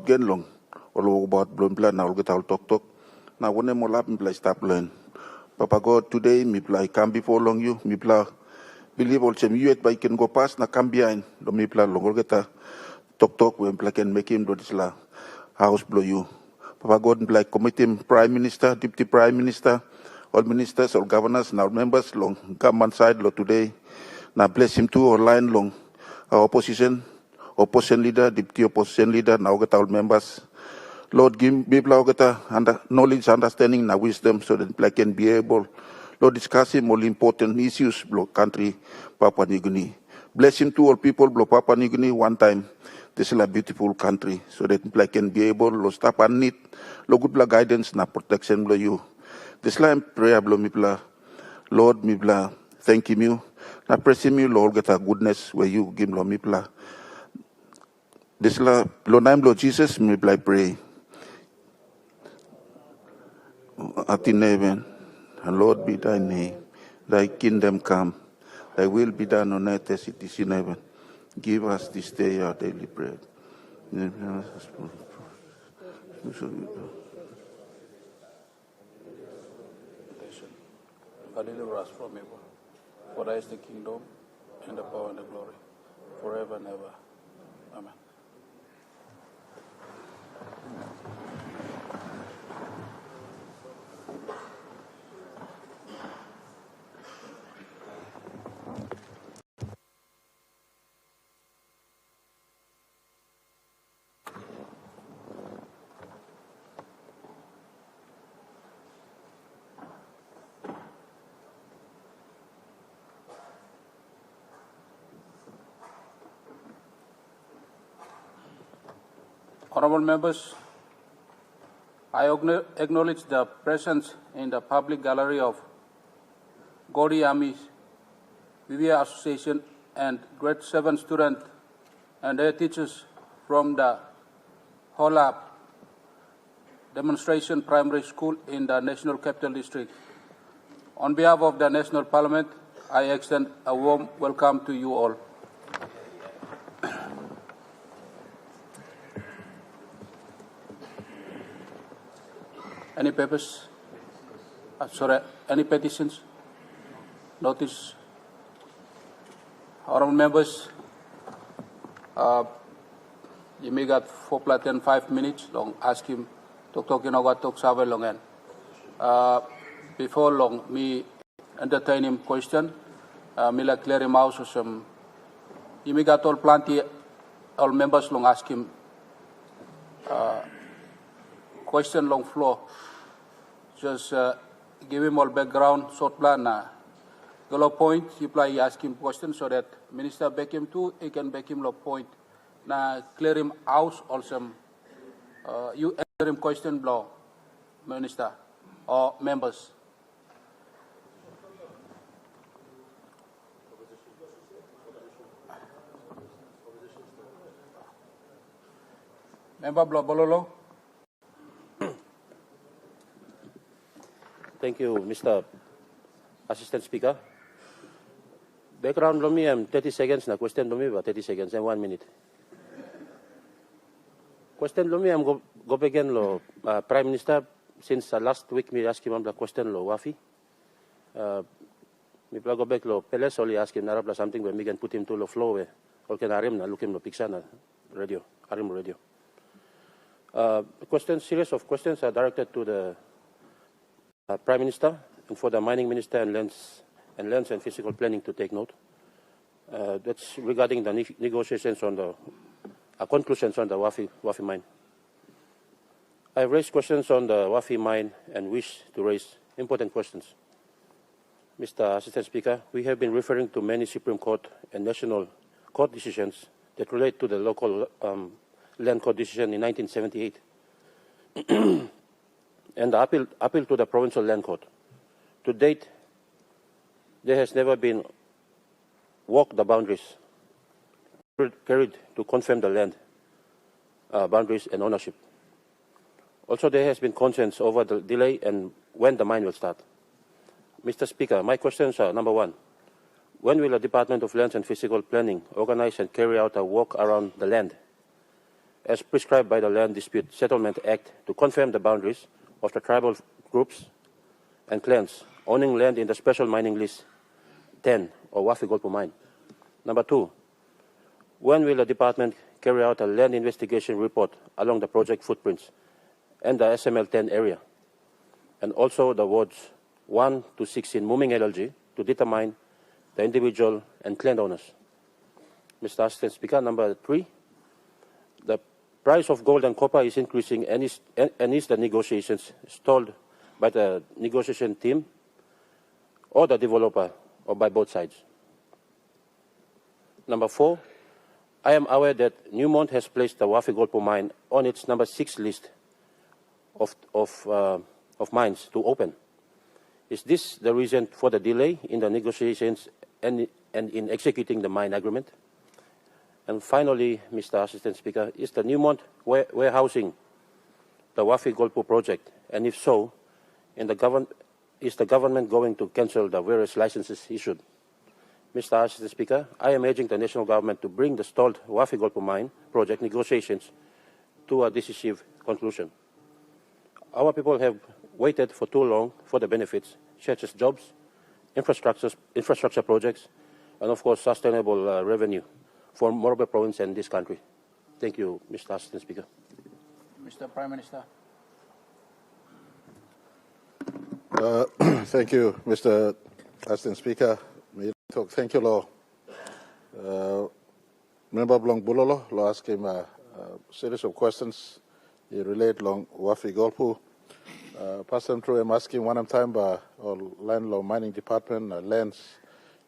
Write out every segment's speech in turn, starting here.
gen long all about blom plan now get out talk now when mo lap me play stop learn Papa God today me play come before long you me play believe all chem you by can go past na come behind do me play long get talk when play can make him do this la house blow you Papa God play committee prime minister deputy prime minister all ministers all governors now members long government side lo today now bless him too online long our opposition leader, deputy opposition leader, now get all members. Lord, give people knowledge, understanding, and wisdom so that they can be able, Lord, discussing more important issues, block country, Papua New Guinea. Bless him to all people, block Papua New Guinea one time. This is a beautiful country so that they can be able, Lord, stop and need, Lord, good guidance, and protection, blow you. This line prayer, blow me, Lord, me, thank you. Now, praise you, Lord, get a goodness where you give me, This la lo name Lord Jesus me pray. At in heaven, and Lord be thy name, thy kingdom come, thy will be done on earth as it is in heaven. Give us this day our daily bread. Deliver us from evil. For thy is the kingdom, and the power, and the glory, forever and ever. Amen. Honourable members, I acknowledge the presence in the public gallery of Gaudi Army Vivia Association and Grade 7 students and their teachers from the Hola Demonstration Primary School in the National Capital District. On behalf of the National Parliament, I extend a warm welcome to you all. Any papers? Any petitions? Notice? Honourable members, you may got 5 minutes long. Ask him to talk in about talk sabe long before long, me entertain him question. Me like clear him out so some. You may got all plenty, all members long ask him question long floor. Just give him all background, short plan. Galo point, you play ask him question so that Minister back him too, he can back him lo point. Na clear him out also. You answer him question blow, Minister or members. Member blow Bololo. Thank you, Mr. Assistant Speaker. Background lomi, 30 seconds na question lomi, 30 seconds and 1 minute. Question lomi, go again lo Prime Minister. Since last week, me ask him the question lo Wafi. Me go back lo Peles only ask him narapla something where me can put him to lo flow where all can arim na look him lo picture na radio, arim radio. Questions, series of questions are directed to the Prime Minister and for the Mining Minister and Lands and Physical Planning to take note. That's regarding the negotiations on the conclusions on the Wafi mine. I raised questions on the Wafi mine and wish to raise important questions. Mr. Assistant Speaker, we have been referring to many Supreme Court and National Court decisions that relate to the local land court decision in 1978. And the appeal to the Provincial Land Court. To date, there has never been walked the boundaries carried to confirm the land boundaries and ownership. Also, there has been concerns over the delay and when the mine will start. Mr. Speaker, my questions are, number one, when will the Department of Lands and Physical Planning organize and carry out a walk around the land as prescribed by the Land Dispute Settlement Act to confirm the boundaries of the tribal groups and clans owning land in the Special Mining List 10 or Wafi-Golpu mine? Number 2, when will the department carry out a land investigation report along the project footprints and the SML-10 area, and also the wards 1 to 16 Muming LLG to determine the individual and clan owners? Mr. Assistant Speaker, number 3, the price of gold and copper is increasing and is the negotiations stalled by the negotiation team or the developer or by both sides? Number 4, I am aware that Newmont has placed the Wafi-Golpu mine on its number 6 list of mines to open. Is this the reason for the delay in the negotiations and in executing the mine agreement? And finally, Mr. Assistant Speaker, is the Newmont warehousing the Wafi-Golpu project? And if so, is the government going to cancel the various licenses issued? Mr. Assistant Speaker, I am urging the national government to bring the stalled Wafi-Golpu mine project negotiations to a decisive conclusion. Our people have waited for too long for the benefits, such as jobs, infrastructure projects, and of course sustainable revenue for Morobe province and this country. Thank you, Mr. Assistant Speaker. Mr. Prime Minister. Thank you, Mr. Assistant Speaker. Thank you, Law. Member Blong Bulolo, Law asked him a series of questions. He relate long Wafi-Golpu. Pass them through. I'm asking one time by land law mining department lands.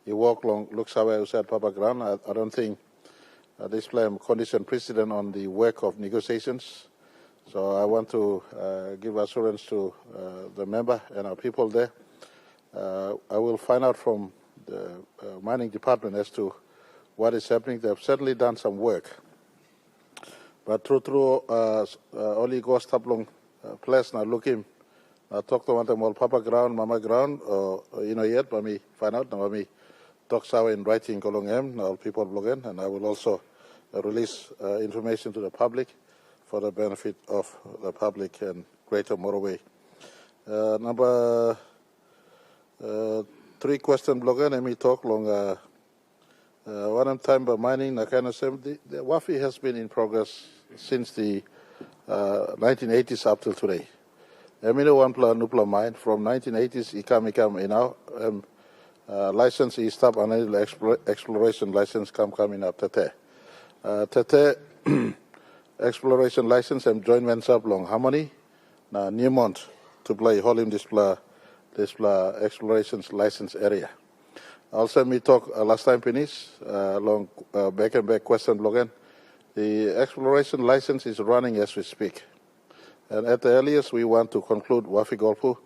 He walk long, looks away, who said Papa Ground. I don't think this plan condition precedent on the work of negotiations. So I want to give assurance to the member and our people there. I will find out from the mining department as to what is happening. They've certainly done some work. But through only go stop long place now looking. Talk to one time all Papa Ground, Mama Ground, or yet, but me find out now me talk so in writing along him, all people blog in, and I will also release information to the public for the benefit of the public and Greater Morobe. Number 3 question blogger, let me talk long. One time by mining, the Wafi has been in progress since the 1980s up till today. Emino one plan nupla mine from 1980s ikam license is stop and exploration license coming up tete. Tete exploration license and joint venture long harmony na Newmont to play holding this exploration license area. Also, me talk last time finish long back and back question blogan. The exploration license is running as we speak, and at the earliest we want to conclude Wafi-Golpu.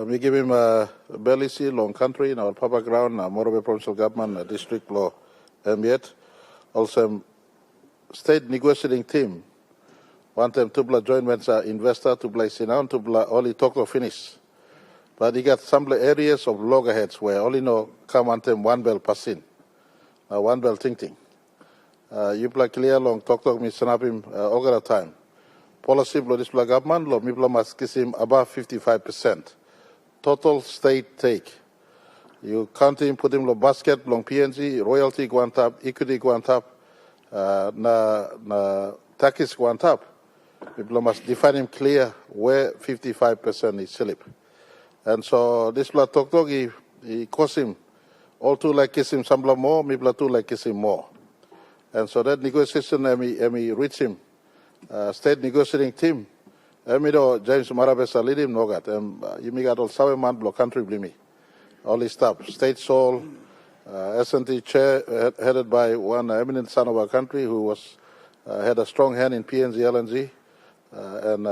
We give him a Belisi long country in our Papa Ground, Morobe Provincial Government, District Law, and yet also state negotiating team want them to play joint venture investor to play Sinan to play only talk to finish. But he got some areas of loggerheads where only no come on them one bell passing, one bell thinking. You play clear long talk me sanapim over time. Policy blow this play government lo me must kiss him above 55%. Total state take. You count him, put him lo basket long PNG, royalty go on top, equity go on top, na taxes go on top. People must define him clear where 55% is slip. And so this blood talk he cost him all too like kiss him some more, me blood too like kiss him more. And so that negotiation emi reach him. State negotiating team. Do James Marabesa lead him nogat. You me got all 7 month block country blimi. All his staff. State Soul, S&T chair headed by one eminent son of our country who was had a strong hand in PNG LNG and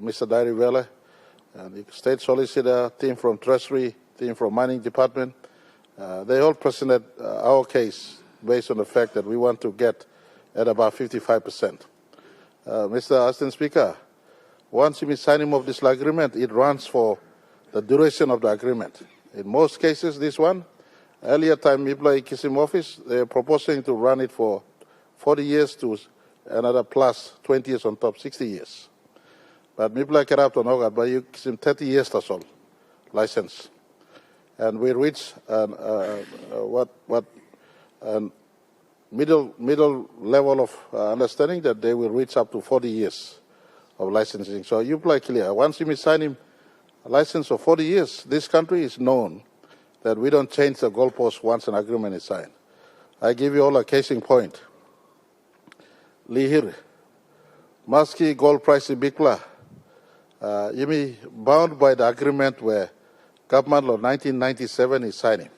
Mr. Diary Vele. And the state solicitor, team from Treasury, team from Mining Department, they all presented our case based on the fact that we want to get at about 55%. Mr. Assistant Speaker, once you sign him of this agreement, it runs for the duration of the agreement. In most cases, this one, earlier time, people in Kisim office, they're proposing to run it for 40 years to another plus 20 years on top, 60 years. But Mipla Kerap to know but you 30 years or so license. And we reach middle level of understanding that they will reach up to 40 years of licensing. So you play clear. Once you sign him a license for 40 years, this country is known that we don't change the goalpost once an agreement is signed. I give you all a case in point. Lihir, Maski gold price in Bikla, you may bound by the agreement where government law 1997 is signing.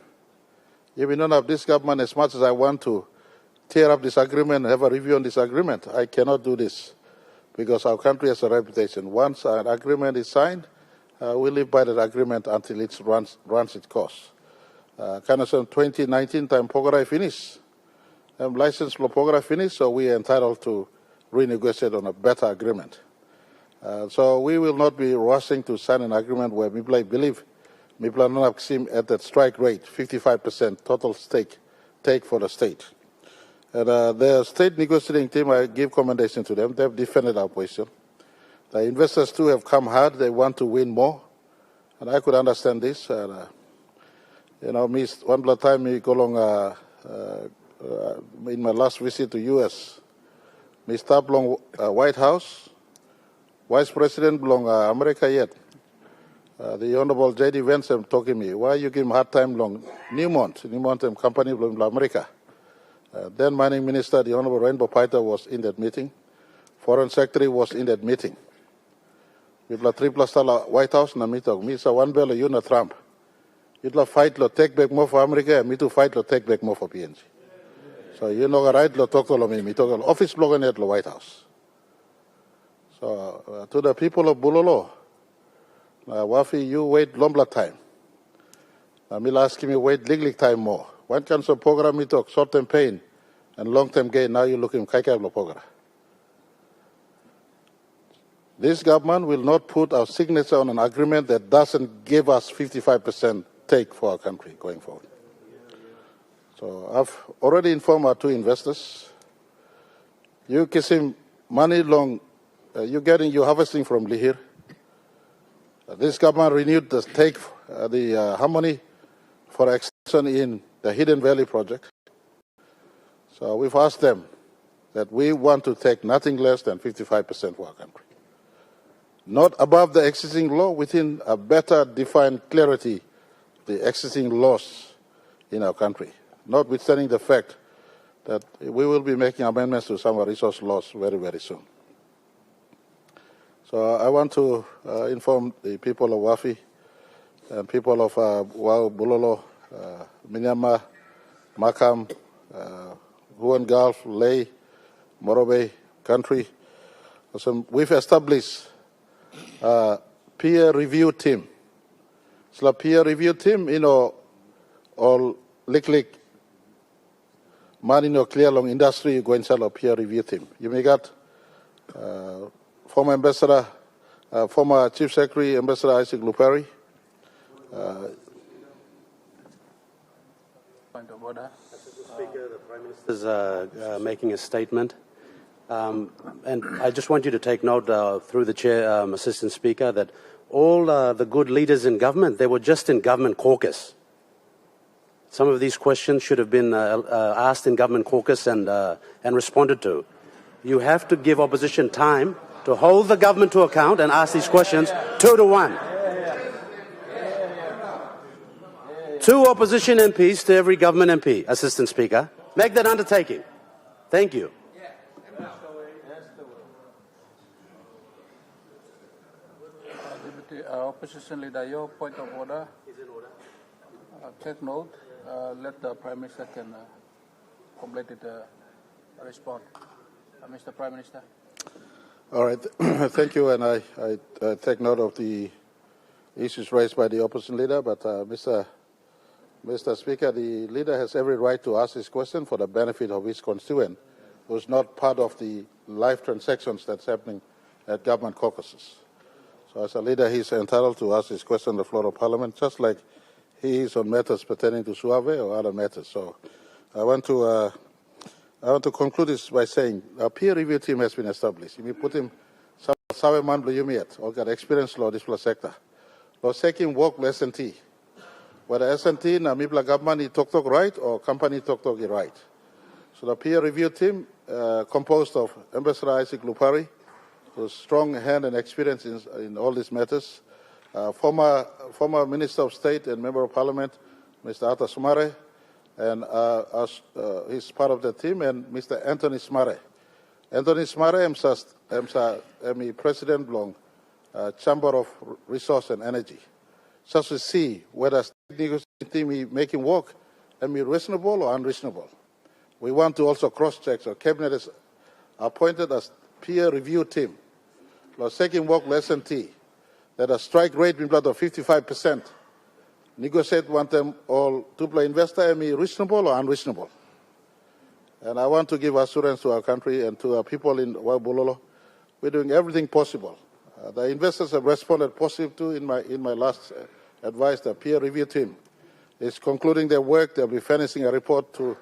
You may not have this government as much as I want to tear up this agreement and have a review on this agreement. I cannot do this because our country has a reputation. Once an agreement is signed, we live by that agreement until it runs its course. Kanasam 2019 time Pogara finish. License for Pogara finish, so we are entitled to renegotiate on a better agreement. So we will not be rushing to sign an agreement where people believe people are not seem at that strike rate, 55% total take for the state. And the state negotiating team, I give commendation to them. They've defended our position. The investors too have come hard. They want to win more, and I could understand this. Me one time me go along in my last visit to U.S. Me stop along White House. Vice President belong America yet. The Honorable J.D. Vance talking to me. Why you give him hard time long? Newmont company belong America. Then Mining Minister, the Honorable Rainbow Paita was in that meeting. Foreign Secretary was in that meeting. People are 3+ White House na meeting. Me sa one bell you na Trump. You'll fight lo take back more for America, and me to fight lo take back more for PNG. So you know right lo talk to lo me talk lo office blogan at lo White House. So to the people of Bulolo, Wafi, you wait longer time. Mil asking me wait legally time more. One can so program me talk short-term pain and long-term gain. Now you looking kaikai lo program. This government will not put our signature on an agreement that doesn't give us 55% take for our country going forward. So I've already informed our two investors. You kissing money long, you're harvesting from Lihir. This government renewed the take, the harmony for extension in the Hidden Valley project. So we've asked them that we want to take nothing less than 55% for our country. Not above the existing law, within a better defined clarity, the existing laws in our country, notwithstanding the fact that we will be making amendments to some of our resource laws very, very soon. So I want to inform the people of Wafi and people of Bulolo, Minyama, Makam, Huon Gulf, Ley, Morobe country. So we've established a peer review team. So a peer review team, all lick money clear long industry, you go inside a peer review team. You may get former Ambassador, former Chief Secretary, Ambassador Isaac Lupari. Point of order. Mr. Speaker, the Prime Minister is making a statement. And I just want you to take note through the Chair, Assistant Speaker, that all the good leaders in government, they were just in government caucus. Some of these questions should have been asked in government caucus and responded to. You have to give opposition time to hold the government to account and ask these questions 2-1. 2 opposition MPs to every government MP, Assistant Speaker. Make that undertaking. Thank you. Opposition Leader, your point of order. Is in order. Take note. Let the Prime Minister can complete it, respond. Mr. Prime Minister. All right. Thank you. And I take note of the issues raised by the opposition leader. But Mr. Speaker, the leader has every right to ask this question for the benefit of his constituent, who is not part of the live transactions that's happening at government caucuses. So as a leader, he's entitled to ask this question on the floor of Parliament, just like he is on matters pertaining to Suave or other matters. So I want to I want to conclude this by saying a peer review team has been established. We put him sabe man blo yumiet, or got experience law this sector. Law seeking work with S&T. Whether S&T na mibla government talk right or company talk right. So the peer review team composed of Ambassador Isaac Lupari, who's strong hand and experience in all these matters, former Minister of State and Member of Parliament, Mr. Atta Sumare, and he's part of the team, and Mr. Anthony Smare. Anthony Smare, I'm President Blong, Chamber of Resource and Energy. Just to see whether the negotiating team is making work and be reasonable or unreasonable. We want to also cross-check. So Cabinet is appointed as peer review team. We're taking work with S&T that a strike rate in blood of 55%. Negotiate want them all to play investor and be reasonable or unreasonable. And I want to give assurance to our country and to our people in Wafi-Golpu. We're doing everything possible. The investors have responded positive to in my last advice. The peer review team is concluding their work. They'll be finishing a report to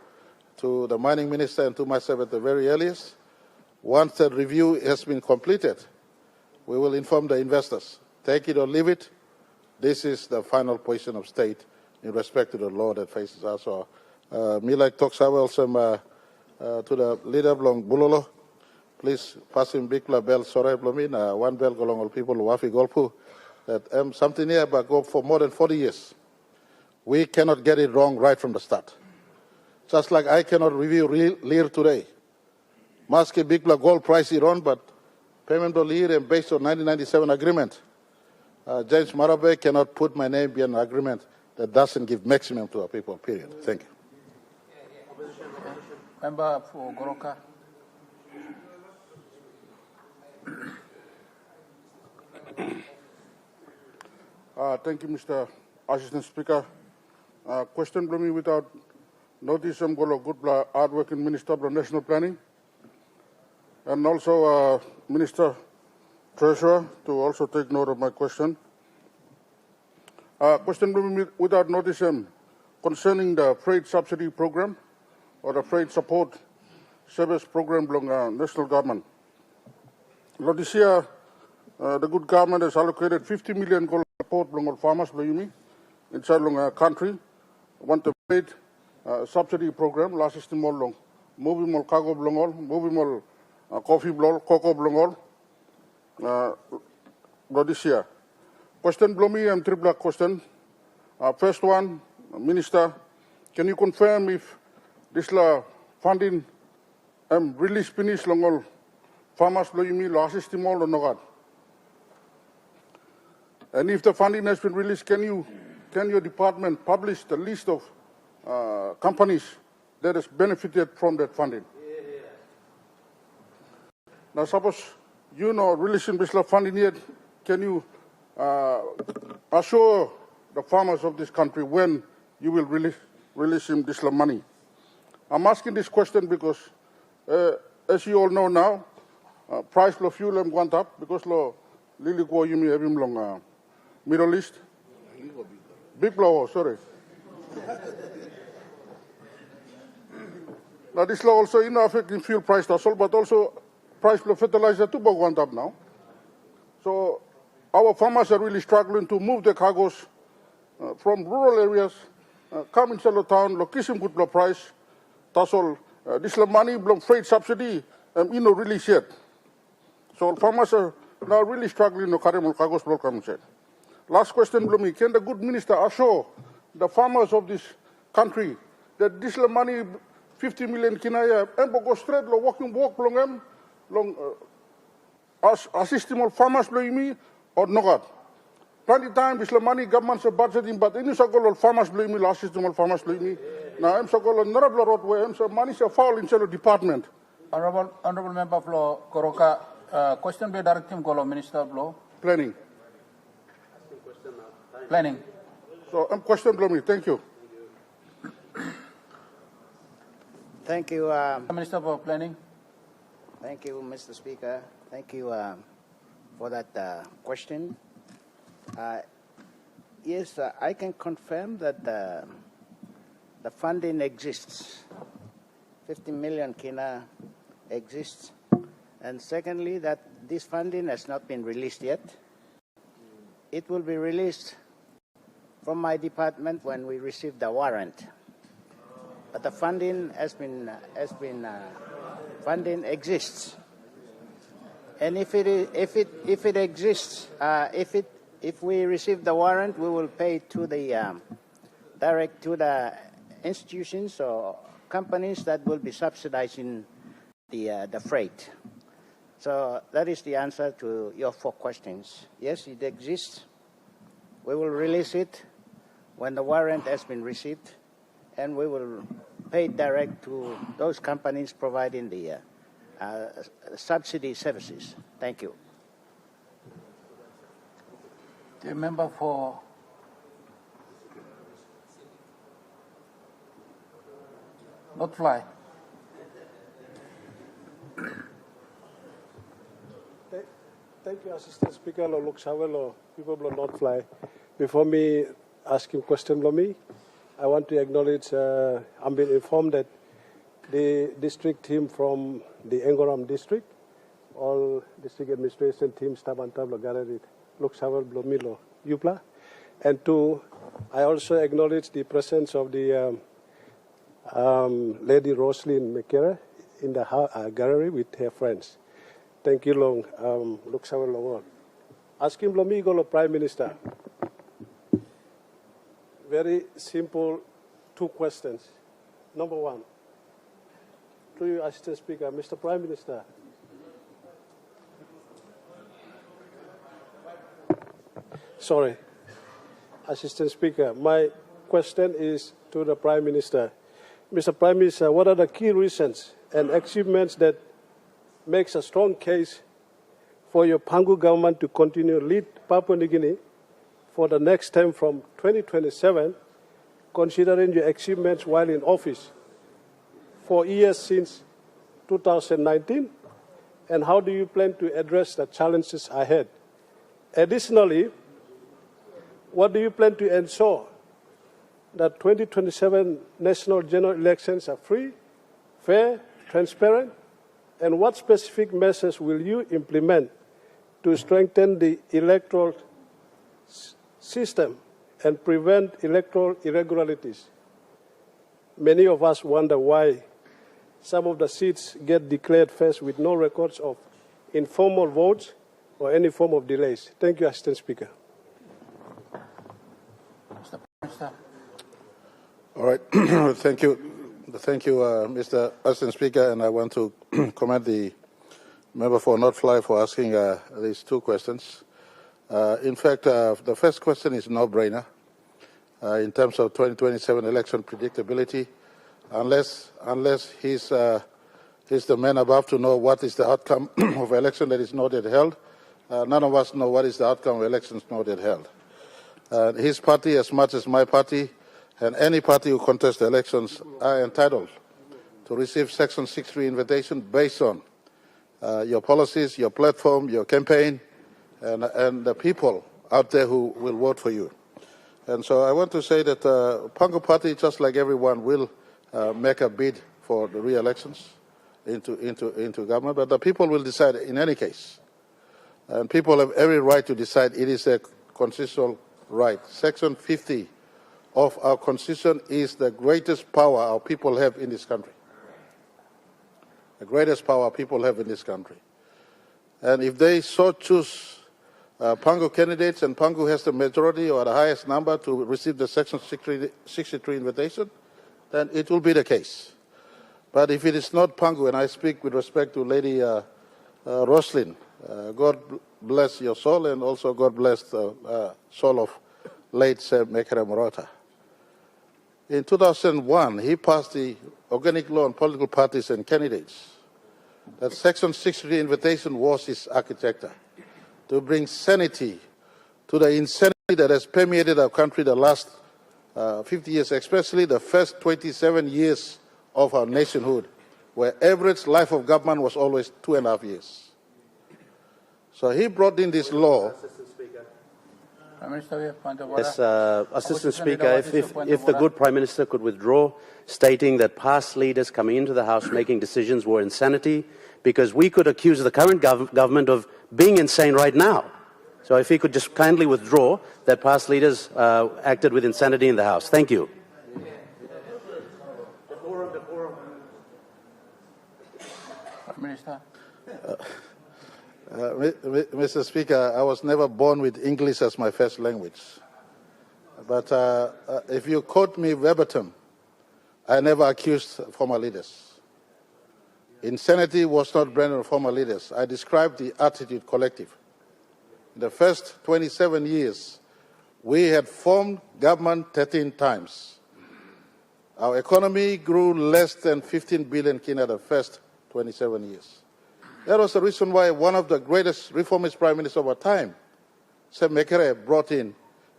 the mining minister and to myself at the very earliest. Once the review has been completed, we will inform the investors. Take it or leave it. This is the final position of state in respect to the law that faces us. So, me like talks also to the leader of Bulolo. Please pass him big bell, sorry, Blomin, one bell go along all people who Wafi-Golpu, that something here but go for more than 40 years. We cannot get it wrong right from the start. Just like I cannot review Lear today. Maski big gold price Iran, but payment of Lear and based on 1997 agreement. James Marabe cannot put my name behind an agreement that doesn't give maximum to our people, period. Thank you. Member for Goroka. Thank you, Mr. Assistant Speaker. Question for me without notice, I'm going to good hard-working Minister of National Planning and also Minister Treasurer to also take note of my question. Question for me without notice concerning the freight subsidy program or the freight support service program belong national government. This year, the good government has allocated 50 million support belong farmers inside the country. Want to freight subsidy program last system all long. Moving more cargo belong all, moving more coffee belong, cocoa belong all. This year. Question below me, I'm triple question. First one, Minister, can you confirm if this funding release finish long all farmers below me last system all or not? And if the funding has been released, can your department publish the list of companies that has benefited from that funding? Now, suppose you know releasing this funding yet, can you assure the farmers of this country when you will release him this money? I'm asking this question because, as you all know now, price of fuel went up because Lily go you have him long Middle East. Big blow, sorry. Now this law also affecting fuel price also, but also price of fertilizer too went up now. So our farmers are really struggling to move the cargoes from rural areas, come inside the town, location good blow price. That's all. This money belong freight subsidy, release yet. So farmers are now really struggling to carry more cargoes blow come inside. Last question, Blumi. Can the good minister assure the farmers of this country that this money, 50 million kinaya, go straight walking walk long assisting all farmers blame or not? Plenty time this money government's budgeting, but in all farmers blame me, last system all farmers blame me. Now I'm so called another road where I'm so money so foul in the department. Honorable Member for Goroka, question be directed to Minister of Law. Planning. Planning. So question below me. Thank you. Thank you. Minister for Planning. Thank you, Mr. Speaker. Thank you for that question. Yes, I can confirm that the funding exists. 50 million kina exists. And secondly, that this funding has not been released yet. It will be released from my department when we receive the warrant. But the funding funding exists. And if it exists, if we receive the warrant, we will pay to the direct to the institutions or companies that will be subsidizing the freight. So that is the answer to your 4 questions. Yes, it exists. We will release it when the warrant has been received, and we will pay direct to those companies providing the subsidy services. Thank you. The member for not fly. Thank you, Assistant Speaker. Look, Savelo, people will not fly. Before me asking question, me, I want to acknowledge. I'm being informed that the district team from the Engoram district, all district administration team, staff and tablo gathered. Look, Savelo, Blomilo, Yupla, and 2, I also acknowledge the presence of the Lady Roslyn McKerra in the gallery with her friends. Thank you, Long. Look, Savelo, asking Blomigo, Prime Minister. Very simple 2 questions. Number 1, to you, Assistant Speaker, Mr. Prime Minister. Sorry, Assistant Speaker. My question is to the Prime Minister. Mr. Prime Minister, what are the key reasons and achievements that makes a strong case for your Pangu government to continue to lead Papua New Guinea for the next term from 2027, considering your achievements while in office 4 years since 2019, and how do you plan to address the challenges ahead? Additionally, what do you plan to ensure that 2027 national general elections are free, fair, transparent, and what specific measures will you implement to strengthen the electoral system and prevent electoral irregularities? Many of us wonder why some of the seats get declared first with no records of informal votes or any form of delays. Thank you, Assistant Speaker. Mr. Minister. All right. Thank you, Mr. Assistant Speaker, and I want to commend the member for Not Fly for asking these 2 questions. In fact, the first question is no-brainer in terms of 2027 election predictability. Unless he's the man above to know what is the outcome of election that is not yet held, none of us know what is the outcome of elections not yet held. His party, as much as my party, and any party who contests the elections are entitled to receive Section 63 invitation based on your policies, your platform, your campaign, and the people out there who will vote for you. And so I want to say that Pangu Party, just like everyone, will make a bid for the re-elections into government, but the people will decide in any case. And people have every right to decide. It is a constitutional right. Section 50 of our Constitution is the greatest power our people have in this country. The greatest power people have in this country. And if they so choose Pangu candidates, and Pangu has the majority or the highest number to receive the Section 63 invitation, then it will be the case. But if it is not Pangu, and I speak with respect to Lady Roslyn, God bless your soul, and also God bless the soul of late Sir Mekere Morata. In 2001, he passed the Organic Law on Political Parties and Candidates. That Section 63 invitation was his architecture to bring sanity to the insanity that has permeated our country the last 50 years, especially the first 27 years of our nationhood, where average life of government was always 2.5 years. So he brought in this law. Prime Minister, we have point of order. Yes, Assistant Speaker, If the good Prime Minister could withdraw, stating that past leaders coming into the House making decisions were insanity, because we could accuse the current government of being insane right now. So if he could just kindly withdraw that past leaders acted with insanity in the House. Thank you. Prime Minister. Mr. Speaker, I was never born with English as my first language. But if you quote me verbatim, I never accused former leaders. Insanity was not branded on former leaders. I described the attitude collective. In the first 27 years, we had formed government 13 times. Our economy grew less than 15 billion in the first 27 years. That was the reason why one of the greatest reformist prime ministers of our time, Sam Mekere, brought in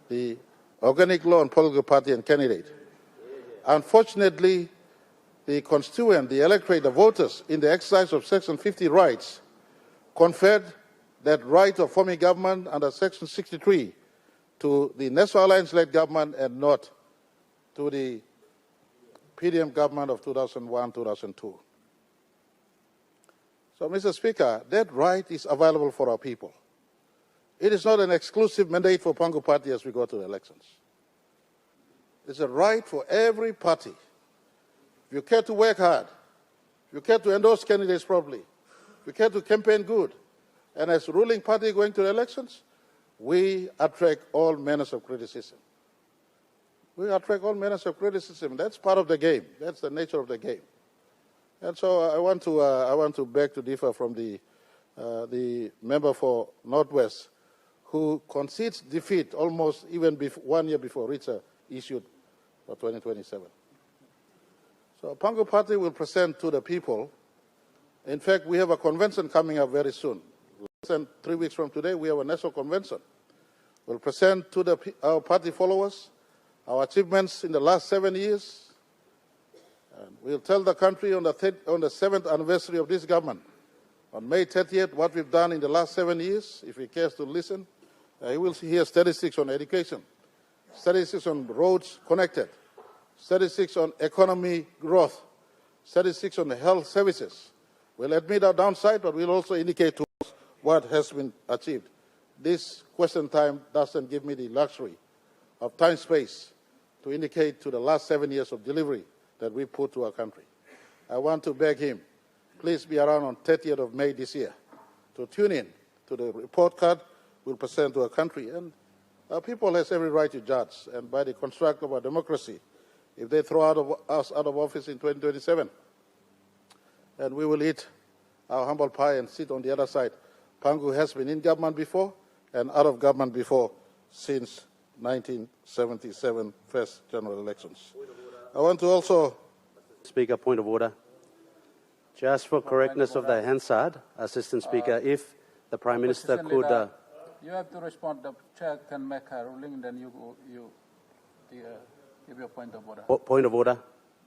the Organic Law and Political Party and Candidate. Unfortunately, the constituent, the electorate, the voters, in the exercise of Section 50 rights, conferred that right of forming government under Section 63 to the National Alliance-led government and not to the PDM government of 2001-2002. So, Mr. Speaker, that right is available for our people. It is not an exclusive mandate for Pangu Party as we go to the elections. It's a right for every party. If you care to work hard, if you care to endorse candidates properly, if you care to campaign good, and as ruling party going to the elections, we attract all manners of criticism. We attract all manners of criticism. That's part of the game. That's the nature of the game. And so I want to beg to differ from the member for Northwest, who concedes defeat almost even 1 year before RITA issued for 2027. So Pangu Party will present to the people. In fact, we have a convention coming up very soon. Less than 3 weeks from today, we have a national convention. We'll present to our party followers our achievements in the last 7 years. And we'll tell the country on the 7th anniversary of this government, on May 30th, what we've done in the last 7 years. If he cares to listen, he will hear statistics on education, statistics on roads connected, statistics on economy growth, statistics on health services. We'll admit our downside, but we'll also indicate to us what has been achieved. This question time doesn't give me the luxury of time space to indicate to the last 7 years of delivery that we put to our country. I want to beg him, please be around on 30th of May this year to tune in to the report card we'll present to our country. And our people has every right to judge, and by the construct of our democracy, if they throw us out of office in 2027, and we will eat our humble pie and sit on the other side. Pangu has been in government before and out of government before since 1977 first general elections. I want to also... Speaker, point of order. Just for correctness of the Hansard, Assistant Speaker, if the Prime Minister could... you have to respond. The chair can make a ruling, then you give your point of order. Point of order.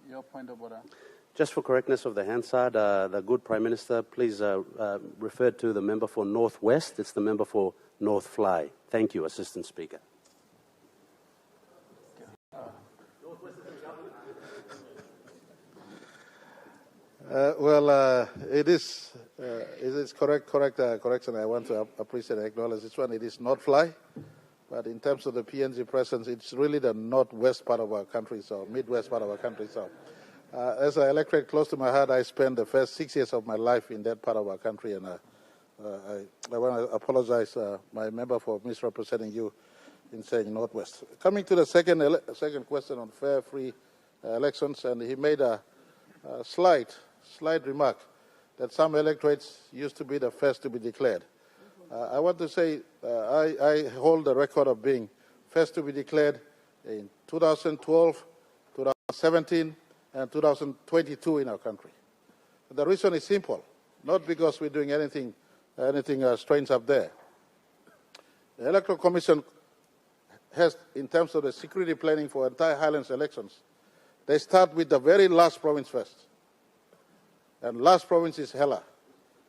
Your point of order. Just for correctness of the Hansard, the good Prime Minister, please refer to the member for North West. It's the member for North Fly. Thank you, Assistant Speaker. It is correction. I want to appreciate and acknowledge this one. It is not Fly, but in terms of the PNG presence, it's really the northwest part of our country, so midwest part of our country. So, as an electorate close to my heart, I spent the first 6 years of my life in that part of our country, and I want to apologize, my member, for misrepresenting you in saying northwest. Coming to the second question on fair, free elections, and he made a slight remark that some electorates used to be the first to be declared. I want to say I hold the record of being first to be declared in 2012, 2017, and 2022 in our country. The reason is simple, not because we're doing anything strange up there. The Electoral Commission has, in terms of the security planning for entire Highlands elections, they start with the very last province first. And last province is Hela.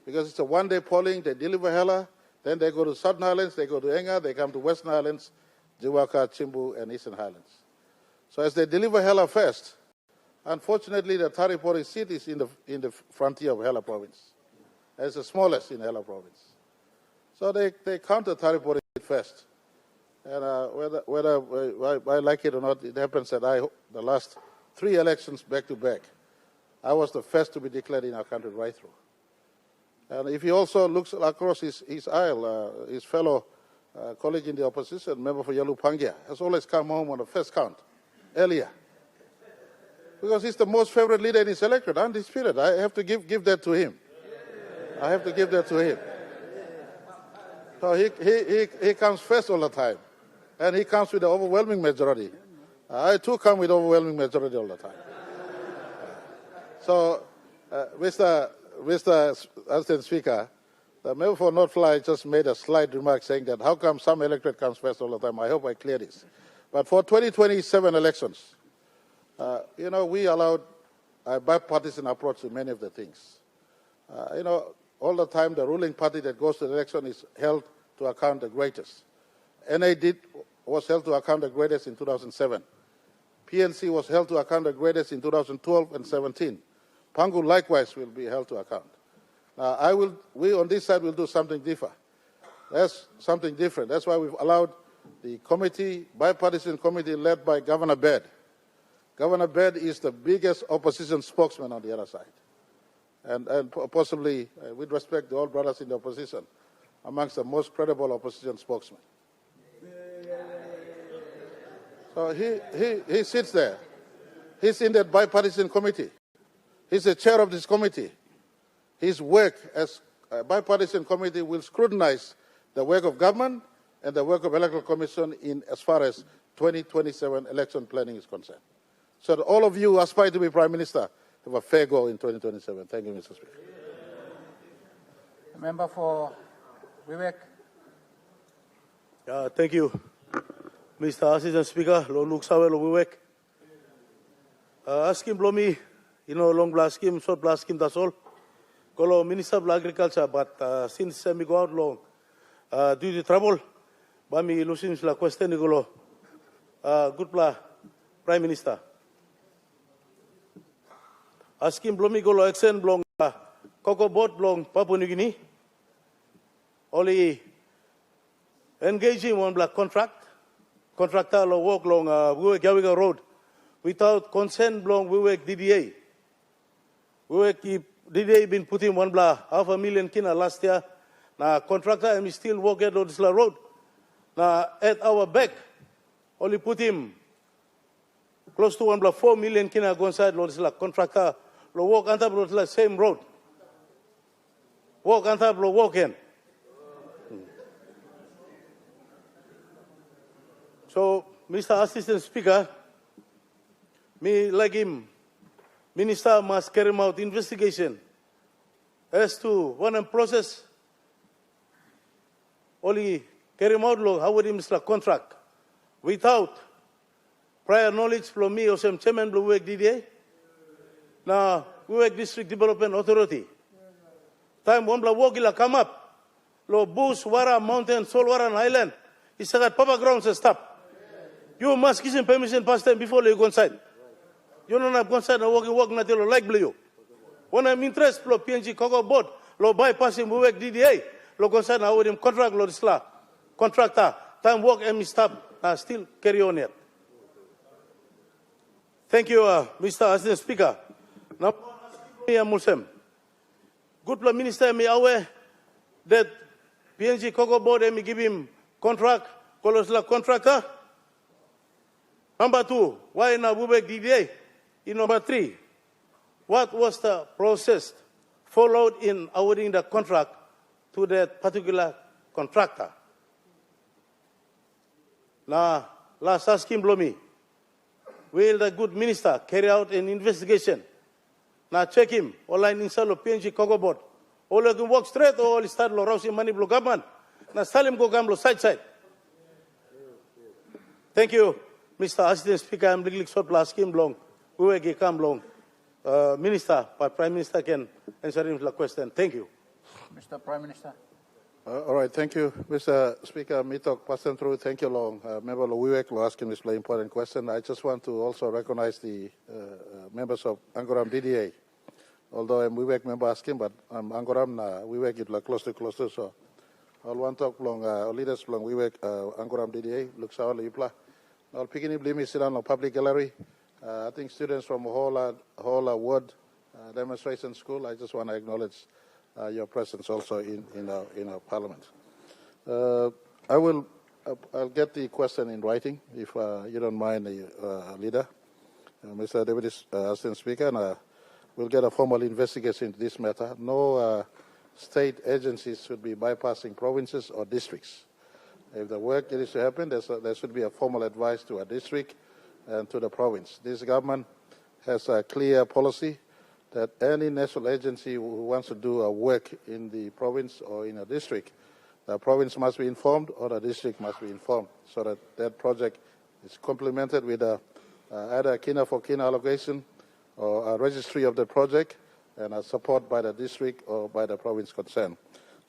Because it's a one-day polling, they deliver Hela, then they go to Southern Highlands, they go to Enga, they come to Western Highlands, Jiwaka, Chimbu, and Eastern Highlands. So as they deliver Hela first, unfortunately the Taripori seat is in the frontier of Hela province. It's the smallest in Hela province. So they counter Taripori first. And whether I like it or not, it happens that the last 3 elections back to back, I was the first to be declared in our country right through. And if he also looks across his aisle, his fellow colleague in the opposition, member for Yalu Pangia, has always come home on the first count, earlier. Because he's the most favorite leader in his electorate, undisputed. I have to give that to him. I have to give that to him. So he comes first all the time. And he comes with the overwhelming majority. I too come with overwhelming majority all the time. So, Mr. Assistant Speaker, the member for North Fly just made a slight remark saying that how come some electorate comes first all the time? I hope I clear this. But for 2027 elections, we allowed a bipartisan approach to many of the things. All the time the ruling party that goes to the election is held to account the greatest. NA was held to account the greatest in 2007. PNC was held to account the greatest in 2012 and 17. Pangu likewise will be held to account. Now, we on this side will do something different. That's something different. That's why we've allowed the committee, bipartisan committee led by Governor Baird. Governor Baird is the biggest opposition spokesman on the other side. And possibly, with respect to all brothers in the opposition, amongst the most credible opposition spokesmen. So he sits there. He's in that bipartisan committee. He's the chair of this committee. His work as a bipartisan committee will scrutinize the work of government and the work of electoral commission in as far as 2027 election planning is concerned. So that all of you who aspire to be Prime Minister have a fair go in 2027. Thank you, Mr. Speaker. Member for Vivek. Thank you, Mr. Assistant Speaker. Lo Luksawe lo Vivek. Askim blomi, long blaskim, short blaskim, that's all. Kolo Minister of Agriculture, but since me go out long, due to trouble, bami lusim la question golo. Good Prime Minister. Askim blomi golo exen blong Coco boat blong Papua New Guinea. Only engaging one black contractor lo walk long Gawiga Road without consent blong we work DDA. We work DDA been putting one black $500,000 kina last year. Na contractor and we still walk at Lodisla Road. Na at our back only put him close to one black $4 million kina go inside Lodisla contractor lo walk on top of the same road. Walk on top lo walk in. So, Mr. Assistant Speaker, me like him, Minister must carry out investigation as to one process only carry out law, how would him contract without prior knowledge from me or some chairman Blue Work DDA. Now, we work District Development Authority. Time one Blawogila come up, lo bush, wara, mountain, Solwara, and island. He said that Papa grounds and stop. You must give him permission past time before you go inside. You don't have go inside and walk until like blue. When I'm interested, lo PNG Coco board, lo bypassing we work DDA, lo go inside and I would him contract lo disla. Contractor, time work and stop, still carry on yet. Thank you, Mr. Assistant Speaker. Now, Muslim. Good Minister, me aware that PNG Coco board and me give him contract, Colosla contractor. Number 2, why not Wubek DDA? In number 3, what was the process followed in awarding the contract to that particular contractor? Now, last asking Blomi, will the good minister carry out an investigation? Now check him, online inside of PNG Coco board. All of them walk straight or all start lo rousing money blow government. Now Salim go gamlo side. Thank you. Mr. Assistant Speaker, I'm legally short plus scheme long. We will come long. Minister, but Prime Minister can answer him the question. Thank you. Mr. Prime Minister. All right, thank you, Mr. Speaker. Mitok passing through. Thank you, long. Member Wiwek asking this very important question. I just want to also recognize the members of Angoram DDA. Although I'm Wiwek member asking, but I'm Angoram Wiwek it like close to so. I'll want to talk long leaders long Wiwek Angoram DDA looks all Ipla. I'll pick in blame sit down on public gallery. I think students from whole ward demonstration school. I just want to acknowledge your presence also in our parliament. I'll get the question in writing if you don't mind, leader, Mr. Deputy Assistant Speaker, and we'll get a formal investigation into this matter. No state agencies should be bypassing provinces or districts. If the work is to happen, there should be a formal advice to a district and to the province. This government has a clear policy that any national agency who wants to do a work in the province or in a district, the province must be informed or the district must be informed so that that project is complemented with either a kina for kina allocation or a registry of the project and a support by the district or by the province concerned.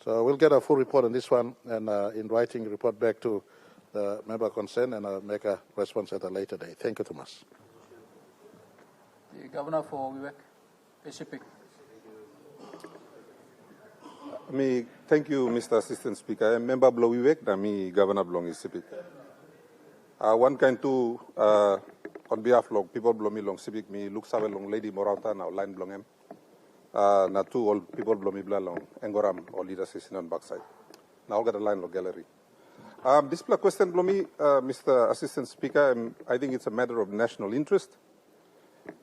So we'll get a full report on this one and in writing report back to the member concerned and I'll make a response at a later date. Thank you, Thomas. The Governor for Wiwek. Thank you, Mr. Assistant Speaker. Member Blowiwek, nami Governor Blong Isipik. One kind to on behalf of people Blomi Long Sipik, me look sabe long Lady Morauta now line Blongem. Na two all people Blomi Blalong, Engoram or leaders in on backside. Now get a line of gallery. This question Blomi, Mr. Assistant Speaker, I think it's a matter of national interest.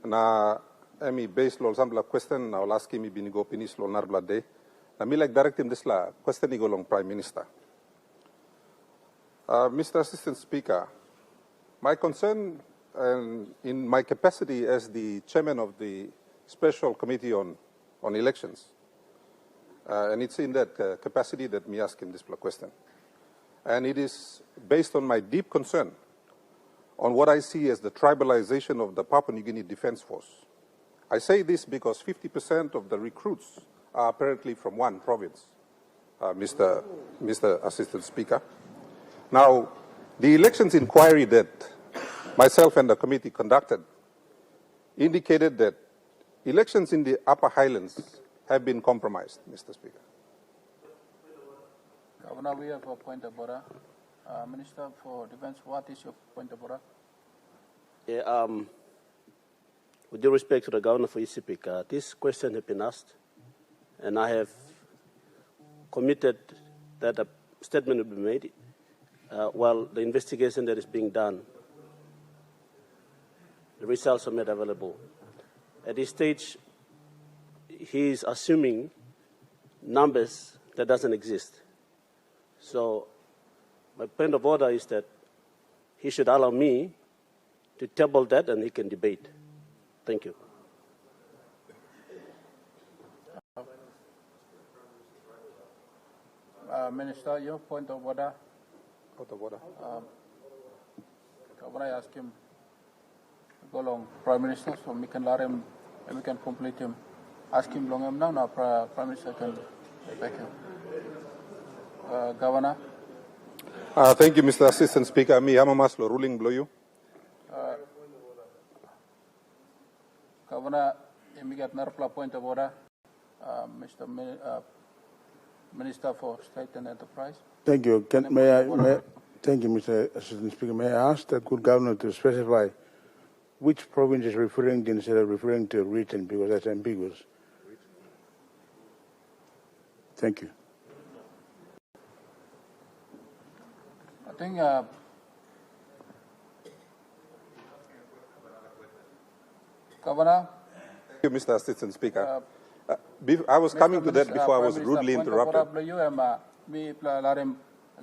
Na based on some question, I'll ask him binigo pinis lo narbla day. Na me like direct him this la question go long Prime Minister. Mr. Assistant Speaker, my concern in my capacity as the chairman of the Special Committee on Elections, and it's in that capacity that me ask him this question. And it is based on my deep concern on what I see as the tribalization of the Papua New Guinea Defense Force. I say this because 50% of the recruits are apparently from one province, Mr. Assistant Speaker. Now, the elections inquiry that myself and the committee conducted indicated that elections in the Upper Highlands have been compromised, Mr. Speaker. Governor, we have a point of order. Minister for Defense, what is your point of order? Yeah, with due respect to the Governor for ECPIC, this question has been asked, and I have committed that a statement will be made while the investigation that is being done, the results are made available. At this stage, he is assuming numbers that doesn't exist. So my point of order is that he should allow me to table that and he can debate. Thank you. Minister, your point of order. Out of order. When I ask him to go along, Prime Minister, so we can let him and we can complete him. Ask him long him now, Prime Minister can back him. Governor. Thank you, Mr. Assistant Speaker. Me, Hamamaslo, ruling below you. Governor, we get another point of order. Mr. Minister for State and Enterprise. Thank you. Thank you, Mr. Assistant Speaker. May I ask the good governor to specify which province is referring to instead of referring to written, because that's ambiguous. Thank you. I think Governor. Thank you, Mr. Assistant Speaker. I was coming to that before I was rudely interrupted.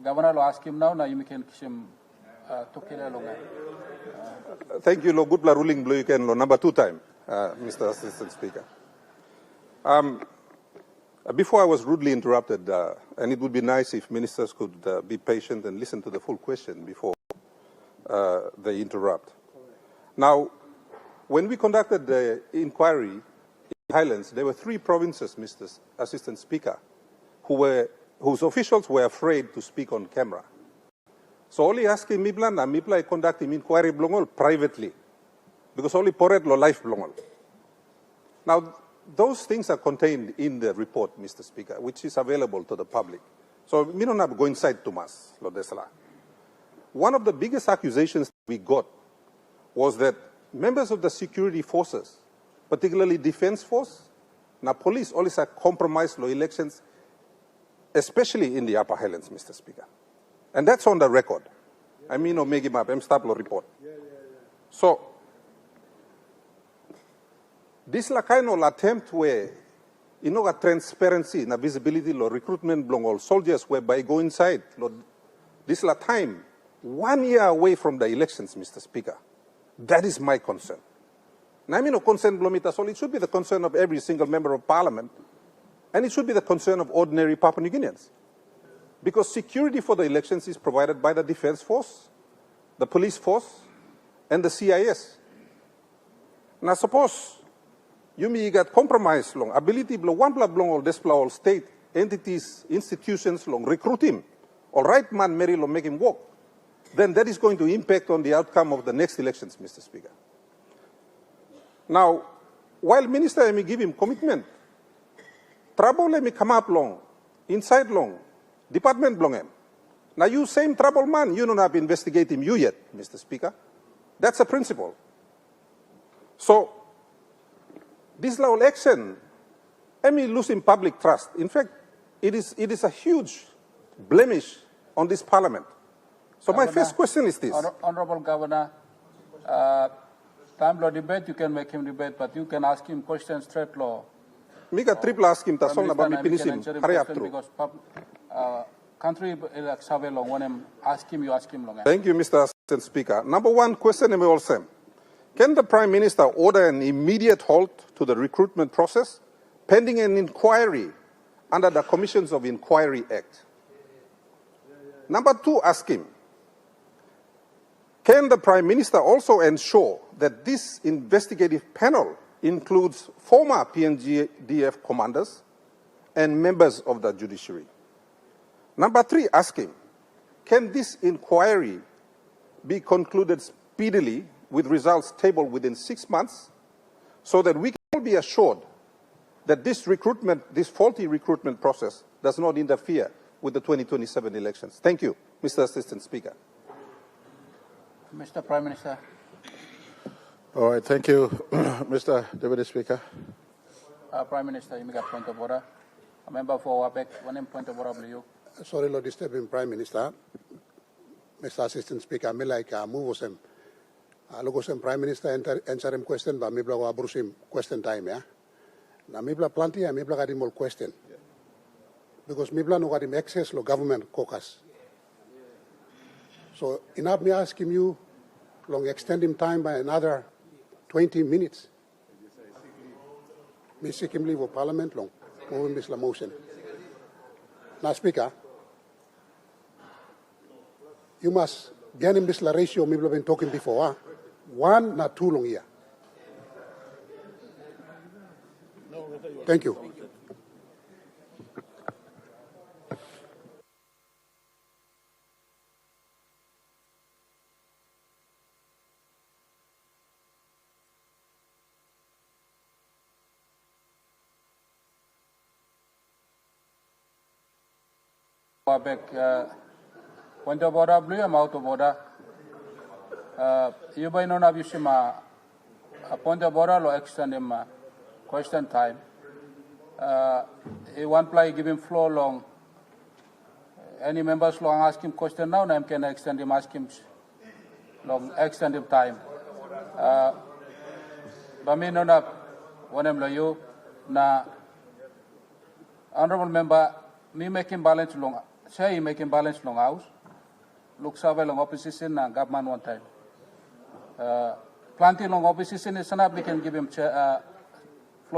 Governor will ask him now. Now you can him Thank you, good ruling blue. You can number 2 time, Mr. Assistant Speaker. Before I was rudely interrupted, and it would be nice if ministers could be patient and listen to the full question before they interrupt. Now, when we conducted the inquiry in Highlands, there were 3 provinces, Mr. Assistant Speaker, who were whose officials were afraid to speak on camera. So only asking Mibla na Mibla conduct inquiry blongol privately, because only poret lo life blongol. Now, those things are contained in the report, Mr. Speaker, which is available to the public. So we don't have to go inside too much, lo desla. One of the biggest accusations we got was that members of the security forces, particularly defense force, na police always are compromised lo elections, especially in the upper highlands, Mr. Speaker. And that's on the record. I mean, Omegi Map, Mstaplo report. So, this la kind of attempt where, you know, a transparency, na visibility, lo recruitment belong all soldiers whereby go inside. Lo, this la time, 1 year away from the elections, Mr. Speaker. That is my concern. Now, I mean, no concern, Blomita Sol, it should be the concern of every single member of parliament, and it should be the concern of ordinary Papua New Guineans. Because security for the elections is provided by the defense force, the police force, and the CIS. Now, suppose you may get compromised long ability blow one blood long or display all state entities, institutions long recruit him, all right man Mary long make him walk, then that is going to impact on the outcome of the next elections, Mr. Speaker. Now, while Minister may give him commitment, trouble let me come up long, inside long, department long him. Now you same trouble man, you don't have to investigate him you yet, Mr. Speaker. That's a principle. So, this law action, I mean, losing public trust. In fact, it is a huge blemish on this parliament. So Governor, my first question is this. Honorable Governor, time law debate, you can make him debate, but you can ask him questions straight law. Mika triple ask him, that's all about me finishing. Hurry up through. Because country survey long, when I'm ask him, you ask him long. Thank you, Mr. Assistant Speaker. Number one question, and we all same. Can the Prime Minister order an immediate halt to the recruitment process pending an inquiry under the Commissions of Inquiry Act? Number two, ask him, can the Prime Minister also ensure that this investigative panel includes former PNGDF commanders and members of the judiciary? Number three, ask him, can this inquiry be concluded speedily with results tabled within 6 months so that we can all be assured that this faulty recruitment process does not interfere with the 2027 elections? Thank you, Mr. Assistant Speaker. Mr. Prime Minister. All right, thank you, Mr. Deputy Speaker. Prime Minister, you make a point of order. A member for WAPEC, one point of order, you. Sorry, Lord, disturbing Prime Minister. Mr. Assistant Speaker, me like move him. Logosem Prime Minister answer him question, but me blog abrusim question time, yeah. Now me blog plenty, and me blog got more question. Because me blog no got him access lo government caucus. So enough me ask him you, long extend him time by another 20 minutes. Me seek him leave of Parliament long, moving this motion. Now Speaker, you must get him this ratio me blog been talking before, huh? 1 not 2 long here. Thank you. Point of order, blue, I'm out of order. You by no abusima a point of order or extend him question time. He one play give him floor long. Any members long ask him question now, and I can extend him ask him long extend him time. But me no na one you na honorable member me making balance long say making balance long house. Look survey long opposition and government one time. Plenty long opposition is enough, we can give him floor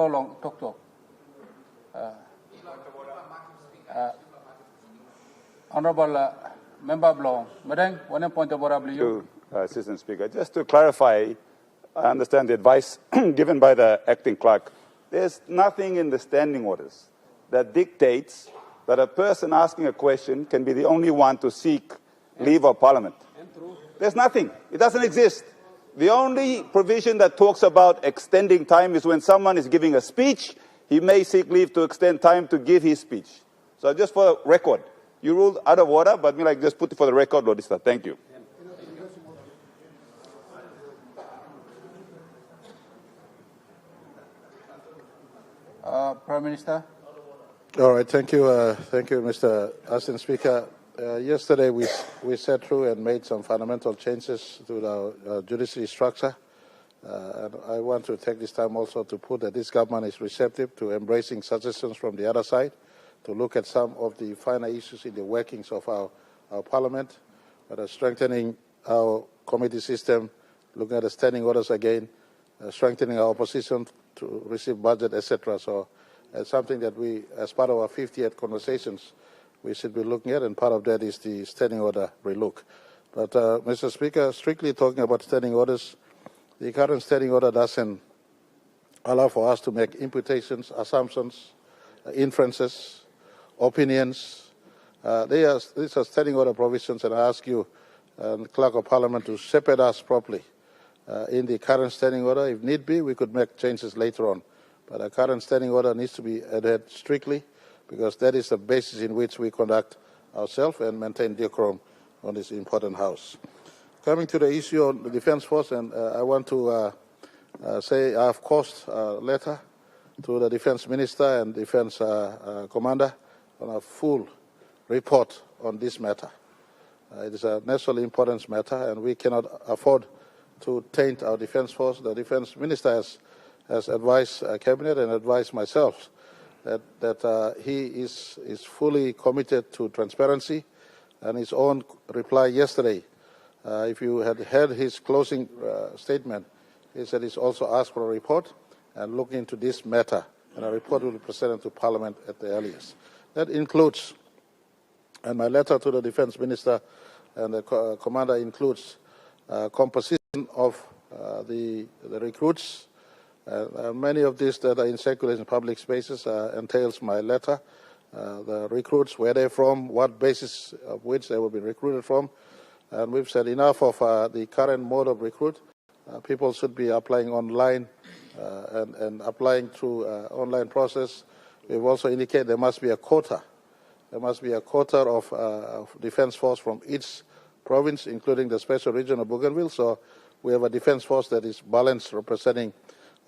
long talk. Honorable Member Blong, Madam, one point of order, you. Assistant Speaker, just to clarify, I understand the advice given by the acting clerk. There's nothing in the standing orders that dictates that a person asking a question can be the only one to seek leave of Parliament. There's nothing. It doesn't exist. The only provision that talks about extending time is when someone is giving a speech, he may seek leave to extend time to give his speech. So just for the record, you ruled out of order, but just put it for the record, Lodista. Thank you. Prime Minister. All right, thank you, Mr. Assistant Speaker. Yesterday we sat through and made some fundamental changes to our judiciary structure. And I want to take this time also to put that this government is receptive to embracing suggestions from the other side to look at some of the finer issues in the workings of our Parliament, strengthening our committee system, looking at the standing orders again, strengthening our opposition to receive budget, etc. So it's something that we, as part of our 50th conversations, we should be looking at, and part of that is the standing order relook. But, Mr. Speaker, strictly talking about standing orders, the current standing order doesn't allow for us to make imputations, assumptions, inferences, opinions. These are standing order provisions, and I ask you, Clerk of Parliament, to shepherd us properly in the current standing order. If need be, we could make changes later on. But our current standing order needs to be adhered strictly, because that is the basis in which we conduct ourselves and maintain decorum on this important House. Coming to the issue on the Defence Force, and I want to say I have caused a letter to the Defence Minister and Defence Commander on a full report on this matter. It is a national importance matter, and we cannot afford to taint our Defence Force. The Defence Minister has advised Cabinet and advised myself that he is fully committed to transparency, and his own reply yesterday, if you had heard his closing statement, he said he's also asked for a report and look into this matter, and a report will be presented to Parliament at the earliest. That includes, and my letter to the Defence Minister and the Commander includes composition of the recruits. Many of these that are in circulation in public spaces entails my letter. The recruits, where they're from, what basis of which they will be recruited from. And we've said enough of the current mode of recruit. People should be applying online and applying through online process. We've also indicated there must be a quota. There must be a quota of Defence Force from each province, including the special region of Bougainville. So we have a Defence Force that is balanced, representing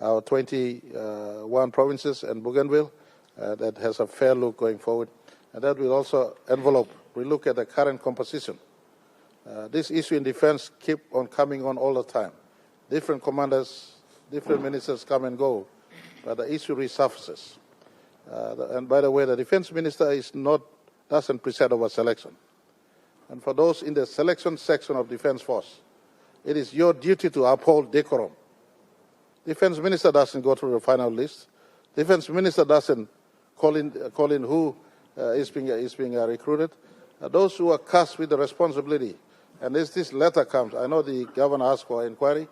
our 21 provinces and Bougainville, that has a fair look going forward. And that will also envelope, we look at the current composition. This issue in defense keep on coming on all the time. Different commanders, different ministers come and go, but the issue resurfaces. And by the way, the defense minister doesn't preside over selection. And for those in the selection section of Defence Force, it is your duty to uphold decorum. Defence minister doesn't go through the final list. Defence minister doesn't call in who is being recruited. Those who are tasked with the responsibility, and as this letter comes, I know the governor asked for inquiry.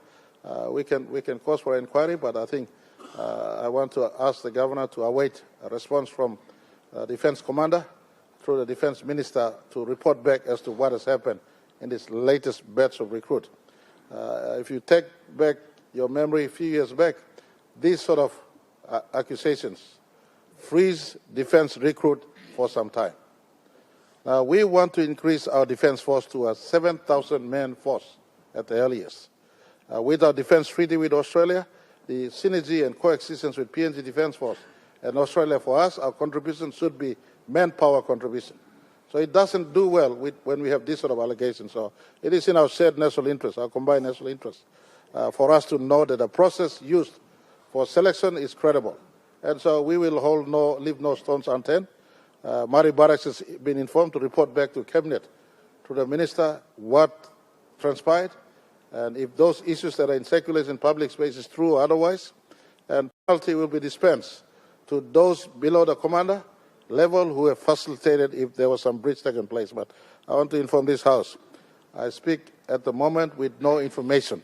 We can cause for inquiry, but I think I want to ask the governor to await a response from Defence Commander through the Defence Minister to report back as to what has happened in this latest batch of recruit. If you take back your memory a few years back, these sort of accusations freeze defence recruit for some time. Now, we want to increase our Defence Force to a 7,000-man force at the earliest. With our defence treaty with Australia, the synergy and coexistence with PNG Defence Force and Australia, for us, our contribution should be manpower contribution. So it doesn't do well when we have this sort of allegations. So it is in our shared national interest, our combined national interest, for us to know that the process used for selection is credible. And so we will leave no stones unturned. Mari Barracks has been informed to report back to Cabinet, to the Minister, what transpired, and if those issues that are in circulation in public space is true or otherwise, and penalty will be dispensed to those below the commander level who have facilitated if there was some breach taking place. But I want to inform this House, I speak at the moment with no information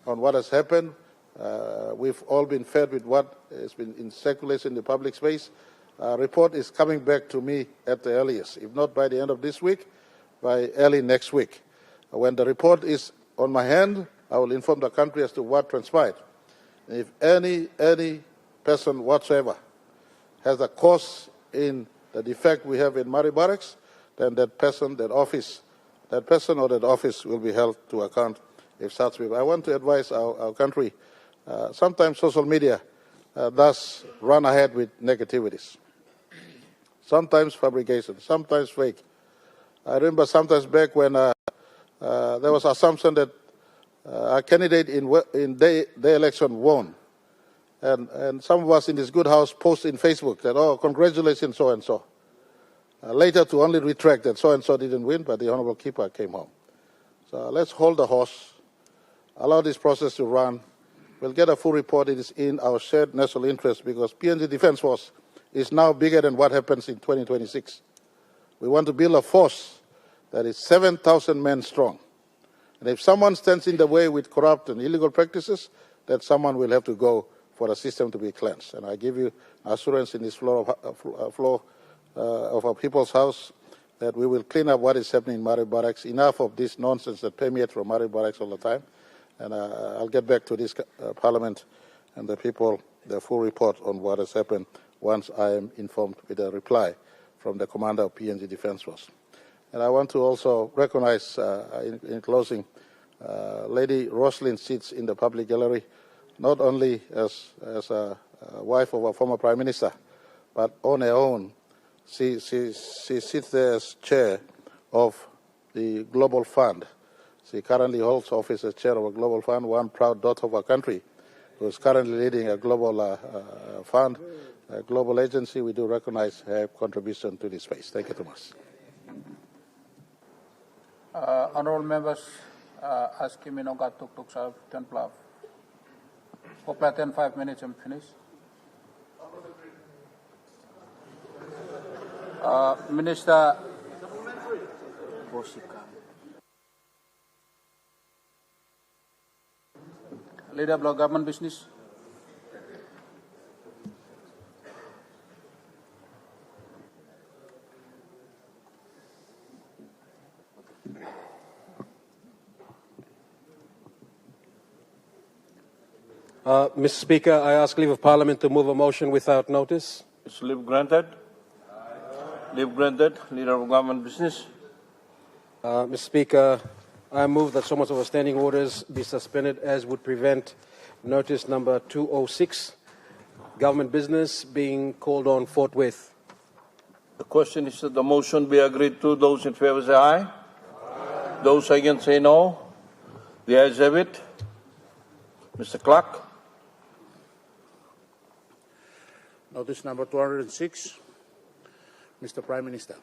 on what has happened. We've all been fed with what has been in circulation in the public space. report is coming back to me at the earliest, if not by the end of this week, by early next week. When the report is on my hand, I will inform the country as to what transpired. And if any person whatsoever has a cause in the defect we have in Mari Barracks, then that person or that office will be held to account if such be. I want to advise our country, sometimes social media does run ahead with negativities. Sometimes fabrication, sometimes fake. I remember sometimes back when there was assumption that a candidate in the election won. And some of us in this good house post in Facebook that, oh, congratulations, so-and-so. Later to only retract that so-and-so didn't win, but the Honorable Keeper came home. So let's hold the horse, allow this process to run. We'll get a full report. It is in our shared national interest because PNG Defence Force is now bigger than what happens in 2026. We want to build a force that is 7,000 men strong. And if someone stands in the way with corrupt and illegal practices, that someone will have to go for the system to be cleansed. And I give you assurance in this floor of our people's house that we will clean up what is happening in Mari Barracks. Enough of this nonsense that permeates from Mari Barracks all the time. And I'll get back to this Parliament and the people, the full report on what has happened once I am informed with a reply from the commander of PNG Defence Force. And I want to also recognize, in closing, Lady Roslyn sits in the public gallery, not only as a wife of a former Prime Minister, but on her own, she sits there as chair of the Global Fund. She currently holds office as chair of a global fund, one proud daughter of our country, who is currently leading a global fund, a global agency. We do recognize her contribution to this space. Thank you too much. Honourable members, asking me to talk 10 plus. Hopefully 10, 5 minutes and finish. Minister. Leader of government business. Mr. Speaker, I ask leave of Parliament to move a motion without notice. Is leave granted? Leave granted. Leader of government business. Mr. Speaker, I move that so much of our standing orders be suspended as would prevent notice number 206, government business, being called on forthwith. The question is that the motion be agreed to. Those in favor say aye. Aye. Those against say no. The ayes have it. Mr. Clark. Notice number 206, Mr. Prime Minister.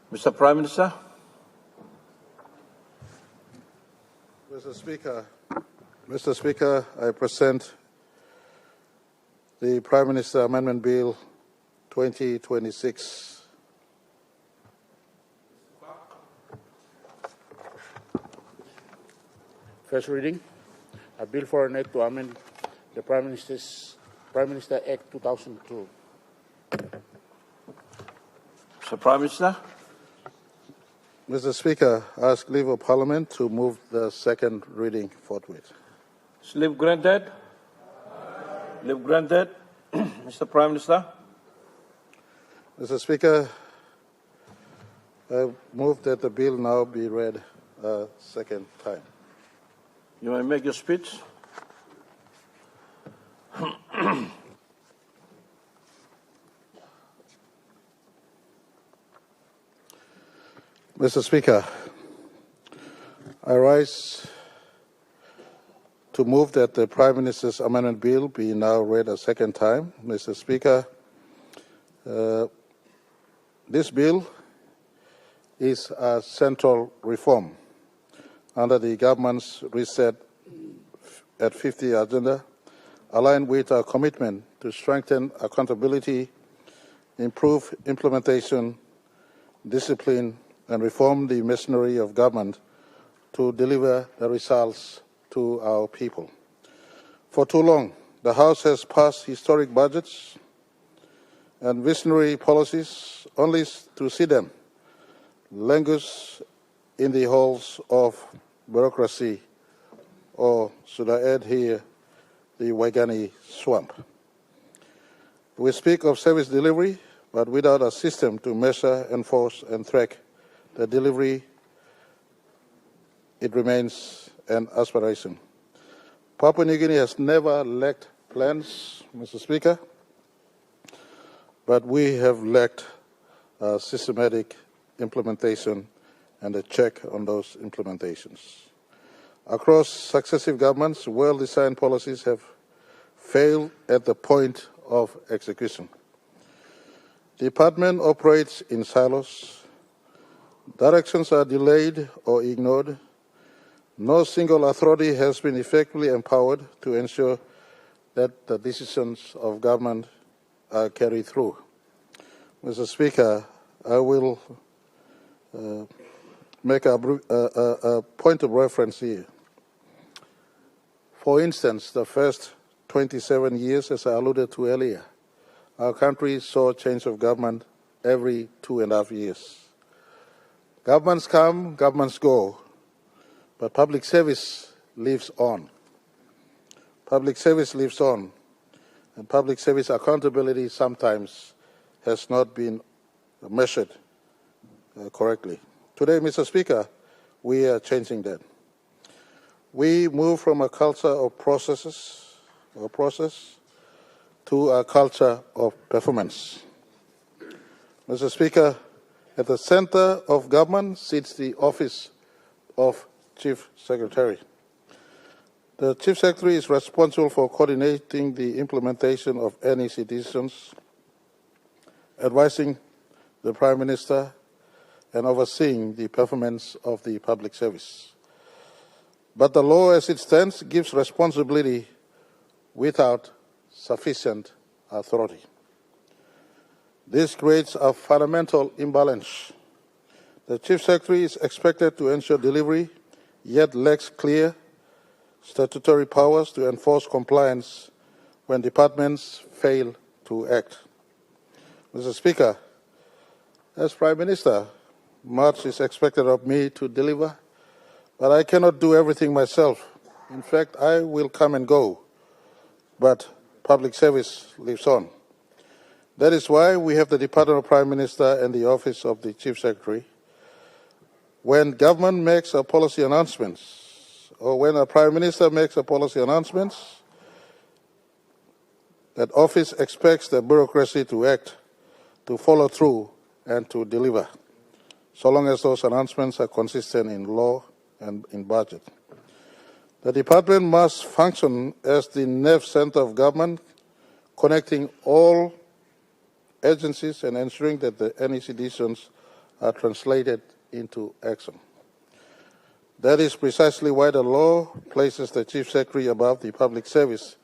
Mr. Prime Minister. Mr. Speaker, I present the Prime Minister Amendment Bill 2026. First reading, a bill for an act to amend the Prime Minister Act 2002. Mr. Prime Minister. Mr. Speaker, I ask leave of Parliament to move the second reading forthwith. Is leave granted? Leave granted. Mr. Prime Minister. Mr. Speaker, I move that the bill now be read a second time. You may make your speech. Mr. Speaker, I rise to move that the Prime Minister's Amendment Bill be now read a second time. Mr. Speaker, this bill is a central reform under the government's Reset at 50 agenda, aligned with our commitment to strengthen accountability, improve implementation, discipline, and reform the machinery of government to deliver the results to our people. For too long, the House has passed historic budgets and visionary policies only to see them languish in the halls of bureaucracy, or should I add here, the Waigani swamp. We speak of service delivery, but without a system to measure, enforce, and track the delivery, it remains an aspiration. Papua New Guinea has never lacked plans, Mr. Speaker, but we have lacked systematic implementation and a check on those implementations. Across successive governments, well-designed policies have failed at the point of execution. The department operates in silos. Directions are delayed or ignored. No single authority has been effectively empowered to ensure that the decisions of government are carried through. Mr. Speaker, I will make a point of reference here. For instance, the first 27 years, as I alluded to earlier, our country saw change of government every 2.5 years. Governments come, governments go, but public service lives on. Public service lives on, and public service accountability sometimes has not been measured correctly. Today, Mr. Speaker, we are changing that. We move from a culture of process to a culture of performance. Mr. Speaker, at the center of government sits the office of Chief Secretary. The Chief Secretary is responsible for coordinating the implementation of NEC decisions, advising the Prime Minister, and overseeing the performance of the public service. But the law as it stands gives responsibility without sufficient authority. This creates a fundamental imbalance. The Chief Secretary is expected to ensure delivery, yet lacks clear statutory powers to enforce compliance when departments fail to act. Mr. Speaker, as Prime Minister, much is expected of me to deliver, but I cannot do everything myself. In fact, I will come and go, but public service lives on. That is why we have the Department of Prime Minister and the Office of the Chief Secretary. When government makes a policy announcements, or when a Prime Minister makes a policy announcements, that office expects the bureaucracy to act, to follow through, and to deliver, so long as those announcements are consistent in law and in budget. The department must function as the nerve center of government, connecting all agencies and ensuring that the NEC decisions are translated into action. That is precisely why the law places the Chief Secretary above the public service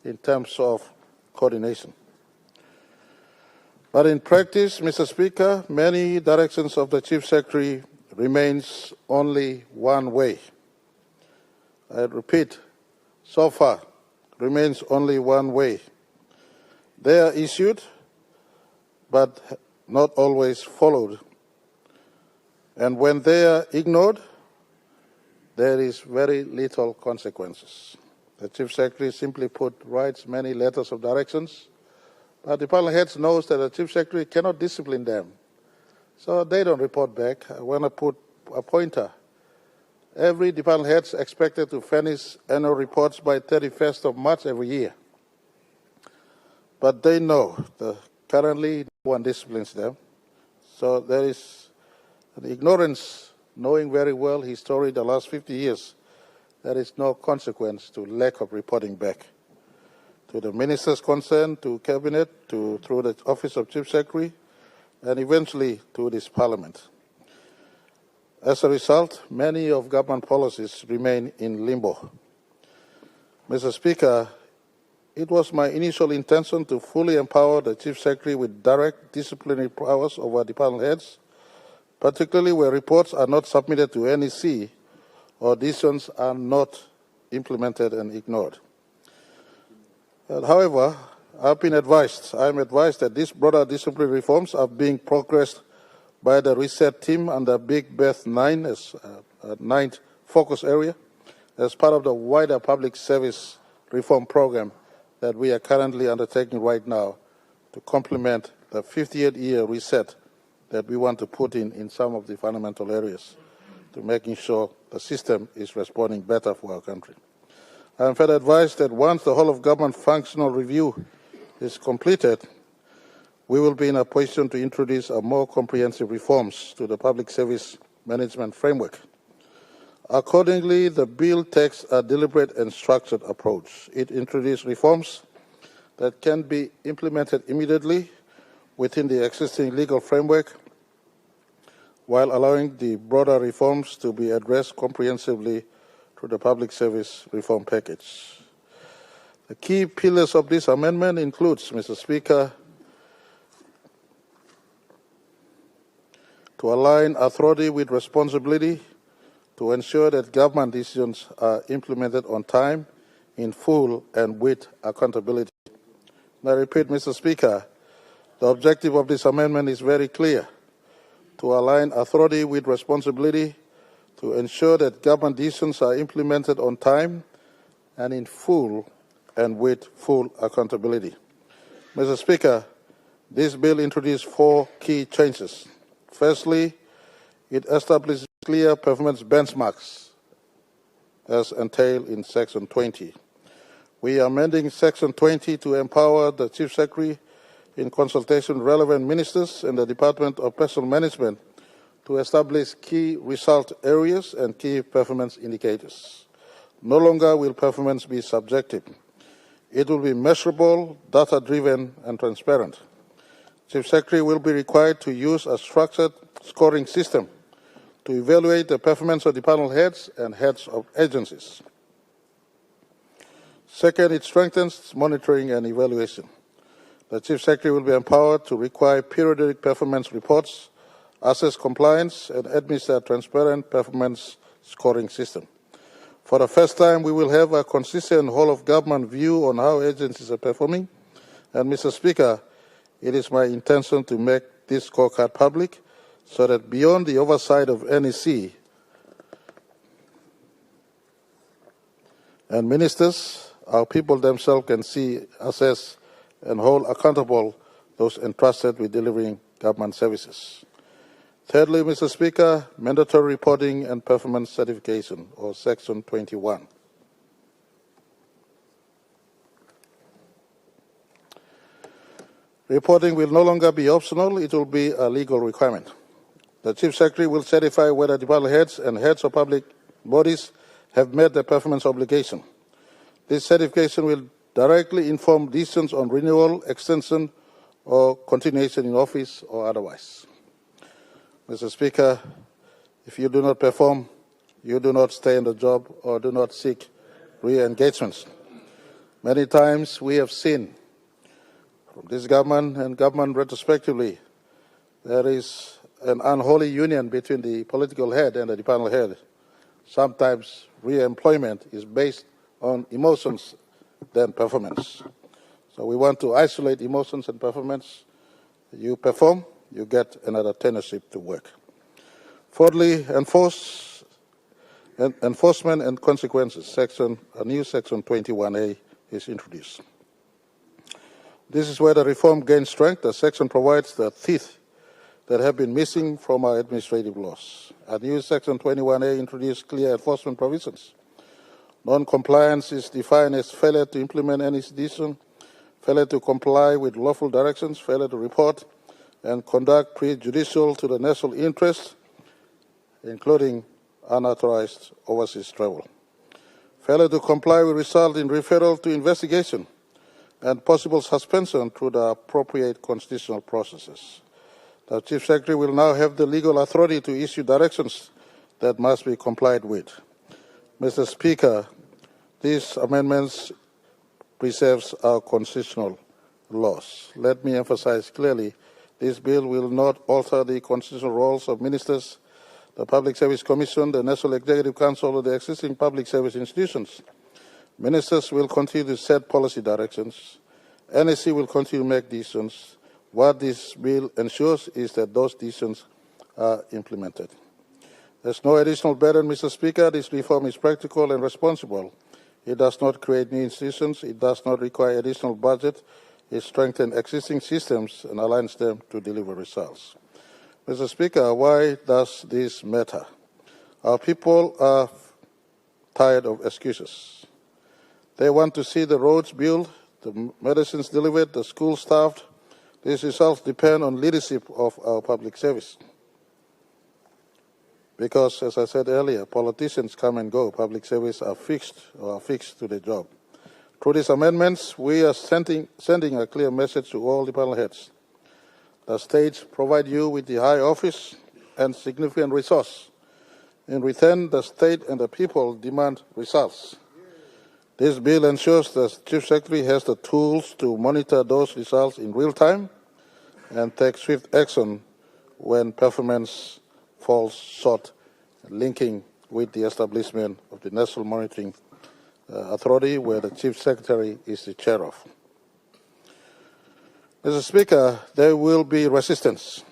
in terms of coordination. But in practice, Mr. Speaker, many directions of the Chief Secretary remains only one way. I repeat, so far remains only one way. They are issued, but not always followed. And when they are ignored, there is very little consequences. The Chief Secretary simply writes many letters of directions, but department heads knows that the Chief Secretary cannot discipline them. So they don't report back. When I put a pointer, every department head is expected to finish annual reports by 31st of March every year. But they know that currently no one disciplines them. So there is an ignorance knowing very well his story the last 50 years, there is no consequence to lack of reporting back to the ministers concerned, to Cabinet, through the Office of Chief Secretary, and eventually to this Parliament. As a result, many of government policies remain in limbo. Mr. Speaker, it was my initial intention to fully empower the Chief Secretary with direct disciplinary powers over department heads, particularly where reports are not submitted to NEC or decisions are not implemented and ignored. However, I am advised that these broader disciplinary reforms are being progressed by the Reset team under Big Beth 9 as ninth focus area as part of the wider public service reform program that we are currently undertaking right now to complement the 58th year reset that we want to put in some of the fundamental areas to making sure the system is responding better for our country. I am further advised that once the whole of government functional review is completed, we will be in a position to introduce a more comprehensive reforms to the public service management framework. Accordingly, the bill takes a deliberate and structured approach. It introduces reforms that can be implemented immediately within the existing legal framework, while allowing the broader reforms to be addressed comprehensively through the public service reform package. The key pillars of this amendment includes, Mr. Speaker, to align authority with responsibility, to ensure that government decisions are implemented on time, in full, and with accountability. And I repeat, Mr. Speaker, the objective of this amendment is very clear: to align authority with responsibility, to ensure that government decisions are implemented on time and in full and with full accountability. Mr. Speaker, this bill introduced 4 key changes. Firstly, it establishes clear performance benchmarks as entailed in Section 20. We are amending Section 20 to empower the Chief Secretary in consultation with relevant ministers and the Department of Personnel Management to establish key result areas and key performance indicators. No longer will performance be subjective. It will be measurable, data-driven, and transparent. Chief Secretary will be required to use a structured scoring system to evaluate the performance of department heads and heads of agencies. Second, it strengthens monitoring and evaluation. The Chief Secretary will be empowered to require periodic performance reports, assess compliance, and administer a transparent performance scoring system. For the first time, we will have a consistent whole-of-government view on how agencies are performing. And, Mr. Speaker, it is my intention to make this scorecard public so that beyond the oversight of NEC and ministers, our people themselves can see, assess, and hold accountable those entrusted with delivering government services. Thirdly, Mr. Speaker, mandatory reporting and performance certification, or Section 21. Reporting will no longer be optional, it will be a legal requirement. The Chief Secretary will certify whether department heads and heads of public bodies have met their performance obligation. This certification will directly inform decisions on renewal, extension, or continuation in office or otherwise. Mr. Speaker, if you do not perform, you do not stay in the job or do not seek re-engagements. Many times we have seen from this government and government retrospectively, there is an unholy union between the political head and the departmental head. Sometimes re-employment is based on emotions than performance. So we want to isolate emotions and performance. You perform, you get another tenureship to work. Fourthly, enforcement and consequences. A new Section 21A is introduced. This is where the reform gains strength. The section provides the teeth that have been missing from our administrative laws. A new Section 21A introduced clear enforcement provisions. Non-compliance is defined as failure to implement any decision, failure to comply with lawful directions, failure to report and conduct prejudicial to the national interest, including unauthorized overseas travel. Failure to comply will result in referral to investigation and possible suspension through the appropriate constitutional processes. The Chief Secretary will now have the legal authority to issue directions that must be complied with. Mr. Speaker, these amendments preserves our constitutional laws. Let me emphasize clearly, this bill will not alter the constitutional roles of ministers, the Public Service Commission, the National Executive Council, or the existing public service institutions. Ministers will continue to set policy directions. NSC will continue to make decisions. What this bill ensures is that those decisions are implemented. There's no additional burden, Mr. Speaker. This reform is practical and responsible. It does not create new institutions. It does not require additional budget. It strengthens existing systems and aligns them to deliver results. Mr. Speaker, why does this matter? Our people are tired of excuses. They want to see the roads built, the medicines delivered, the schools staffed. These results depend on leadership of our public service. Because, as I said earlier, politicians come and go. Public service are fixed to the job. Through these amendments, we are sending a clear message to all department heads. The states provide you with the high office and significant resource. In return, the state and the people demand results. This bill ensures the Chief Secretary has the tools to monitor those results in real time and take swift action when performance falls short, linking with the establishment of the National Monitoring Authority, where the Chief Secretary is the chair of. Mr. Speaker, there will be resistance.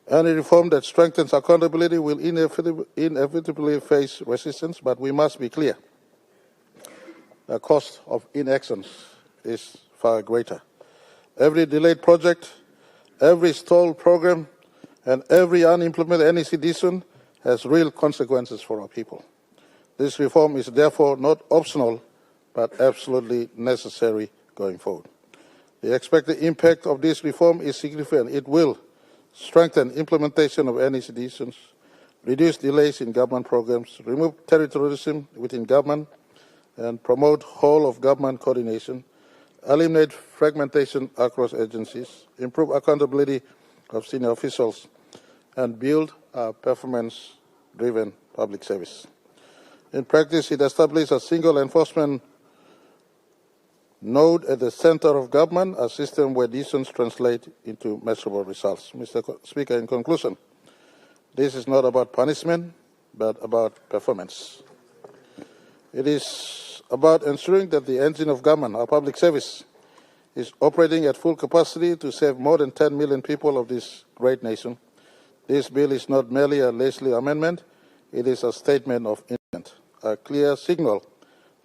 Any reform that strengthens accountability will inevitably face resistance, but we must be clear. The cost of inaction is far greater. Every delayed project, every stalled program, and every unimplemented NEC decision has real consequences for our people. This reform is therefore not optional, but absolutely necessary going forward. The expected impact of this reform is significant. It will strengthen implementation of NEC decisions, reduce delays in government programs, remove territorialism within government, and promote whole-of-government coordination, eliminate fragmentation across agencies, improve accountability of senior officials, and build a performance-driven public service. In practice, it establishes a single enforcement node at the center of government, a system where decisions translate into measurable results. Mr. Speaker, in conclusion, this is not about punishment, but about performance. It is about ensuring that the engine of government, our public service, is operating at full capacity to serve more than 10 million people of this great nation. This bill is not merely a leisurely amendment, it is a statement of intent, a clear signal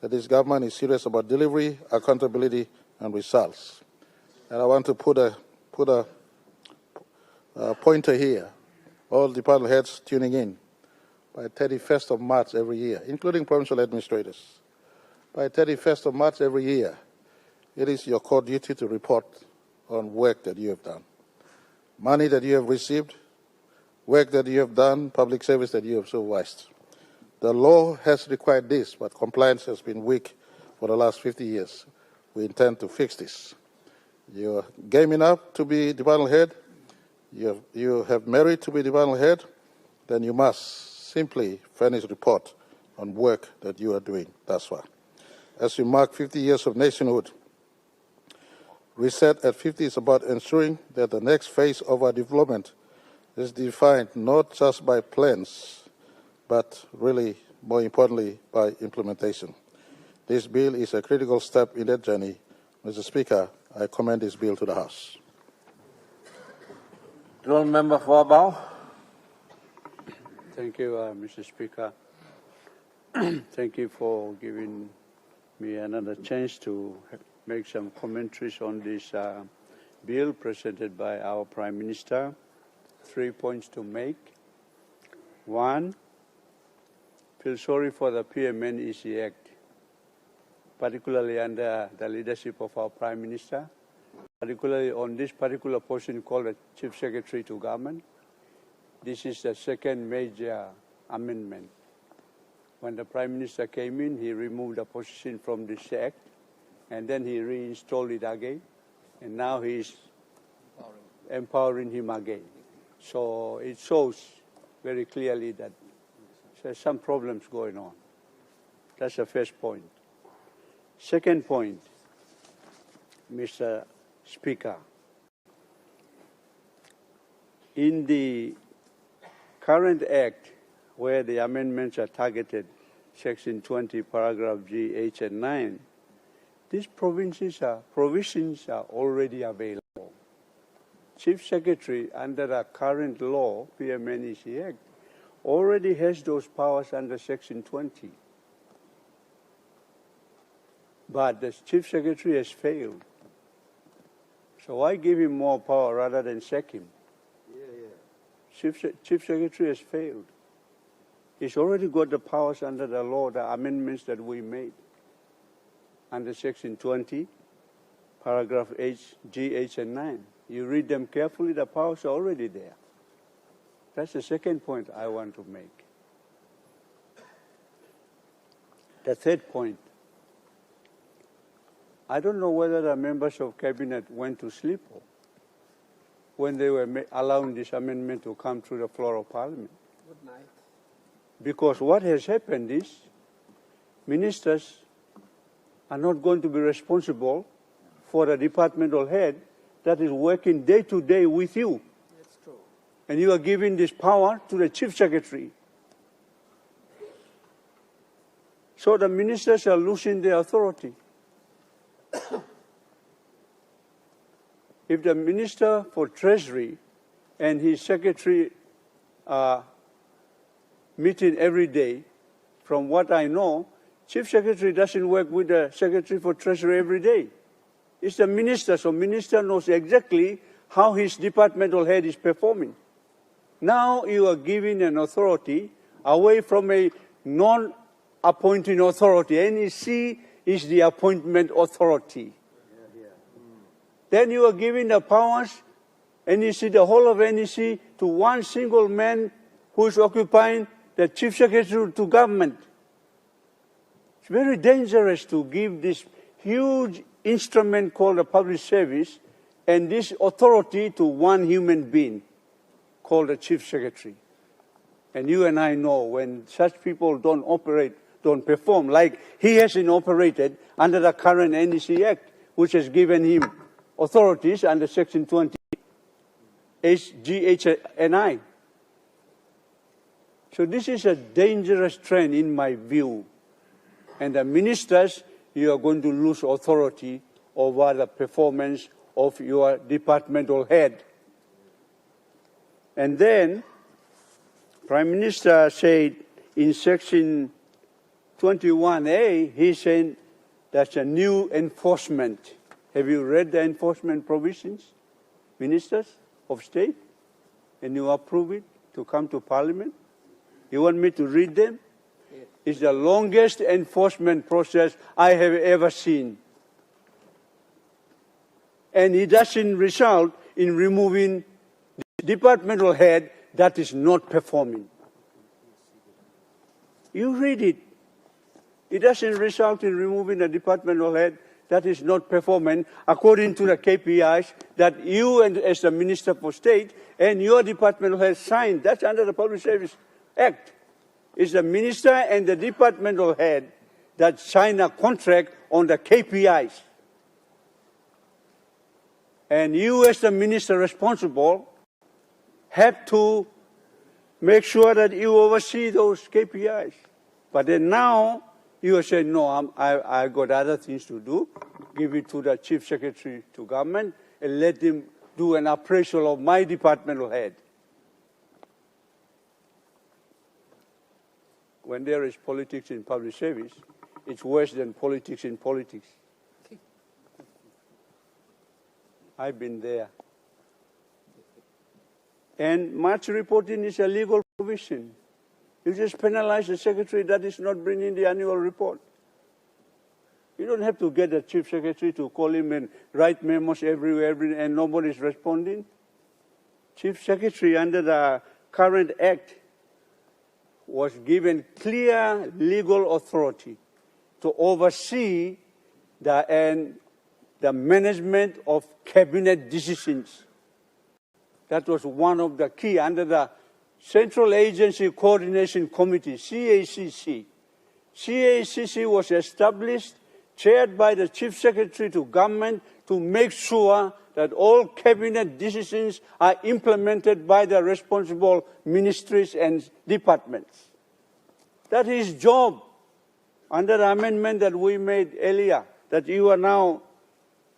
that this government is serious about delivery, accountability, and results. And I want to put a pointer here. All department heads tuning in by 31st of March every year, including provincial administrators. By 31st of March every year, it is your core duty to report on work that you have done, money that you have received, work that you have done, public service that you have supervised. The law has required this, but compliance has been weak for the last 50 years. We intend to fix this. You're game enough to be department head, you have merit to be department head, then you must simply furnish a report on work that you are doing thus far. As we mark 50 years of nationhood, Reset at 50 is about ensuring that the next phase of our development is defined not just by plans, but really, more importantly, by implementation. This bill is a critical step in that journey. Mr. Speaker, I commend this bill to the House. Honourable Member for Abao. Thank you, Mr. Speaker. Thank you for giving me another chance to make some commentaries on this bill presented by our Prime Minister. 3 points to make. One, feel sorry for the PMNEC Act, particularly under the leadership of our Prime Minister, particularly on this particular portion called the Chief Secretary to Government. This is the second major amendment. When the Prime Minister came in, he removed the position from this act, and then he reinstalled it again, and now he's empowering him again. So it shows very clearly that there's some problems going on. That's the first point. Second point, Mr. Speaker, in the current act, where the amendments are targeted, Section 20, Paragraph G, H, and 9, these provisions are already available. Chief Secretary, under the current law, PMNEC Act, already has those powers under Section 20. But the Chief Secretary has failed. So why give him more power rather than sack him? Chief Secretary has failed. He's already got the powers under the law, the amendments that we made. Under Section 20, Paragraph H, G, H, and 9. You read them carefully, the powers are already there. That's the second point I want to make. The third point, I don't know whether the members of Cabinet went to sleep when they were allowing this amendment to come through the floor of Parliament. Good night. Because what has happened is ministers are not going to be responsible for the departmental head that is working day to day with you. That's true. And you are giving this power to the Chief Secretary. So the ministers are losing their authority. If the Minister for Treasury and his secretary are meeting every day, from what I know, Chief Secretary doesn't work with the Secretary for Treasury every day. It's the minister, so minister knows exactly how his departmental head is performing. Now you are giving an authority away from a non-appointing authority. NEC is the appointment authority. Then you are giving the powers, NEC, the whole of NEC, to one single man who is occupying the Chief Secretary to government. It's very dangerous to give this huge instrument called a public service and this authority to one human being called the Chief Secretary. And you and I know when such people don't operate, don't perform, like he hasn't operated under the current NEC Act, which has given him authorities under Section 20, H, G, H, and I. So this is a dangerous trend in my view. And the ministers, you are going to lose authority over the performance of your departmental head. And then, Prime Minister said in Section 21A, he said that's a new enforcement. Have you read the enforcement provisions, ministers of state? And you approve it to come to Parliament? You want me to read them? Yes. It's the longest enforcement process I have ever seen. And it doesn't result in removing the departmental head that is not performing. You read it. It doesn't result in removing the departmental head that is not performing according to the KPIs that you and as the Minister for State and your departmental head signed. That's under the Public Service Act. It's the minister and the departmental head that sign a contract on the KPIs. And you as the minister responsible have to make sure that you oversee those KPIs. But then now you are saying, no, I got other things to do. Give it to the Chief Secretary to government and let him do an appraisal of my departmental head. When there is politics in public service, it's worse than politics in politics. I've been there. And March reporting is a legal provision. You just penalize the secretary that is not bringing the annual report. You don't have to get the Chief Secretary to call him and write memos everywhere and nobody's responding. Chief Secretary under the current act was given clear legal authority to oversee the management of cabinet decisions. That was one of the key under the Central Agency Coordination Committee, CACC. CACC was established, chaired by the Chief Secretary to Government, to make sure that all cabinet decisions are implemented by the responsible ministries and departments. That is his job under the amendment that we made earlier, that you are now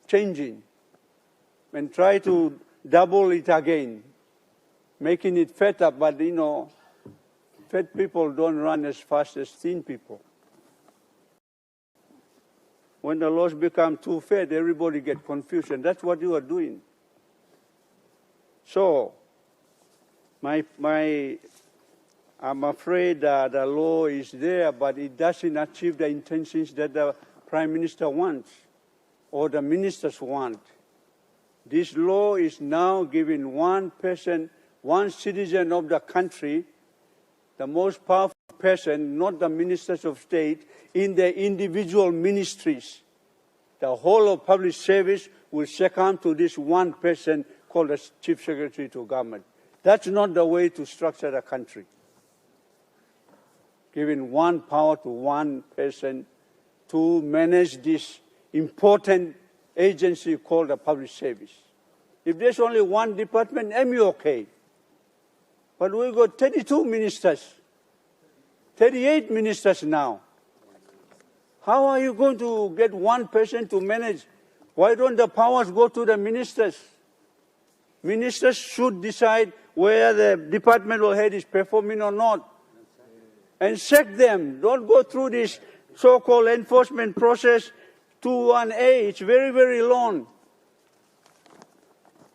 changing and try to double it again, making it fatter, but you know, fat people don't run as fast as thin people. When the laws become too fat, everybody gets confused, and that's what you are doing. So, I'm afraid that the law is there, but it doesn't achieve the intentions that the Prime Minister wants or the ministers want. This law is now giving one person, one citizen of the country, the most powerful person, not the ministers of state, in their individual ministries. The whole of public service will succumb to this one person called the Chief Secretary to Government. That's not the way to structure the country. Giving one power to one person to manage this important agency called the public service. If there's only one department, I'm okay. But we got 32 ministers, 38 ministers now. How are you going to get one person to manage? Why don't the powers go to the ministers? Ministers should decide whether the departmental head is performing or not. And check them. Don't go through this so-called enforcement process 2-1A. It's very, very long.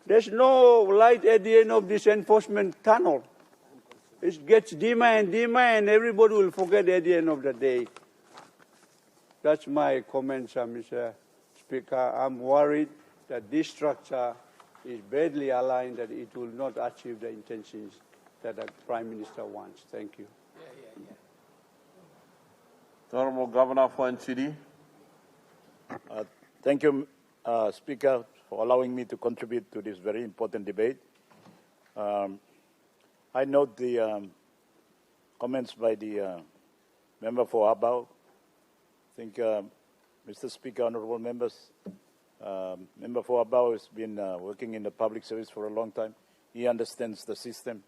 There's no light at the end of this enforcement tunnel. It gets dimmer and dimmer, and everybody will forget at the end of the day. That's my comments, Mr. Speaker. I'm worried that this structure is badly aligned, that it will not achieve the intentions that the Prime Minister wants. Thank you. Honorable Governor for NCD. Thank you, Speaker, for allowing me to contribute to this very important debate. I note the comments by the member for Abao. I think, Mr. Speaker, honorable members, member for Abao has been working in the public service for a long time. He understands the system.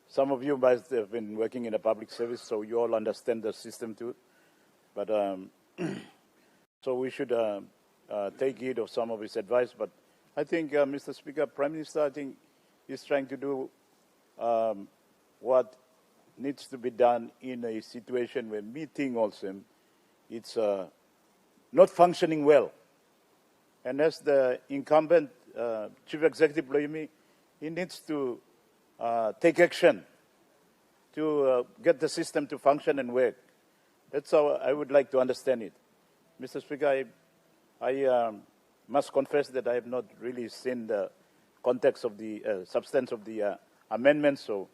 Some of you might have been working in the public service, so you all understand the system too. But so we should take heed of some of his advice. But I think, Mr. Speaker, Prime Minister, I think he's trying to do what needs to be done in a situation where meeting also it's not functioning well. And as the incumbent Chief Executive Loimi, he needs to take action to get the system to function and work. That's how I would like to understand it. Mr. Speaker, I must confess that I have not really seen the context of the substance of the amendment, so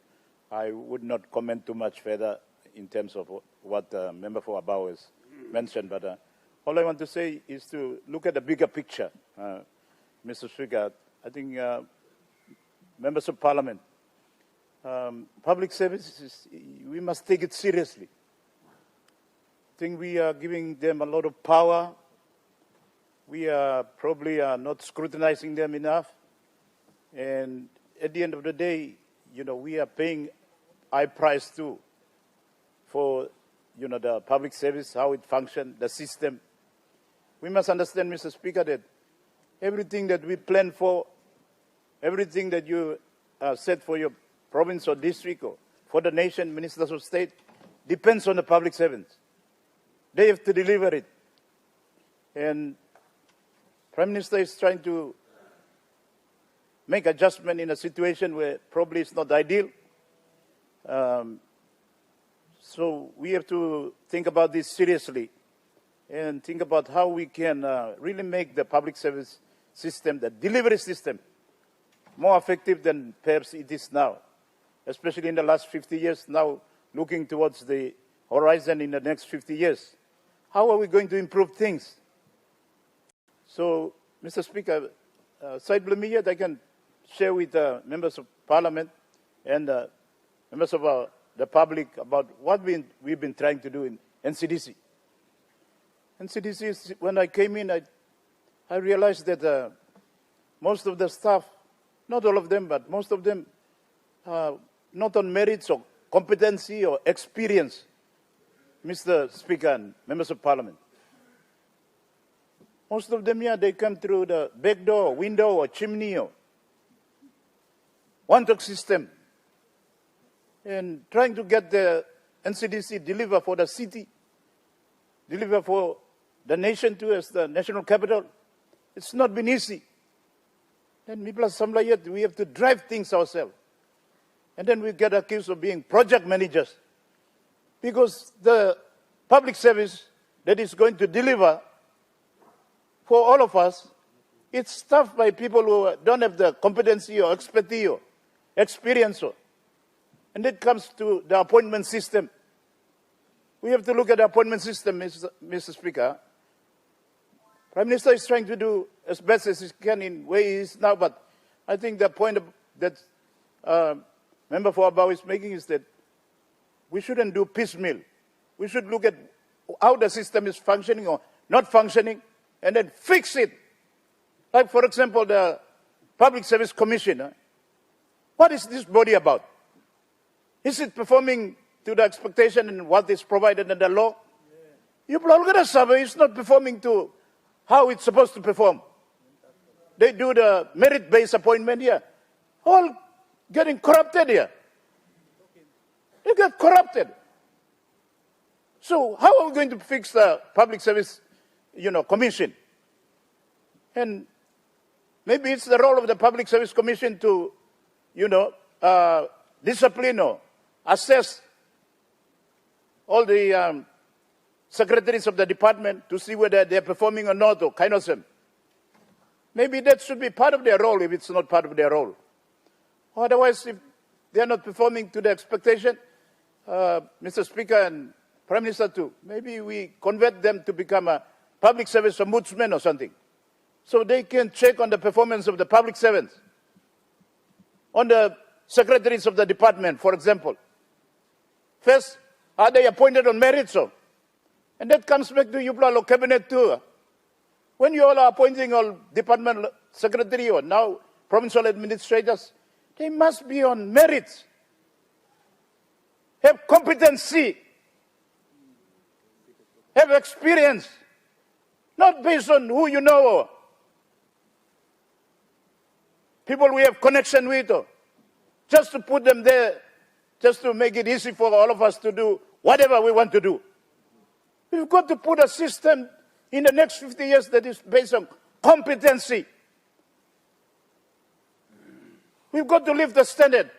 I would not comment too much further in terms of what the member for Abao has mentioned. But all I want to say is to look at the bigger picture, Mr. Speaker. I think members of Parliament, public services, we must take it seriously. I think we are giving them a lot of power. We are probably not scrutinizing them enough. And at the end of the day, you know, we are paying high price too for, you know, the public service, how it functions, the system. We must understand, Mr. Speaker, that everything that we plan for, everything that you set for your province or district or for the nation, ministers of state, depends on the public servants. They have to deliver it. And Prime Minister is trying to make adjustment in a situation where probably it's not ideal. So we have to think about this seriously and think about how we can really make the public service system, the delivery system, more effective than perhaps it is now. especially in the last 50 years, now looking towards the horizon in the next 50 years. How are we going to improve things? So, Mr. Speaker, side immediate, I can share with members of Parliament and members of the public about what we've been trying to do in NCDC. NCDC, when I came in, I realized that most of the staff, not all of them, but most of them, not on merits or competency or experience, Mr. Speaker and members of Parliament. Most of them, they come through the back door, window, or chimney, or one-talk system, and trying to get the NCDC deliver for the city, deliver for the nation too as the national capital. It's not been easy. Then we have to drive things ourselves. And then we get accused of being project managers. Because the public service that is going to deliver for all of us, it's staffed by people who don't have the competency or expertise or experience. And that comes to the appointment system. We have to look at the appointment system, Mr. Speaker. Prime Minister is trying to do as best as he can in where he is now, but I think the point that Member for Abao is making is that we shouldn't do piecemeal. We should look at how the system is functioning or not functioning and then fix it. Like, for example, the Public Service Commission. What is this body about? Is it performing to the expectation and what is provided in the law? You it's not performing to how it's supposed to perform. They do the merit-based appointment here. All getting corrupted here. They get corrupted. So how are we going to fix the Public Service, Commission? And maybe it's the role of the Public Service Commission to, discipline or assess all the secretaries of the department to see whether they're performing or not, or kind of them. Maybe that should be part of their role if it's not part of their role. Otherwise, if they're not performing to the expectation, Mr. Speaker and Prime Minister too, maybe we convert them to become a public service ombudsman or something, so they can check on the performance of the public servants, on the secretaries of the department, for example. First, are they appointed on merit? And that comes back to Yupla Cabinet too. When you all are appointing all department secretary or now provincial administrators, they must be on merits, have competency, have experience, not based on who you know or people we have connection with, or just to put them there, just to make it easy for all of us to do whatever we want to do. We've got to put a system in the next 50 years that is based on competency. We've got to lift the standard.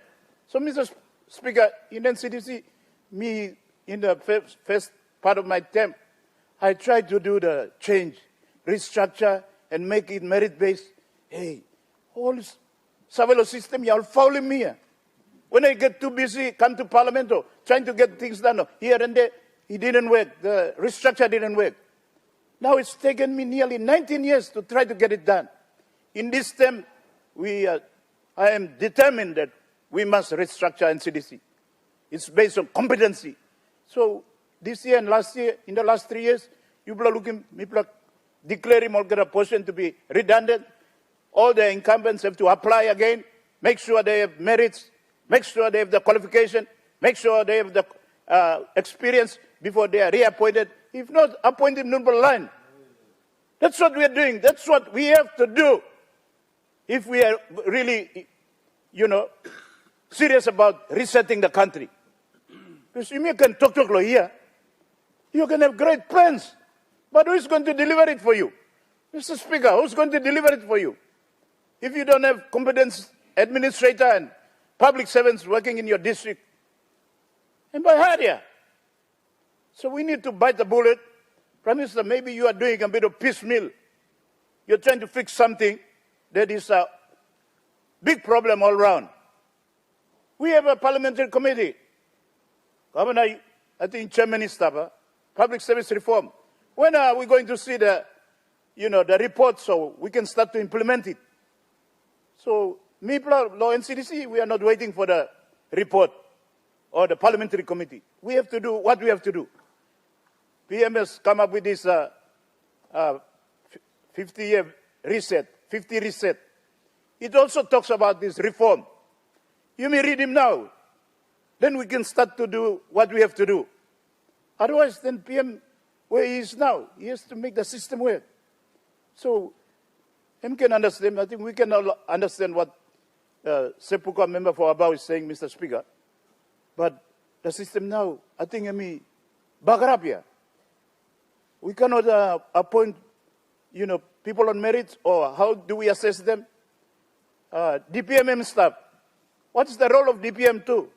So, Mr. Speaker, in NCDC, in the first part of my term, I tried to do the change, restructure, and make it merit-based. Hey, all this surveillance system, you're following me. When I get too busy, come to Parliament, or trying to get things done here and there, it didn't work. The restructure didn't work. Now it's taken me nearly 19 years to try to get it done. In this term, I am determined that we must restructure NCDC. It's based on competency. So this year and last year, in the last 3 years, people are declaring Molgara portion to be redundant. All the incumbents have to apply again, make sure they have merits, make sure they have the qualification, make sure they have the experience before they are reappointed. If not, appoint them number line. That's what we are doing. That's what we have to do if we are really, serious about resetting the country. Because you can talk here. You can have great plans. But who's going to deliver it for you? Mr. Speaker, who's going to deliver it for you? If you don't have competent administrator and public servants working in your district, and by heart here. So we need to bite the bullet. Prime Minister, maybe you are doing a bit of piecemeal. You're trying to fix something that is a big problem all around. We have a parliamentary committee. Governor, I think Chairman is public service reform. When are we going to see the report so we can start to implement it? So, MIPLA, Law and CDC, we are not waiting for the report or the parliamentary committee. We have to do what we have to do. PMS come up with this 50-year reset, 50 reset. It also talks about this reform. You may read him now. Then we can start to do what we have to do. Otherwise, then PM, where he is now, he has to make the system work. So, him can understand. I think we can all understand what Sepuka member for Abao is saying, Mr. Speaker. But the system now, I think, bagarap here. We cannot appoint, people on merit, or how do we assess them? DPMM staff. What's the role of DPM too?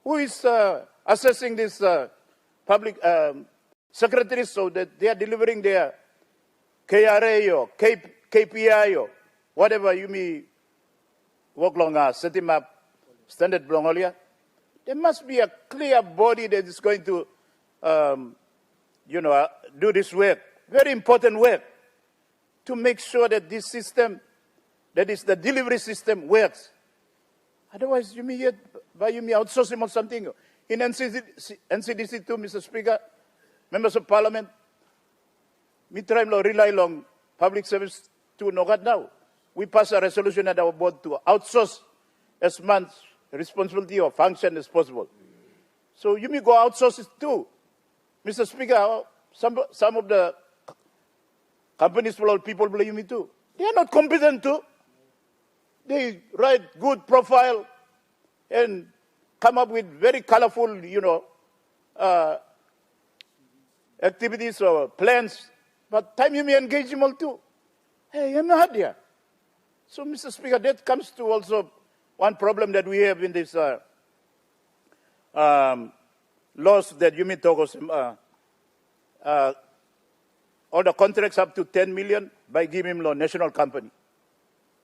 Who is assessing this public secretaries so that they are delivering their KRA or KPI or whatever you may work long setting up standard Blongolia? There must be a clear body that is going to, do this work, very important work, to make sure that this system, that is the delivery system, works. Otherwise, you may outsource him or something. In NCDC too, Mr. Speaker, members of Parliament, we try to rely on public service to Nogat now. We pass a resolution at our board to outsource as much responsibility or function as possible. So you may go outsource it too. Mr. Speaker, some of the companies full of people blame me too. They are not competent too. They write good profile and come up with very colorful, activities or plans. But time you may engage them all too. Hey, I'm not here. So, Mr. Speaker, that comes to also one problem that we have in this laws that you may talk of. All the contracts up to 10 million by giving law national company.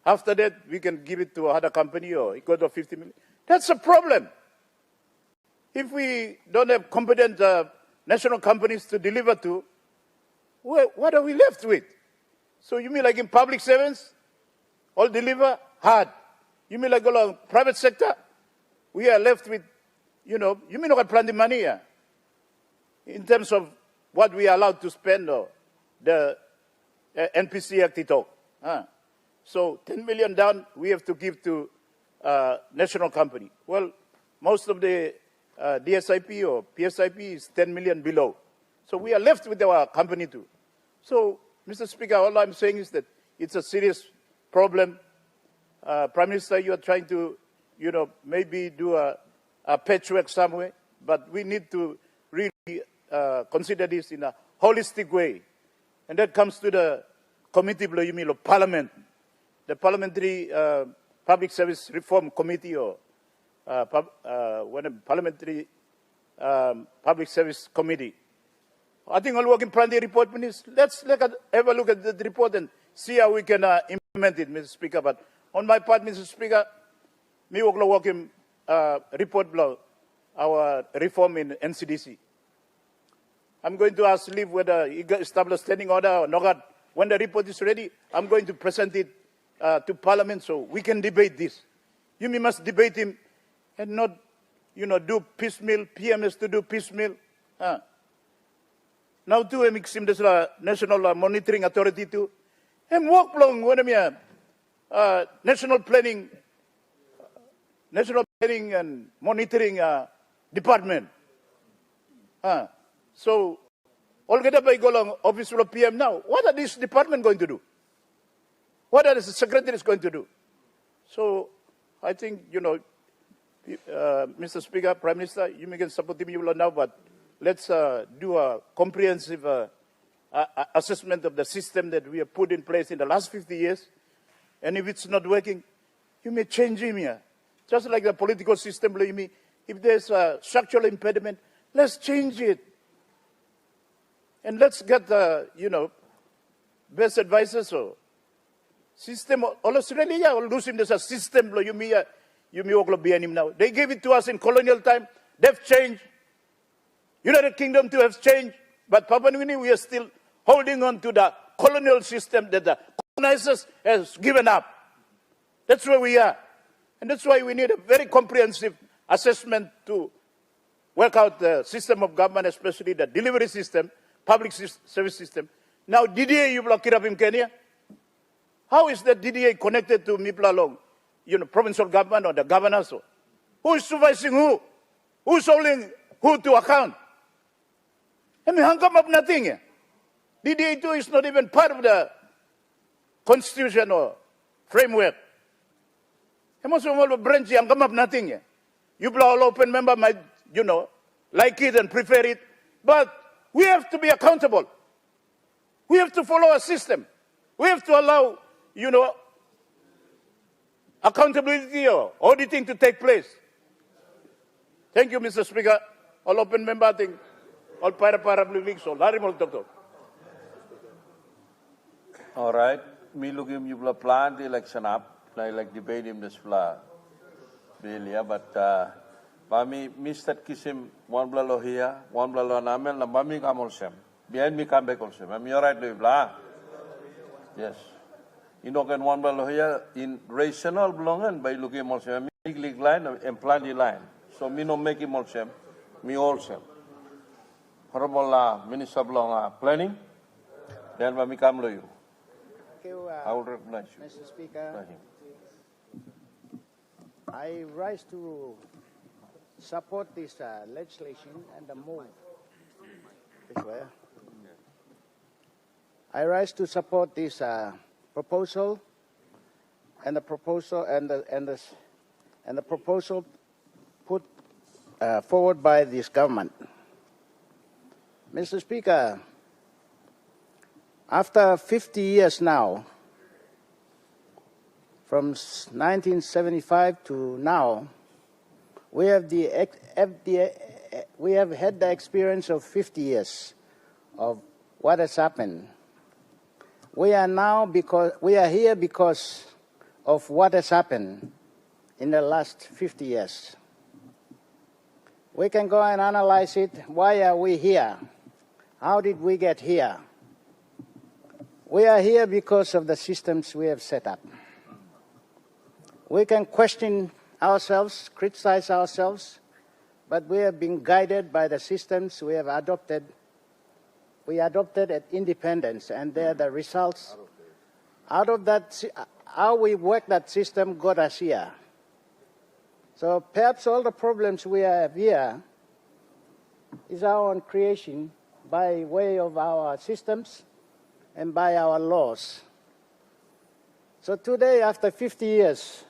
After that, we can give it to other company or it goes to 50 million. That's a problem. If we don't have competent national companies to deliver to, what are we left with? So you mean like in public servants, all deliver hard. You mean like all private sector, we are left with, you mean not plan the money here in terms of what we are allowed to spend or the NPC Act it all. So 10 million down, we have to give to national company. Well, most of the DSIP or PSIP is 10 million below. So we are left with our company too. So, Mr. Speaker, all I'm saying is that it's a serious problem. Prime Minister, you are trying to, maybe do a patchwork somewhere, but we need to really consider this in a holistic way. And that comes to the committee of Parliament, the Parliamentary Public Service Reform Committee or Parliamentary Public Service Committee. I think all work in plan the report, please. Let's have a look at the report and see how we can implement it, Mr. Speaker. But on my part, Mr. Speaker, me work in report below our reform in NCDC. I'm going to ask Liv whether he establish standing order or not. When the report is ready, I'm going to present it to Parliament so we can debate this. You must debate him and not, do piecemeal, PMS to do piecemeal. Now too, I'm mixing this National Monitoring Authority too. And work long when I'm National Planning and Monitoring Department. So, all get up by go along office of PM now. What are this department going to do? What are the secretaries going to do? So, I think, Mr. Speaker, Prime Minister, you may get support me now, but let's do a comprehensive assessment of the system that we have put in place in the last 50 years. And if it's not working, you may change him here. Just like the political system, if there's a structural impediment, let's change it. And let's get best advisors or system. All Australia, or losing this a system, You mioglo bianim now. They gave it to us in colonial time. They've changed. United Kingdom too has changed. But Papua New Guinea, we are still holding on to the colonial system that the colonizers has given up. That's where we are. And that's why we need a very comprehensive assessment to work out the system of government, especially the delivery system, public service system. Now, DDA, you block it up in Kenya. How is that DDA connected to Mipla Long, provincial government or the governors? Who is supervising who? Who's holding who to account? I mean, how come up nothing? DDA 2 is not even part of the constitution or framework. Hemos all branch yang come up nothing. You all open member might, like it and prefer it. But we have to be accountable. We have to follow a system. We have to allow, accountability or auditing to take place. Thank you, Mr. Speaker. All open member, I think, all para leaks, all harimol doctor. All right. Me looking you plan the election up, like debate him this bill, yeah, but Bami Mr. Kisim one blow here, one blow on Amel, and Bami come also. Behind me come back also. I'm all right, blah. Yes. You know, can one blow here in rational belonging by looking also. League line and plan the line. So me no make him also. Me also. Honorable Minister Belong planning. Then Bami come to you. Thank you, I will recognize you. Mr. Speaker. I rise to support this legislation and the move. This way. I rise to support this proposal and the proposal and the proposal put forward by this government. Mr. Speaker, after 50 years now, from 1975 to now, we have had the experience of 50 years of what has happened. We are here because of what has happened in the last 50 years. We can go and analyze it. Why are we here? How did we get here? We are here because of the systems we have set up. We can question ourselves, criticize ourselves, but we have been guided by the systems we have adopted. We adopted at independence, and they're the results. Out of that, how we work that system got us here. So perhaps all the problems we have here is our own creation by way of our systems and by our laws. So today, after 50 years,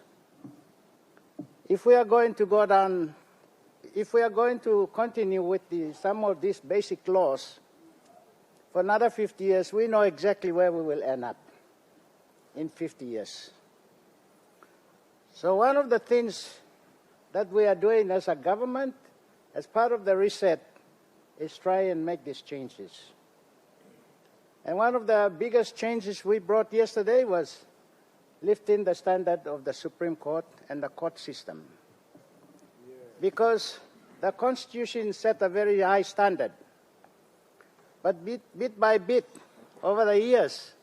if we are going to go down, if we are going to continue with some of these basic laws for another 50 years, we know exactly where we will end up in 50 years. So one of the things that we are doing as a government, as part of the reset, is try and make these changes. And one of the biggest changes we brought yesterday was lifting the standard of the Supreme Court and the court system. Because the Constitution set a very high standard. But bit by bit, over the years,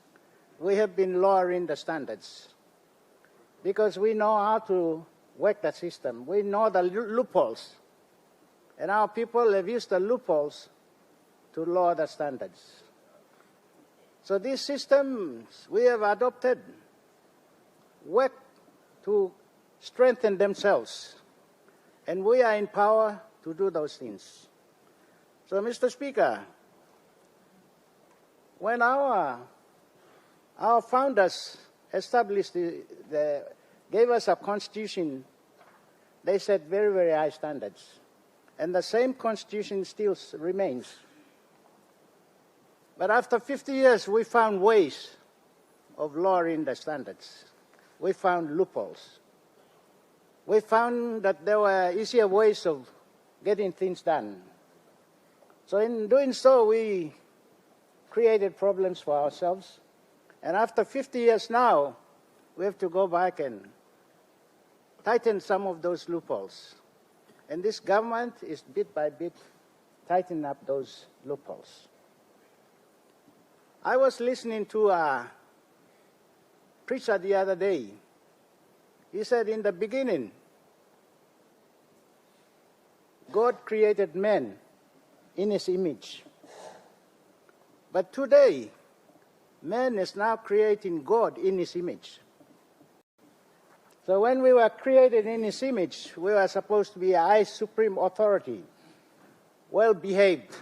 we have been lowering the standards. Because we know how to work the system. We know the loopholes. And our people have used the loopholes to lower the standards. So these systems we have adopted work to strengthen themselves. And we are in power to do those things. So, Mr. Speaker, when our founders established gave us a constitution, they set very, very high standards. And the same constitution still remains. But after 50 years, we found ways of lowering the standards. We found loopholes. We found that there were easier ways of getting things done. So in doing so, we created problems for ourselves. And after 50 years now, we have to go back and tighten some of those loopholes. And this government is bit by bit tightening up those loopholes. I was listening to a preacher the other day. He said, in the beginning, God created man in his image. But today, man is now creating God in his image. So when we were created in his image, we were supposed to be a high supreme authority, well-behaved,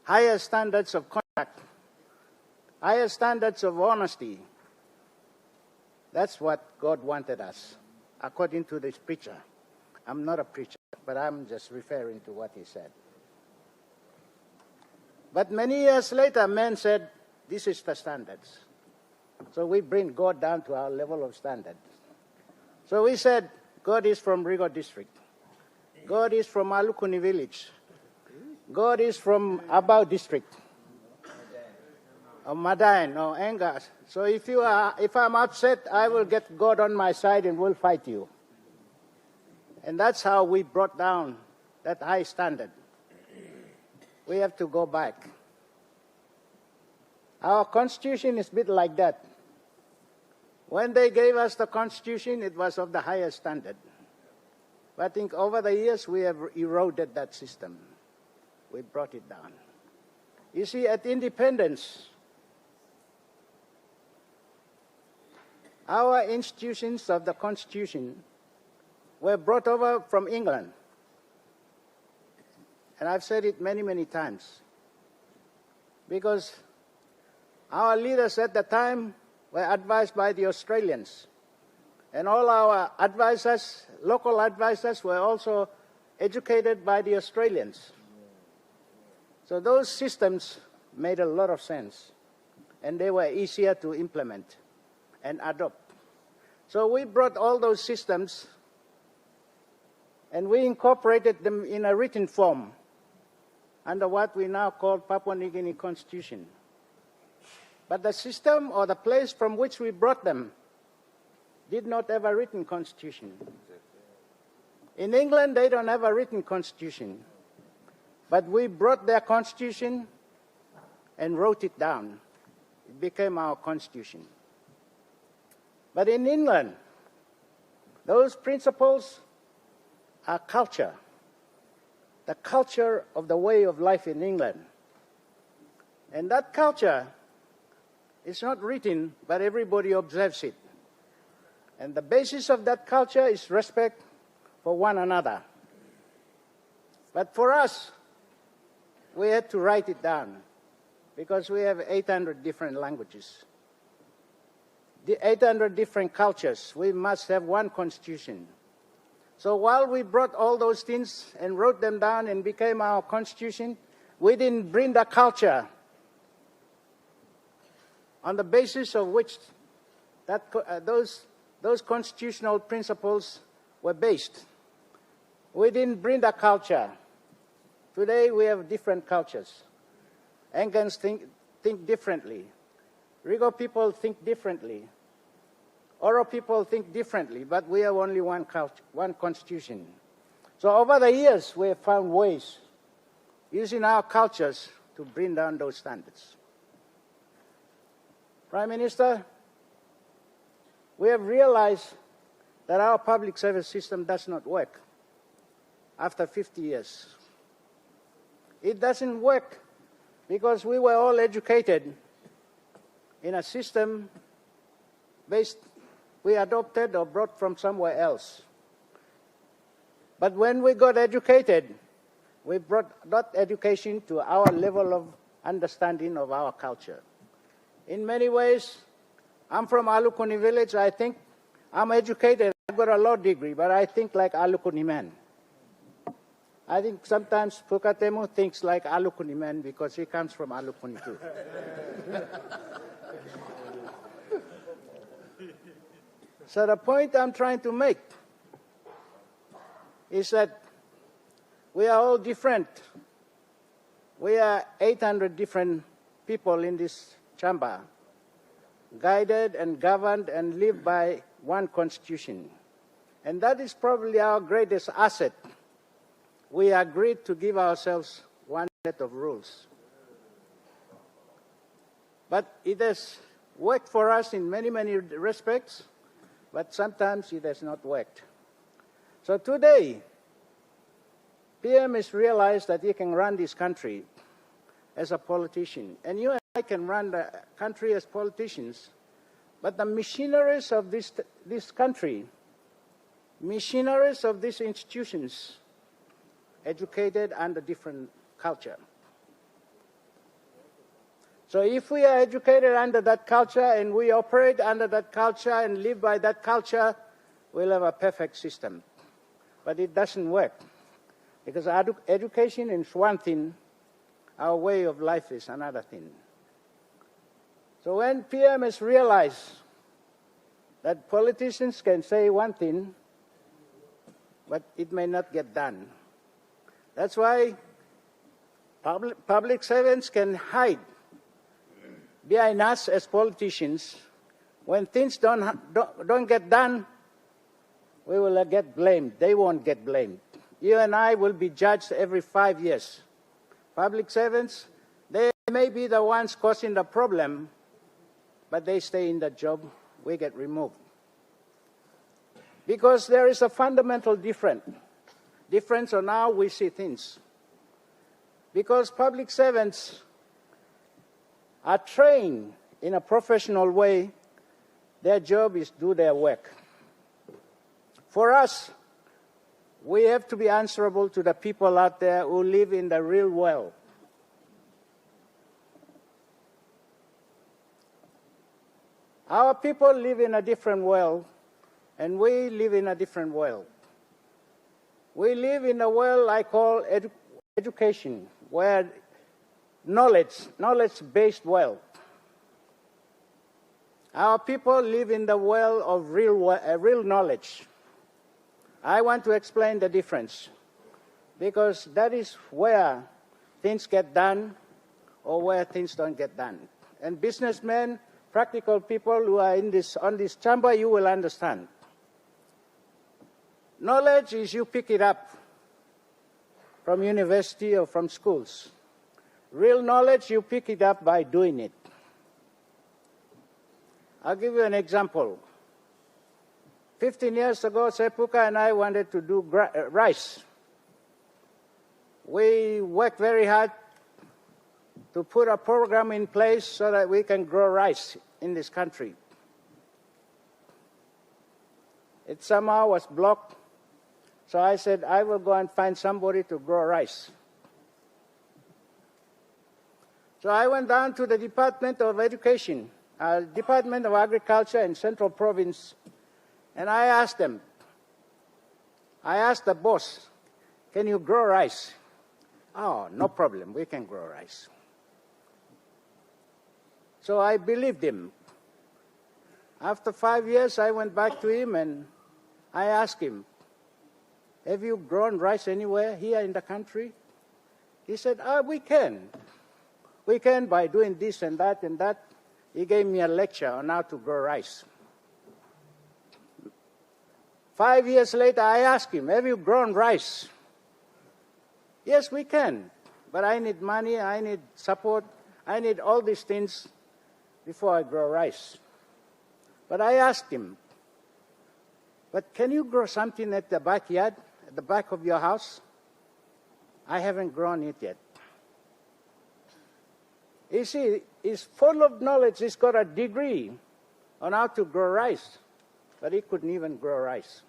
higher standards of conduct, higher standards of honesty. That's what God wanted us, according to this preacher. I'm not a preacher, but I'm just referring to what he said. But many years later, man said, this is the standards. So we bring God down to our level of standard. So we said, God is from Rigo district. God is from Alukuni village. God is from Abao district. Or Madain, or Engas. So if I'm upset, I will get God on my side and we'll fight you. And that's how we brought down that high standard. We have to go back. Our constitution is a bit like that. When they gave us the constitution, it was of the highest standard. But I think over the years, we have eroded that system. We brought it down. You see, at independence, our institutions of the constitution were brought over from England. And I've said it many, many times. Because our leaders at the time were advised by the Australians. And all our advisors, local advisors, were also educated by the Australians. So those systems made a lot of sense. And they were easier to implement and adopt. So we brought all those systems and we incorporated them in a written form under what we now call Papua New Guinea Constitution. But the system or the place from which we brought them did not have a written constitution. In England, they don't have a written constitution. But we brought their constitution and wrote it down. It became our constitution. But in England, those principles are culture, the culture of the way of life in England. And that culture is not written, but everybody observes it. And the basis of that culture is respect for one another. But for us, we had to write it down because we have 800 different languages, 800 different cultures. We must have one constitution. So while we brought all those things and wrote them down and became our constitution, we didn't bring the culture on the basis of which those constitutional principles were based. We didn't bring the culture. Today we have different cultures. Angans think differently. Rigo people think differently. Oro people think differently, but we have only one culture, one constitution. So over the years, we have found ways, using our cultures, to bring down those standards. Prime Minister, we have realized that our public service system does not work after 50 years. It doesn't work because we were all educated in a system we adopted or brought from somewhere else. But when we got educated, we brought that education to our level of understanding of our culture. In many ways, I'm from Alukuni village. I think I'm educated. I've got a law degree, but I think like Alukuni man. I think sometimes Pukatemu thinks like Alukuni man because he comes from Alukuni too. So the point I'm trying to make is that we are all different. We are 800 different people in this chamber, guided and governed and live by one constitution. And that is probably our greatest asset. We agreed to give ourselves one set of rules. But it has worked for us in many, many respects, but sometimes it has not worked. So today, PM has realized that he can run this country as a politician. And you and I can run the country as politicians. But the missionaries of this country, missionaries of these institutions, educated under different culture. So if we are educated under that culture and we operate under that culture and live by that culture, we'll have a perfect system. But it doesn't work. Because education is one thing, our way of life is another thing. So when PM has realized that politicians can say one thing, but it may not get done. That's why public servants can hide behind us as politicians. When things don't get done, we will get blamed. They won't get blamed. You and I will be judged every 5 years. Public servants, they may be the ones causing the problem, but they stay in the job, we get removed. Because there is a fundamental difference on how we see things. Because public servants are trained in a professional way, their job is to do their work. For us, we have to be answerable to the people out there who live in the real world. Our people live in a different world, and we live in a different world. We live in a world I call education, where knowledge-based world. Our people live in the world of real knowledge. I want to explain the difference, because that is where things get done or where things don't get done. And businessmen, practical people who are on this chamber, you will understand. Knowledge is you pick it up from university or from schools. Real knowledge, you pick it up by doing it. I'll give you an example. 15 years ago, Sepuka and I wanted to do rice. We worked very hard to put a program in place so that we can grow rice in this country. It somehow was blocked, so I said, I will go and find somebody to grow rice. So I went down to the Department of Education, Department of Agriculture in Central Province, and I asked them, I asked the boss, can you grow rice? Oh, no problem, we can grow rice. So I believed him. After 5 years, I went back to him and I asked him, have you grown rice anywhere here in the country? He said, we can. We can by doing this and that and that. He gave me a lecture on how to grow rice. 5 years later, I asked him, have you grown rice? Yes, we can. But I need money, I need support, I need all these things before I grow rice. But I asked him, but can you grow something at the backyard, at the back of your house? I haven't grown it yet. You see, he's full of knowledge. He's got a degree on how to grow rice, but he couldn't even grow rice.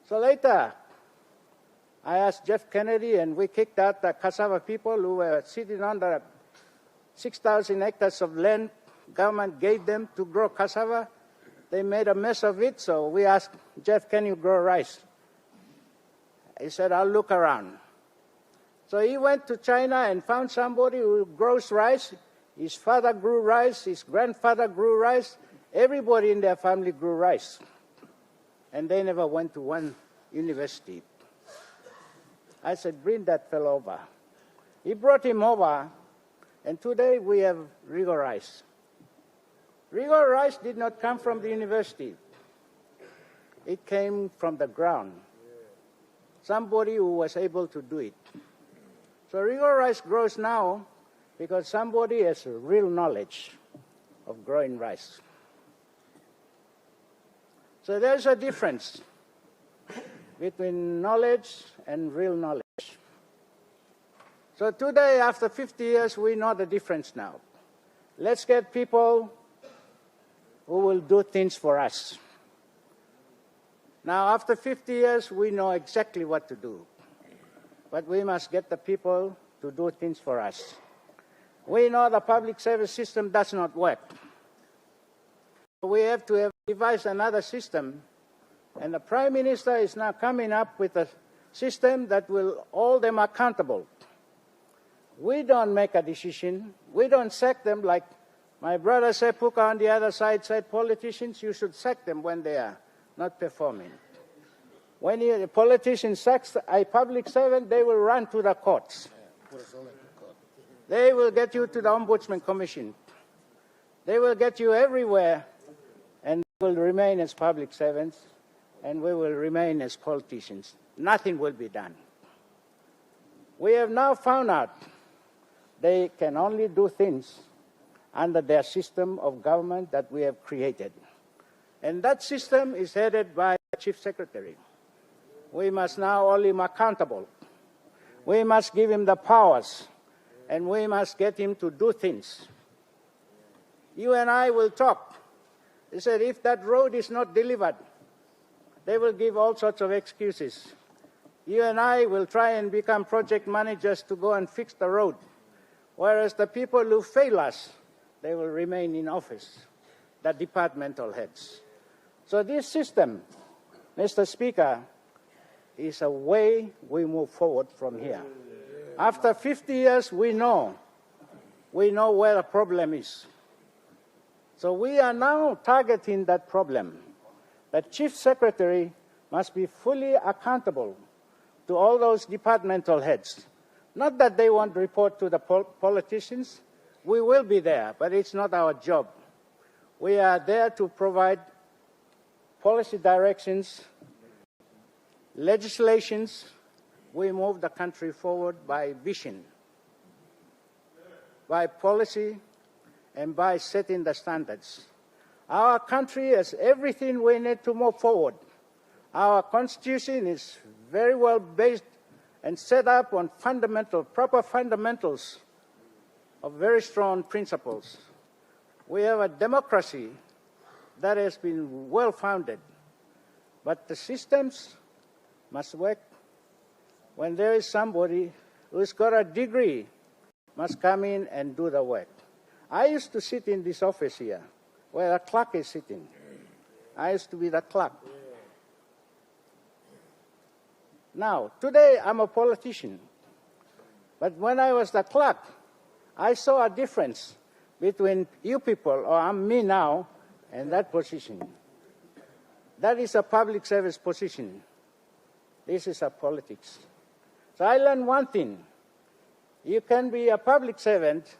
So later, I asked Jeff Kennedy, and we kicked out the cassava people who were sitting on the 6,000 hectares of land government gave them to grow cassava. They made a mess of it, so we asked Jeff, can you grow rice? He said, I'll look around. So he went to China and found somebody who grows rice. His father grew rice, his grandfather grew rice. Everybody in their family grew rice. And they never went to one university. I said, bring that fellow over. He brought him over, and today we have Rigo rice. Rigo rice did not come from the university. It came from the ground. Somebody who was able to do it. So river rice grows now because somebody has real knowledge of growing rice. So there's a difference between knowledge and real knowledge. So today, after 50 years, we know the difference now. Let's get people who will do things for us. Now, after 50 years, we know exactly what to do. But we must get the people to do things for us. We know the public service system does not work. We have to devise another system. And the Prime Minister is now coming up with a system that will hold them accountable. We don't make a decision. We don't sack them like my brother Sepuka on the other side said, politicians, you should sack them when they are not performing. When a politician sacks a public servant, they will run to the courts. They will get you to the Ombudsman Commission. They will get you everywhere, and they will remain as public servants, and we will remain as politicians. Nothing will be done. We have now found out they can only do things under their system of government that we have created. And that system is headed by the Chief Secretary. We must now hold him accountable. We must give him the powers, and we must get him to do things. You and I will talk. He said if that road is not delivered, they will give all sorts of excuses. You and I will try and become project managers to go and fix the road, whereas the people who fail us, they will remain in office, the departmental heads. So this system, Mr. Speaker, is a way we move forward from here. After 50 years, we know where the problem is. So we are now targeting that problem. The Chief Secretary must be fully accountable to all those departmental heads. Not that they won't report to the politicians. We will be there, but it's not our job. We are there to provide policy directions, legislations. We move the country forward by vision, by policy, and by setting the standards. Our country has everything we need to move forward. Our constitution is very well based and set up on proper fundamentals of very strong principles. We have a democracy that has been well founded, but the systems must work. When there is somebody who's got a degree, must come in and do the work. I used to sit in this office here, where the clerk is sitting. I used to be the clerk. Now, today I'm a politician. But when I was the clerk, I saw a difference between you people, or me now, and that position. That is a public service position. This is a politics. So I learned one thing. You can be a public servant,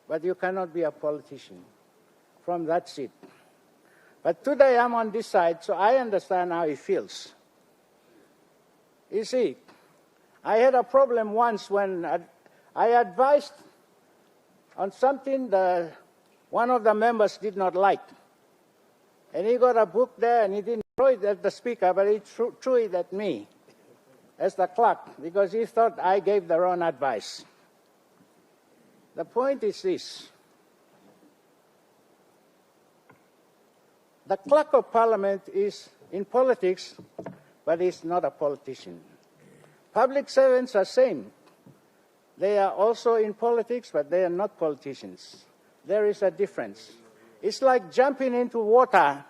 but you cannot be a politician from that seat. But today I'm on this side, so I understand how it feels. You see, I had a problem once when I advised on something that one of the members did not like. And he got a book there and he didn't throw it at the speaker, but he threw it at me as the clerk because he thought I gave the wrong advice. The point is this. The clerk of parliament is in politics, but he's not a politician. Public servants are same. They are also in politics, but they are not politicians. There is a difference. It's like jumping into water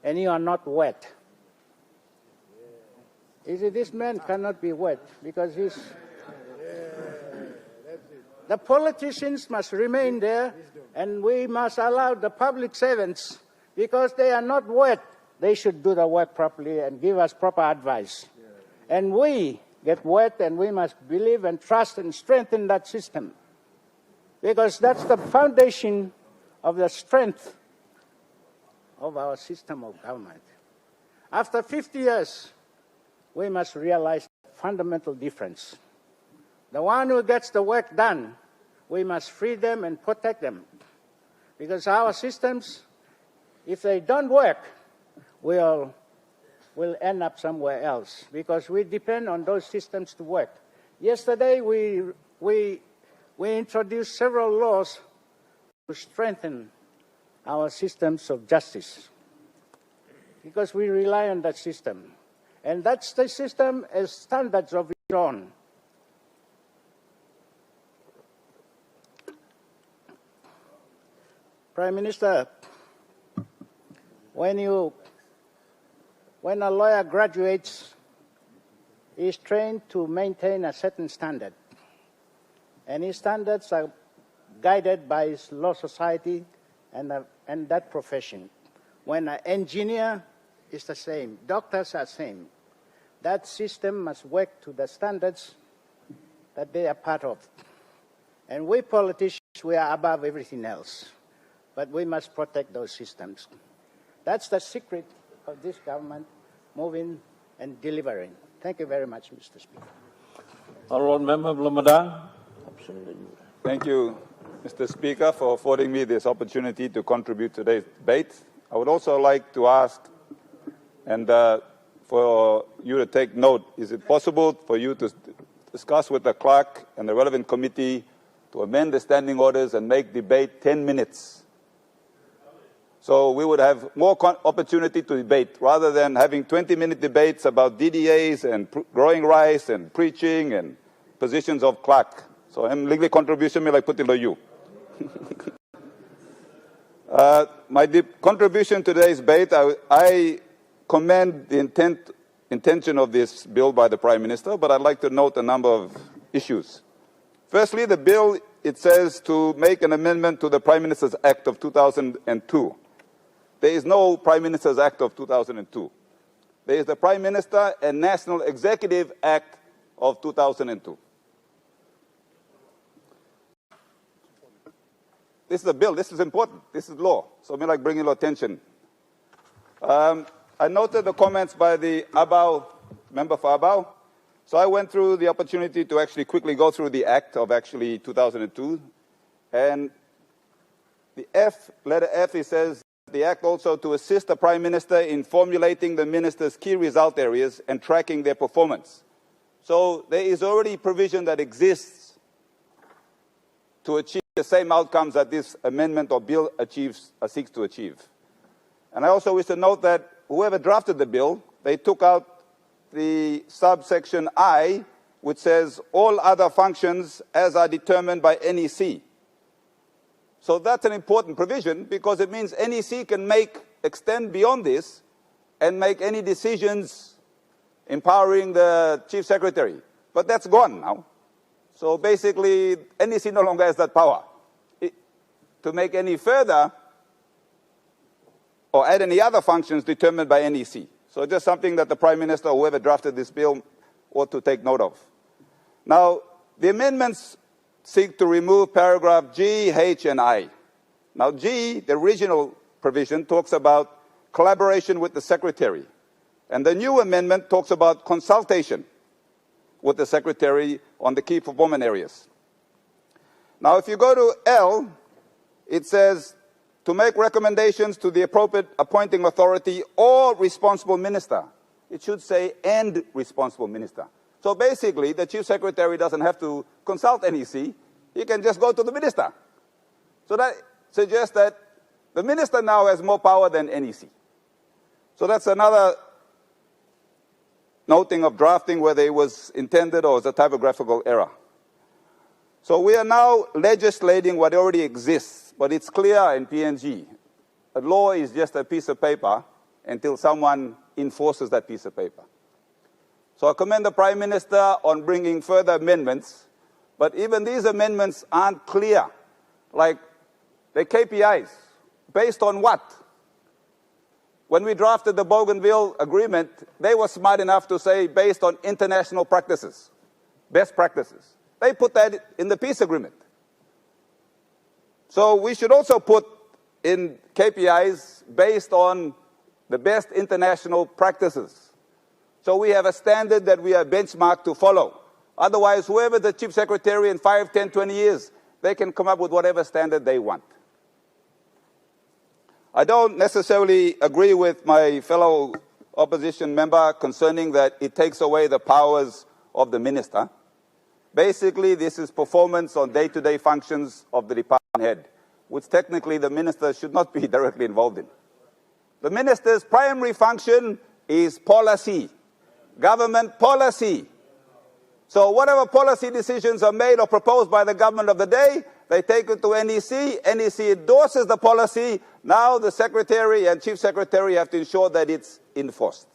and you are not wet. You see, this man cannot be wet because he's... The politicians must remain there, and we must allow the public servants, because they are not wet, they should do the work properly and give us proper advice. And we get wet, and we must believe and trust and strengthen that system, because that's the foundation of the strength of our system of government. After 50 years, we must realize the fundamental difference. The one who gets the work done, we must free them and protect them. Because our systems, if they don't work, will end up somewhere else, because we depend on those systems to work. Yesterday, we introduced several laws to strengthen our systems of justice, because we rely on that system. And that's the system as standards of its own. Prime Minister, when a lawyer graduates, he is trained to maintain a certain standard. And his standards are guided by his law society and that profession. When an engineer is the same, doctors are the same. That system must work to the standards that they are part of. And we politicians, we are above everything else. But we must protect those systems. That's the secret of this government, moving and delivering. Thank you very much, Mr. Speaker. Honourable Member Blamadang. Thank you, Mr. Speaker, for affording me this opportunity to contribute to today's debate. I would also like to ask, and for you to take note, is it possible for you to discuss with the clerk and the relevant committee to amend the standing orders and make debate 10 minutes? So we would have more opportunity to debate, rather than having 20-minute debates about DDAs and growing rice and preaching and positions of clerk. So I'm legally contribution me like put it you. My contribution to today's debate, I commend the intention of this bill by the Prime Minister, but I'd like to note a number of issues. Firstly, the bill, it says to make an amendment to the Prime Minister's Act of 2002. There is no Prime Minister's Act of 2002. There is the Prime Minister and National Executive Act of 2002. This is a bill. This is important. This is law. So I like bringing your attention. I noted the comments by the member for Abau. So I went through the opportunity to actually quickly go through the Act of 2002. And the letter F, it says, the Act also to assist the Prime Minister in formulating the Minister's key result areas and tracking their performance. So there is already provision that exists to achieve the same outcomes that this amendment or bill seeks to achieve. And I also wish to note that whoever drafted the bill, they took out the subsection I, which says all other functions as are determined by NEC. So that's an important provision, because it means NEC can extend beyond this and make any decisions empowering the Chief Secretary. But that's gone now. So basically, NEC no longer has that power to make any further or add any other functions determined by NEC. So just something that the Prime Minister or whoever drafted this bill ought to take note of. Now, the amendments seek to remove paragraph G, H, and I. Now, G, the original provision, talks about collaboration with the Secretary. And the new amendment talks about consultation with the Secretary on the key performance areas. Now, if you go to L, it says to make recommendations to the appropriate appointing authority or responsible minister. It should say and responsible minister. So basically, the Chief Secretary doesn't have to consult NEC. He can just go to the minister. So that suggests that the minister now has more power than NEC. So that's another noting of drafting, whether it was intended or was a typographical error. So we are now legislating what already exists, but it's clear in PNG. A law is just a piece of paper until someone enforces that piece of paper. So I commend the Prime Minister on bringing further amendments, but even these amendments aren't clear. Like the KPIs, based on what? When we drafted the Bougainville Agreement, they were smart enough to say based on international practices, best practices. They put that in the peace agreement. So we should also put in KPIs based on the best international practices. So we have a standard that we are benchmarked to follow. Otherwise, whoever the chief secretary in 5, 10, 20 years, they can come up with whatever standard they want. I don't necessarily agree with my fellow opposition member concerning that it takes away the powers of the minister. Basically, this is performance on day-to-day functions of the department head, which technically the minister should not be directly involved in. The minister's primary function is policy, government policy. So whatever policy decisions are made or proposed by the government of the day, they take it to NEC. NEC endorses the policy. Now the secretary and chief secretary have to ensure that it's enforced.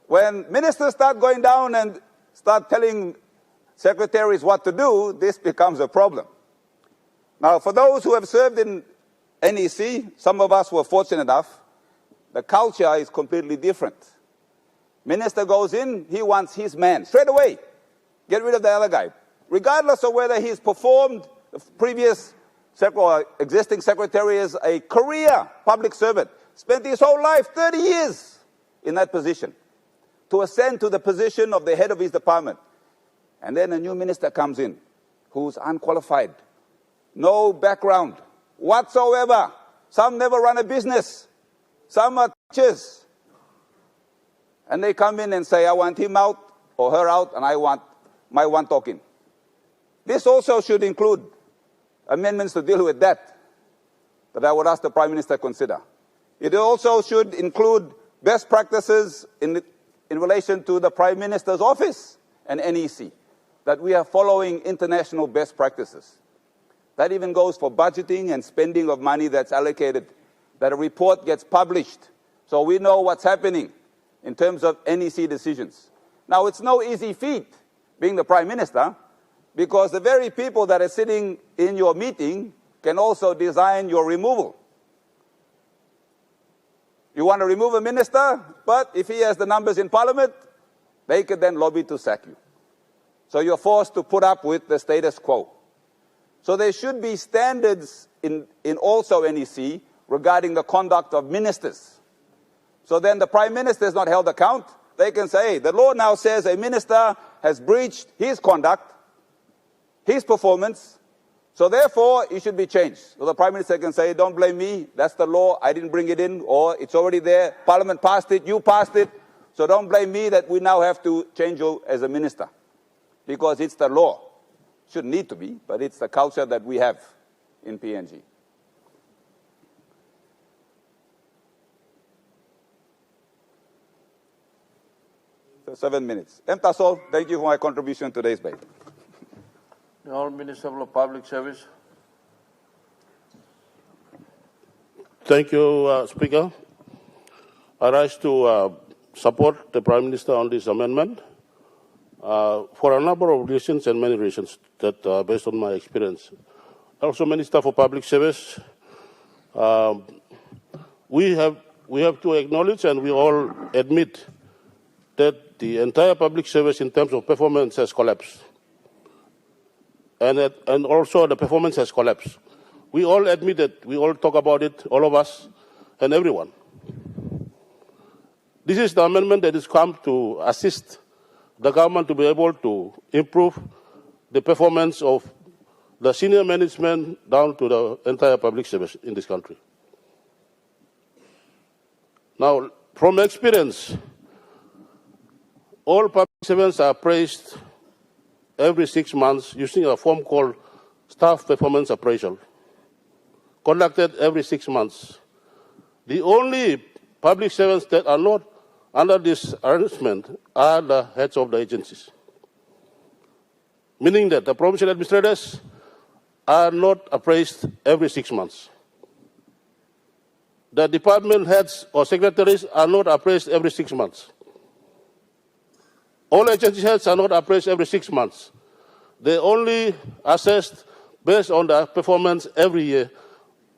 When ministers start going down and start telling secretaries what to do, this becomes a problem. Now, for those who have served in NEC, some of us were fortunate enough, the culture is completely different. Minister goes in, he wants his man, straight away. Get rid of the other guy. Regardless of whether he's performed, the previous or existing secretary is a career public servant, spent his whole life, 30 years, in that position, to ascend to the position of the head of his department. And then a new minister comes in, who's unqualified, no background whatsoever. Some never run a business. Some are teachers. And they come in and say, I want him out or her out, and I want my one talking. This also should include amendments to deal with that I would ask the Prime Minister to consider. It also should include best practices in relation to the Prime Minister's office and NEC, that we are following international best practices. That even goes for budgeting and spending of money that's allocated, that a report gets published so we know what's happening in terms of NEC decisions. Now, it's no easy feat being the Prime Minister, because the very people that are sitting in your meeting can also design your removal. You want to remove a minister, but if he has the numbers in Parliament, they could then lobby to sack you. So you're forced to put up with the status quo. So there should be standards in also NEC regarding the conduct of ministers. So then the Prime Minister is not held account. They can say, hey, the law now says a minister has breached his conduct, his performance, so therefore it should be changed. So the Prime Minister can say, don't blame me, that's the law, I didn't bring it in, or it's already there, Parliament passed it, you passed it, so don't blame me that we now have to change you as a minister, because it's the law. Shouldn't need to be, but it's the culture that we have in PNG. So 7 minutes. Tasol, thank you for my contribution to today's debate. The Honourable Minister of Public Service. Thank you, Speaker. I rise to support the Prime Minister on this amendment for a number of reasons and many reasons that based on my experience. Also, Minister for Public Service, we have to acknowledge and we all admit that the entire public service in terms of performance has collapsed. And also the performance has collapsed. We all admit it, we all talk about it, all of us and everyone. This is the amendment that has come to assist the government to be able to improve the performance of the senior management down to the entire public service in this country. Now, from experience, all public servants are appraised every 6 months using a form called Staff Performance Appraisal, conducted every 6 months. The only public servants that are not under this arrangement are the heads of the agencies, meaning that the provincial administrators are not appraised every 6 months. The department heads or secretaries are not appraised every 6 months. All agency heads are not appraised every 6 months. They only assessed based on their performance every year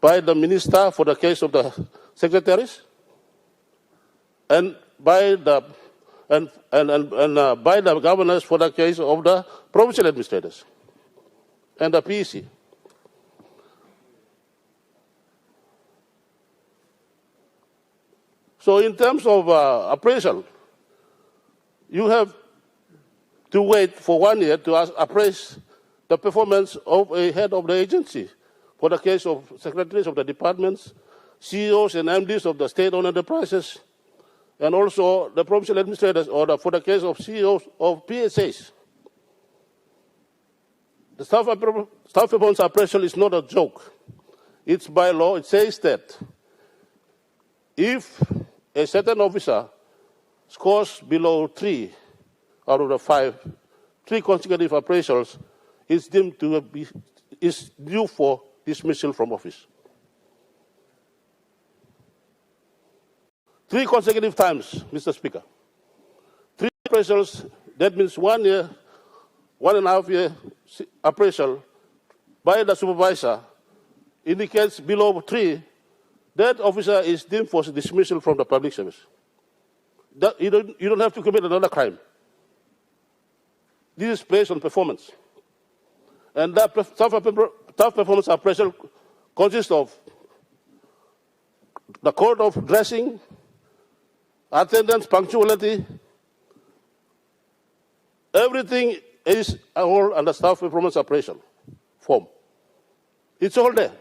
by the minister for the case of the secretaries, and by the by the governors for the case of the provincial administrators and the PEC. So in terms of appraisal, you have to wait for 1 year to appraise the performance of a head of the agency. For the case of secretaries of the departments, CEOs and MDs of the state-owned enterprises, and also the provincial administrators, or for the case of CEOs of PSAs. The staff performance appraisal is not a joke. It's by law. It says that if a certain officer scores below 3 out of the 5, 3 consecutive appraisals, is deemed to is due for dismissal from office. 3 consecutive times, Mr. Speaker. 3 appraisals, that means 1 year, 1.5 year appraisal by the supervisor indicates below 3, that officer is deemed for dismissal from the public service. You don't have to commit another crime. This is based on performance. And that staff performance appraisal consists of the code of dressing, attendance, punctuality. Everything is all under staff performance appraisal form. It's all there.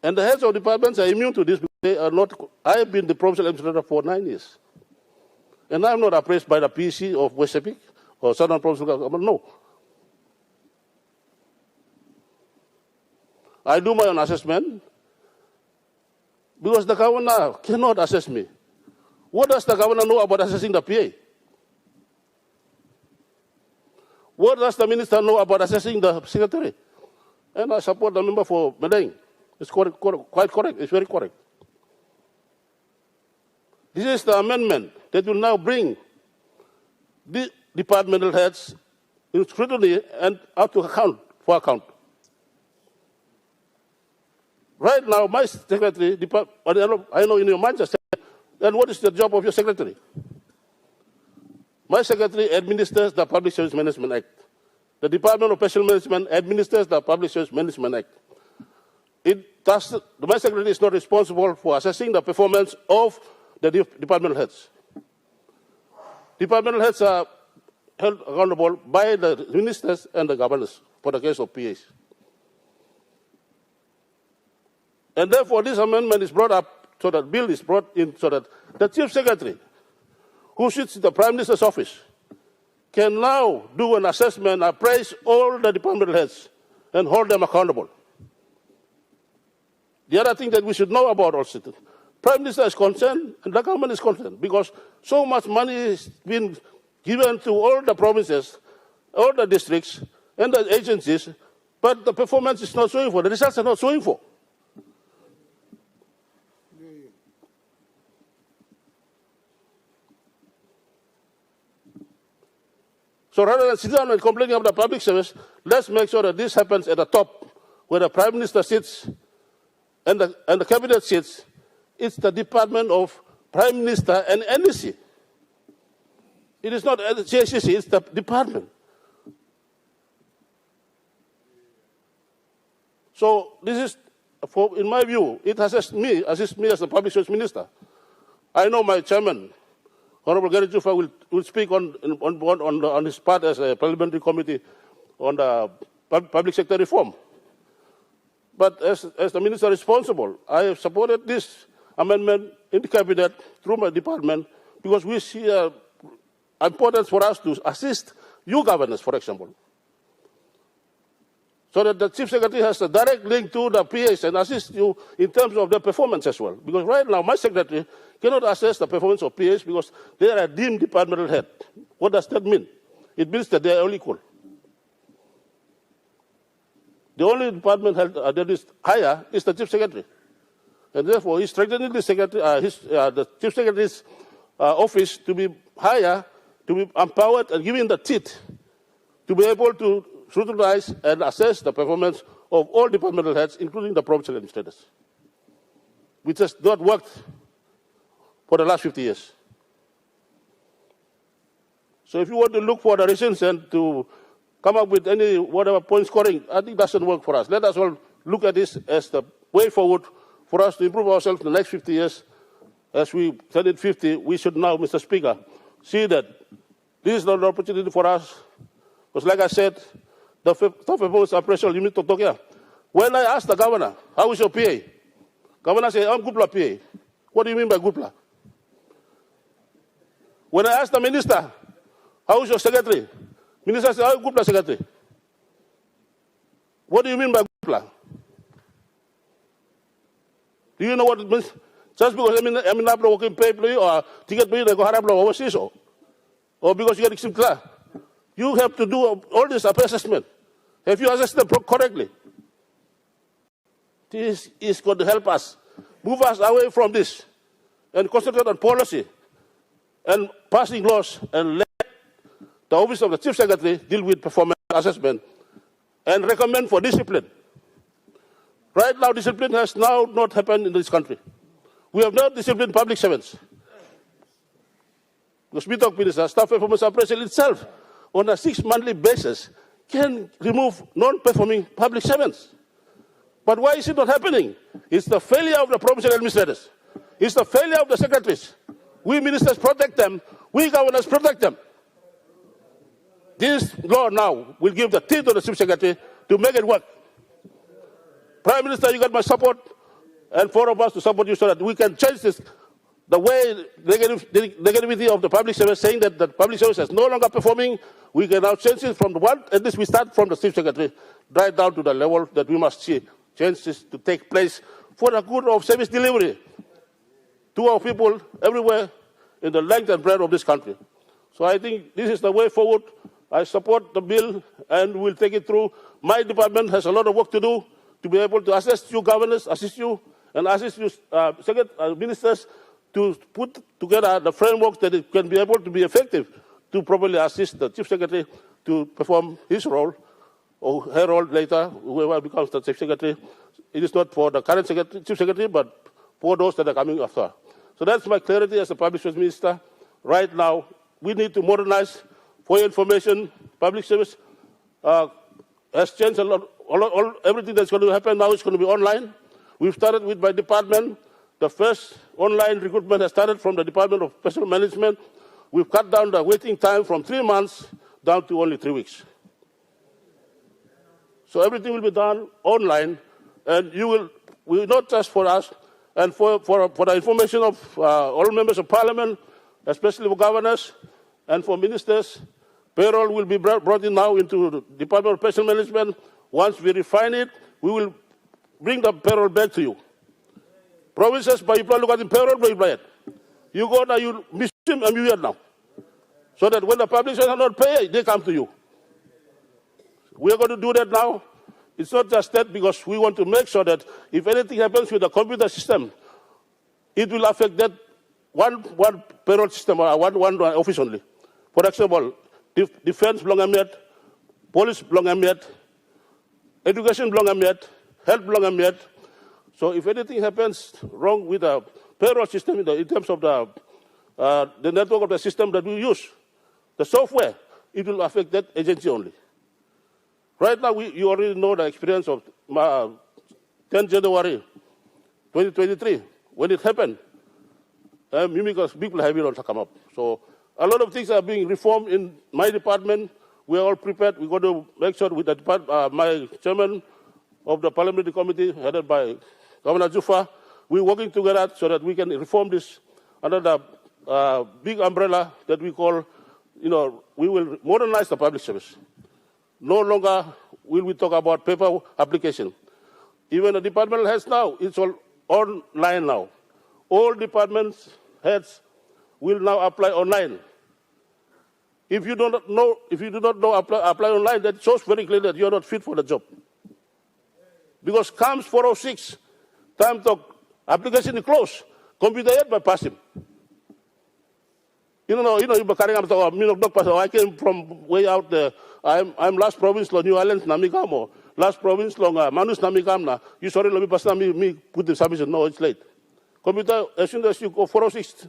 And the heads of departments are immune to this. They are not. I have been the provincial administrator for 9 years. And I'm not appraised by the PC of West Sepik or Southern Provincial Government. No. I do my own assessment because the governor cannot assess me. What does the governor know about assessing the PA? What does the minister know about assessing the secretary? And I support the member for Medang. It's quite correct. It's very correct. This is the amendment that will now bring the departmental heads in scrutiny and up to account for account. Right now, my secretary, I know in your mind, then what is the job of your secretary? My secretary administers the Public Service Management Act. The Department of Special Management administers the Public Service Management Act. My secretary is not responsible for assessing the performance of the departmental heads. Departmental heads are held accountable by the ministers and the governors for the case of PAs. And therefore, this amendment is brought up, so that bill is brought in, so that the chief secretary, who sits in the Prime Minister's office, can now do an assessment, appraise all the departmental heads, and hold them accountable. The other thing that we should know about also, Prime Minister is concerned and the government is concerned because so much money is being given to all the provinces, all the districts, and the agencies, but the performance is not showing for, the results are not showing for. So rather than sit down and complaining about the public service, let's make sure that this happens at the top, where the Prime Minister sits and the Cabinet sits. It's the Department of Prime Minister and NEC. It is not the JCC, it's the department. So this is, in my view, it assists me as the Public Service Minister. I know my chairman, Honorable Gary Jufa, will speak on his part as a parliamentary committee on the public sector reform. But as the minister responsible, I have supported this amendment in the cabinet through my department because we see importance for us to assist you governors, for example, so that the chief secretary has a direct link to the PAs and assist you in terms of their performance as well. Because right now, my secretary cannot assess the performance of PAs because they are a deemed departmental head. What does that mean? It means that they are all equal. The only department head that is higher is the chief secretary. And therefore, he's strengthening the chief secretary's office to be higher, to be empowered and given the teeth to be able to scrutinize and assess the performance of all departmental heads, including the provincial administrators, which has not worked for the last 50 years. So if you want to look for the reasons and to come up with any whatever point scoring, I think it doesn't work for us. Let us all look at this as the way forward for us to improve ourselves in the next 50 years, as we turn it 50, we should now, Mr. Speaker, see that this is not an opportunity for us. Because like I said, the top performance appraisal, you need to talk here. When I asked the governor, how is your PA? Governor said, I'm Gupla PA. What do you mean by Gupla? When I asked the minister, how is your secretary? Minister said, I'm Gupla secretary. What do you mean by Gupla? Do you know what it means? Just because I'm not working pay or ticket pay, they go harap overseas, or because you get extra. You have to do all this assessment. Have you assessed them correctly? This is going to help us, move us away from this, and concentrate on policy and passing laws, and let the office of the Chief Secretary deal with performance assessment and recommend for discipline. Right now, discipline has now not happened in this country. We have not disciplined public servants. The Speaker of Minister, staff performance appraisal itself, on a 6-monthly basis, can remove non-performing public servants. But why is it not happening? It's the failure of the provincial administrators. It's the failure of the secretaries. We ministers protect them. We governors protect them. This law now will give the teeth to the Chief Secretary to make it work. Prime Minister, you got my support, and 4 of us to support you so that we can change this, the way negativity of the public service, saying that the public service is no longer performing. We can now change it from the one, at least we start from the Chief Secretary, right down to the level that we must see changes to take place for the good of service delivery to our people everywhere in the length and breadth of this country. So I think this is the way forward. I support the bill and we'll take it through. My department has a lot of work to do to be able to assist you governors, assist you, and assist you ministers to put together the frameworks that it can be able to be effective to properly assist the Chief Secretary to perform his role or her role later, whoever becomes the Chief Secretary. It is not for the current Chief Secretary, but for those that are coming after. So that's my clarity as a Public Service Minister. Right now, we need to modernize for information. Public service has changed a lot. Everything that's going to happen now is going to be online. We've started with my department. The first online recruitment has started from the Department of Personnel Management. We've cut down the waiting time from 3 months down to only 3 weeks. So everything will be done online, and you will not just for us, and for the information of all members of Parliament, especially for governors and for ministers, payroll will be brought in now into the Department of Personnel Management. Once we refine it, we will bring the payroll back to you. Provinces, by you look at the payroll, it. You go now, you miss him, and you are now. So that when the publishers are not paying, they come to you. We are going to do that now. It's not just that, because we want to make sure that if anything happens with the computer system, it will affect that one payroll system or one office only. For example, defense belong met, police belong met, education belong met, health belong met. So if anything happens wrong with the payroll system in terms of the network of the system that we use, the software, it will affect that agency only. Right now, you already know the experience of 10 January 2023, when it happened. Because people have not come up. So a lot of things are being reformed in my department. We are all prepared. We're going to make sure with the my chairman of the parliamentary committee, headed by Governor Jufa, we're working together so that we can reform this under the big umbrella that we call, we will modernize the public service. No longer will we talk about paper application. Even the departmental heads now, it's all online now. All departments heads will now apply online. If you do not know apply online, that shows very clearly that you are not fit for the job. Because comes 406, time to application is closed. Computer yet by pass him. I came from way out there. I'm last province lo New Islands namikamo. Last province lo manus namikamna. You sorry lo pas me put the submission. No, it's late. Computer, as soon as you go 406,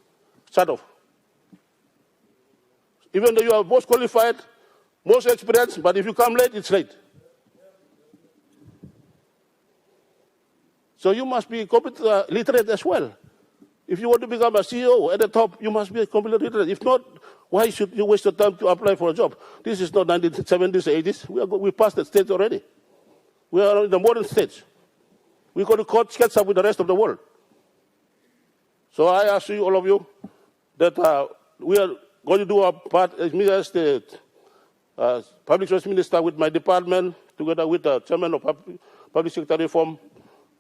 shut off. Even though you are most qualified, most experienced, but if you come late, it's late. So you must be computer literate as well. If you want to become a CEO at the top, you must be computer literate. If not, why should you waste your time to apply for a job? This is not 1970s, 80s. We passed that stage already. We are in the modern stage. We're going to catch up with the rest of the world. So I ask you, all of you, that we are going to do our part as me as the Public Service Minister with my department, together with the Chairman of Public Sector Reform.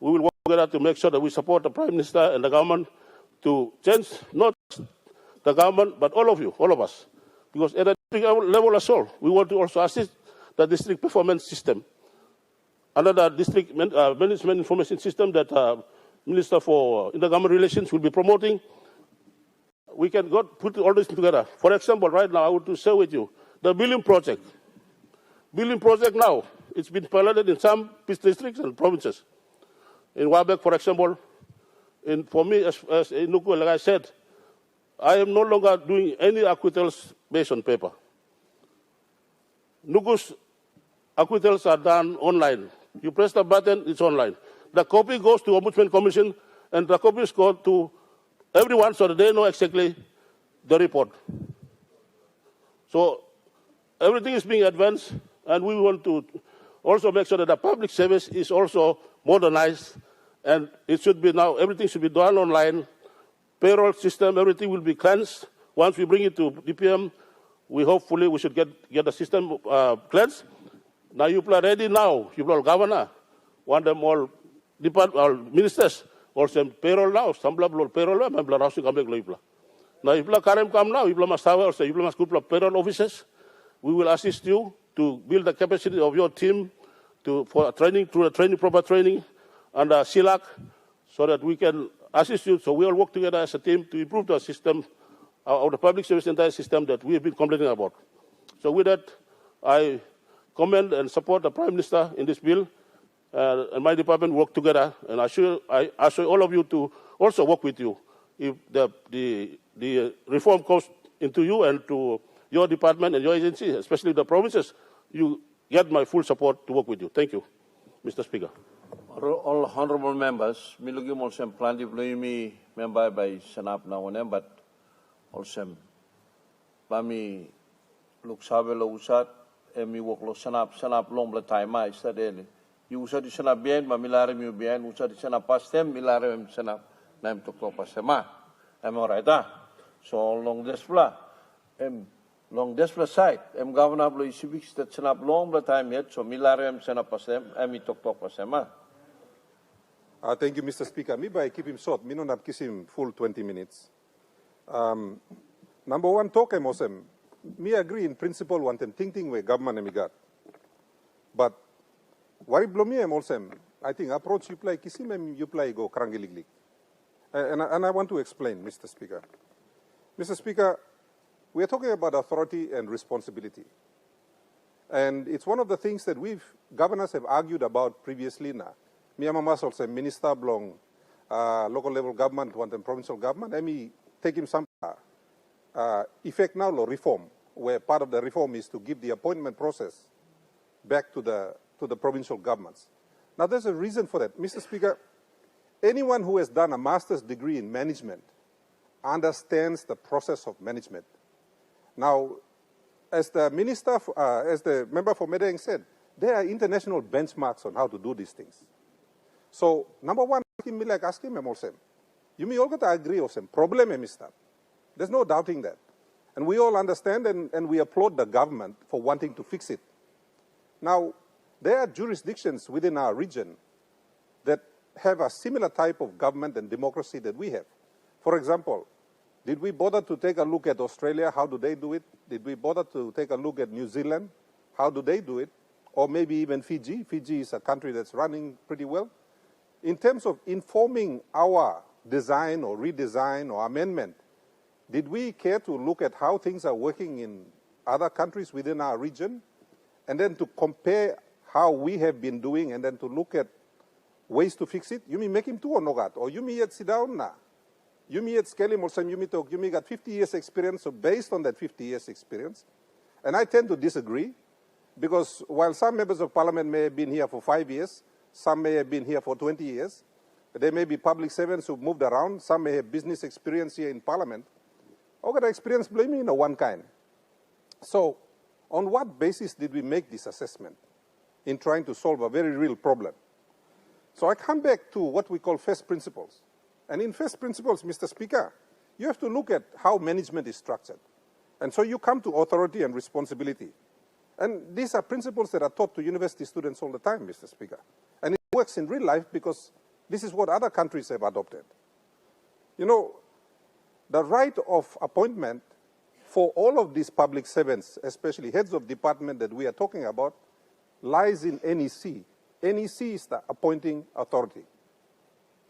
We will work together to make sure that we support the Prime Minister and the government to change not the government, but all of you, all of us. Because at the district level as well, we want to also assist the district performance system. Under the district management information system that Minister for Intergovernmental Relations will be promoting, we can put all this together. For example, right now, I want to share with you the billing project. Billing project now, it's been piloted in some districts and provinces. In Wabek, for example, for me, as Nuku, like I said, I am no longer doing any acquittals based on paper. Nuku's acquittals are done online. You press the button, it's online. The copy goes to Ombudsman Commission, and the copies go to everyone so that they know exactly the report. So everything is being advanced, and we want to also make sure that the public service is also modernized, and it should be now, everything should be done online. Payroll system, everything will be cleansed. Once we bring it to DPM, we should get the system cleansed. Now you are ready now. You are governor. Want them all ministers also payroll now. Some payroll now. Some housing come back. Now if you come now, if you must have also, if you must group payroll officers, we will assist you to build the capacity of your team for training, through the proper training, and SILAC, so that we can assist you. So we all work together as a team to improve the system, of the public service entire system that we have been complaining about. So with that, I commend and support the Prime Minister in this bill, and my department work together, and I assure all of you to also work with you. If the reform comes into you and to your department and your agency, especially the provinces, you get my full support to work with you. Thank you, Mr. Speaker. All honorable members, mi lugi mo sem plan di mi member by senap na one, but also bami luk sabe lo usat emi wok lo senap long bla time mai stadene. You usat di senap bien, bami lare mi bien, usat di senap pastem, mi lare mi senap naim tok pasema. Am alright So long this bla long this side, governor blo civics that senap long bla time yet, so mi lare mi senap pastem, emi tok pasema. Thank you, Mr. Speaker. Maybe I keep him short. Me not kiss him full 20 minutes. Number one, talk mosem. Me agree in principle want them thinking we government emigat. But why blow me mosem? I think approach you play kiss him you play go krangiliglik. And I want to explain, Mr. Speaker. Mr. Speaker, we are talking about authority and responsibility. And it's one of the things that governors have argued about previously now. Miyama also minister belong local level government, want them provincial government. Let me take him some effect now law reform, where part of the reform is to give the appointment process back to the provincial governments. Now there's a reason for that. Mr. Speaker, anyone who has done a master's degree in management understands the process of management. Now, as the minister, as the member for Medang said, there are international benchmarks on how to do these things. So, number one, ask him, you may all get to agree with him. Problem, Mr. There's no doubting that. And we all understand and we applaud the government for wanting to fix it. Now, there are jurisdictions within our region that have a similar type of government and democracy that we have. For example, did we bother to take a look at Australia? How do they do it? Did we bother to take a look at New Zealand? How do they do it? Or maybe even Fiji. Fiji is a country that's running pretty well. In terms of informing our design or redesign or amendment, did we care to look at how things are working in other countries within our region, and then to compare how we have been doing, and then to look at ways to fix it? You mean make him two or nogat? Or you mean yet sit down na? You mean yet scale him or some you mean talk? You mean got 50 years experience, so based on that 50 years experience, and I tend to disagree, because while some members of parliament may have been here for 5 years, some may have been here for 20 years, There may be public servants who moved around. Some may have business experience here in Parliament. Okay, the experience blaming one kind. So, on what basis did we make this assessment in trying to solve a very real problem? So I come back to what we call first principles. And in first principles, Mr. Speaker, you have to look at how management is structured. And so you come to authority and responsibility. And these are principles that are taught to university students all the time, Mr. Speaker. And it works in real life because this is what other countries have adopted. You know, the right of appointment for all of these public servants, especially heads of department that we are talking about, lies in NEC. NEC is the appointing authority.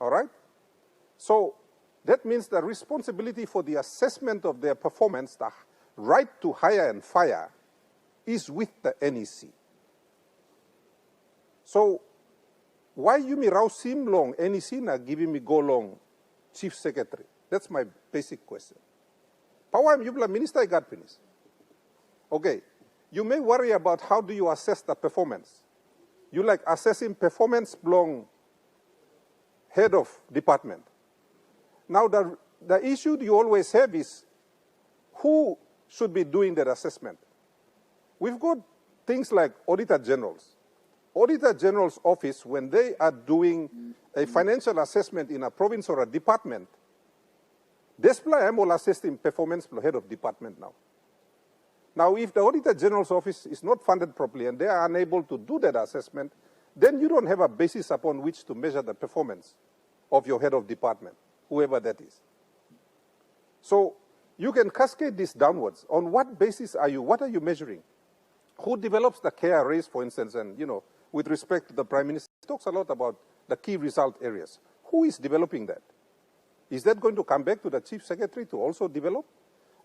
All right? So that means the responsibility for the assessment of their performance, the right to hire and fire, is with the NEC. So why you me raw sim long NEC na giving me go long chief secretary? That's my basic question. Power you minister got finish. Okay, you may worry about how do you assess the performance. You like assessing performance belong head of department. Now the issue you always have is who should be doing that assessment. We've got things like Auditor Generals. Auditor General's office, when they are doing a financial assessment in a province or a department, display am all assessing performance for head of department now. Now, if the Auditor General's office is not funded properly and they are unable to do that assessment, then you don't have a basis upon which to measure the performance of your head of department, whoever that is. So you can cascade this downwards. On what basis what are you measuring? Who develops the KRAs, for instance, and, you know, with respect to the Prime Minister, he talks a lot about the key result areas. Who is developing that? Is that going to come back to the Chief Secretary to also develop?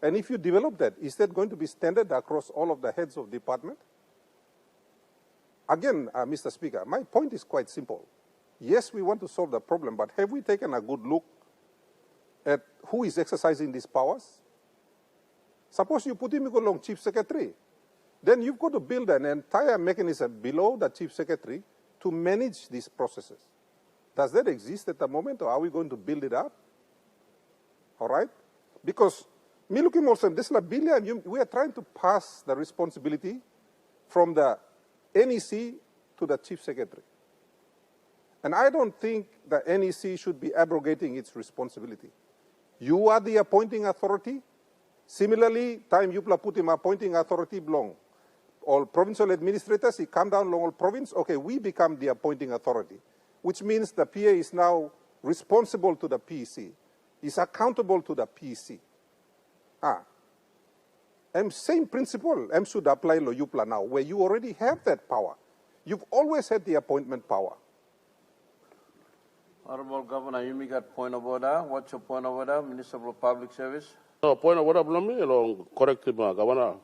And if you develop that, is that going to be standard across all of the heads of department? Again, Mr. Speaker, my point is quite simple. Yes, we want to solve the problem, but have we taken a good look at who is exercising these powers? Suppose you put him along Chief Secretary. Then you've got to build an entire mechanism below the Chief Secretary to manage these processes. Does that exist at the moment, or are we going to build it up? All right? Because, me looking also, this we are trying to pass the responsibility from the NEC to the Chief Secretary. And I don't think the NEC should be abrogating its responsibility. You are the appointing authority. Similarly, time you put him appointing authority belong. All provincial administrators, he come down along all province, okay, we become the appointing authority, which means the PA is now responsible to the PEC, is accountable to the PEC. And same principle should apply to Yupla now, where you already have that power. You've always had the appointment power. Honorable Governor, you got point of order. What's your point of order, Minister of Public Service? No, point of order, belum ni, correct Governor.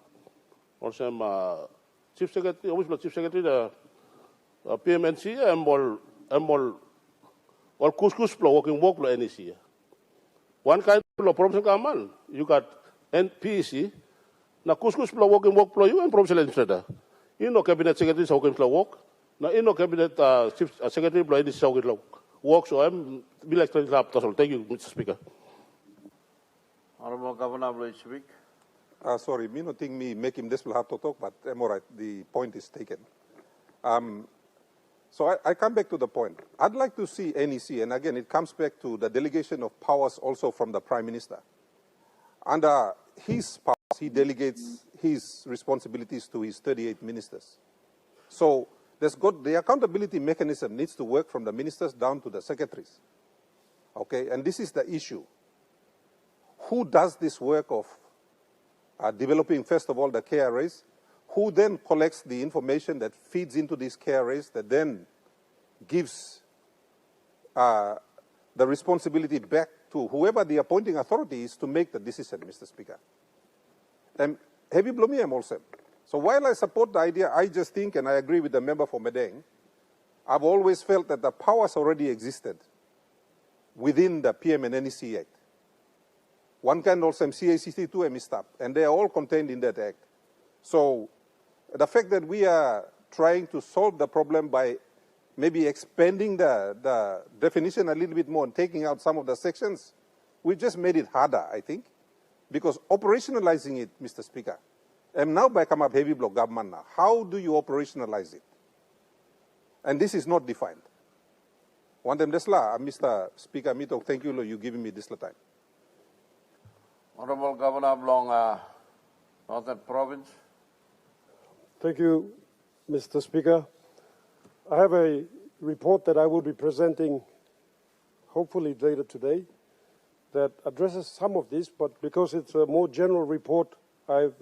Also, Chief Secretary, obviously Chief Secretary, the PMNC, all couscous flow working work flow NEC. One kind of provincial government, you got NPEC, na couscous flow working work flow you and provincial administrator. You know cabinet secretary is working flow work. Now you know cabinet chief secretary flow NEC working work. So I'm be like thank you, Mr. Speaker. Honorable Governor, will you speak? Sorry, me not think me make him this will have to talk, but I'm all right. The point is taken. So I come back to the point. I'd like to see NEC, and again, it comes back to the delegation of powers also from the Prime Minister. Under his powers, he delegates his responsibilities to his 38 ministers. So the accountability mechanism needs to work from the ministers down to the secretaries. Okay, and this is the issue. Who does this work of developing, first of all, the KRAs, who then collects the information that feeds into these KRAs that then gives the responsibility back to whoever the appointing authority is to make the decision, Mr. Speaker. And heavy blomi am also. So while I support the idea, I just think, and I agree with the member for Medeng, I've always felt that the powers already existed within the PM and NEC Act. One can also CACC2 and MISTAP, and they are all contained in that act. So the fact that we are trying to solve the problem by maybe expanding the definition a little bit more and taking out some of the sections, we just made it harder, I think, because operationalizing it, Mr. Speaker, and now by come up heavy block government now, how do you operationalize it? And this is not defined. One them desla, Mr. Speaker, Mito, thank you, you giving me this time. Honorable Governor of Long, Northern Province. Thank you, Mr. Speaker. I have a report that I will be presenting hopefully later today that addresses some of this, but because it's a more general report, I've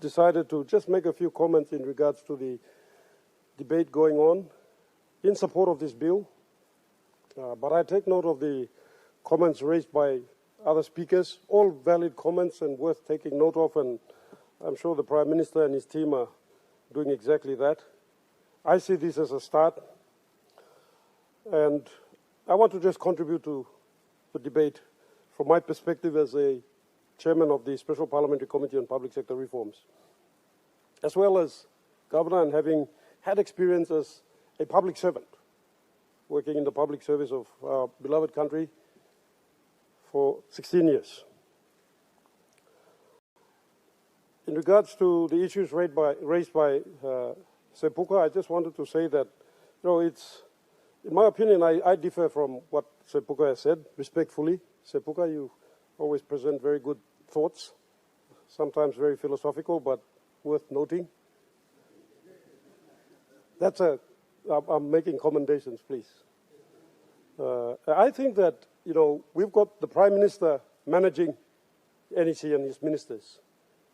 decided to just make a few comments in regards to the debate going on in support of this bill. But I take note of the comments raised by other speakers, all valid comments and worth taking note of, and I'm sure the Prime Minister and his team are doing exactly that. I see this as a start, and I want to just contribute to the debate from my perspective as a chairman of the Special Parliamentary Committee on Public Sector Reforms, as well as governor and having had experience as a public servant, working in the public service of our beloved country for 16 years. In regards to the issues raised by Sepuka, I just wanted to say that, it's, in my opinion, I differ from what Sepuka has said, respectfully. Sepuka, you always present very good thoughts, sometimes very philosophical, but worth noting. I'm making commendations, please. I think that, we've got the Prime Minister managing NEC and his ministers.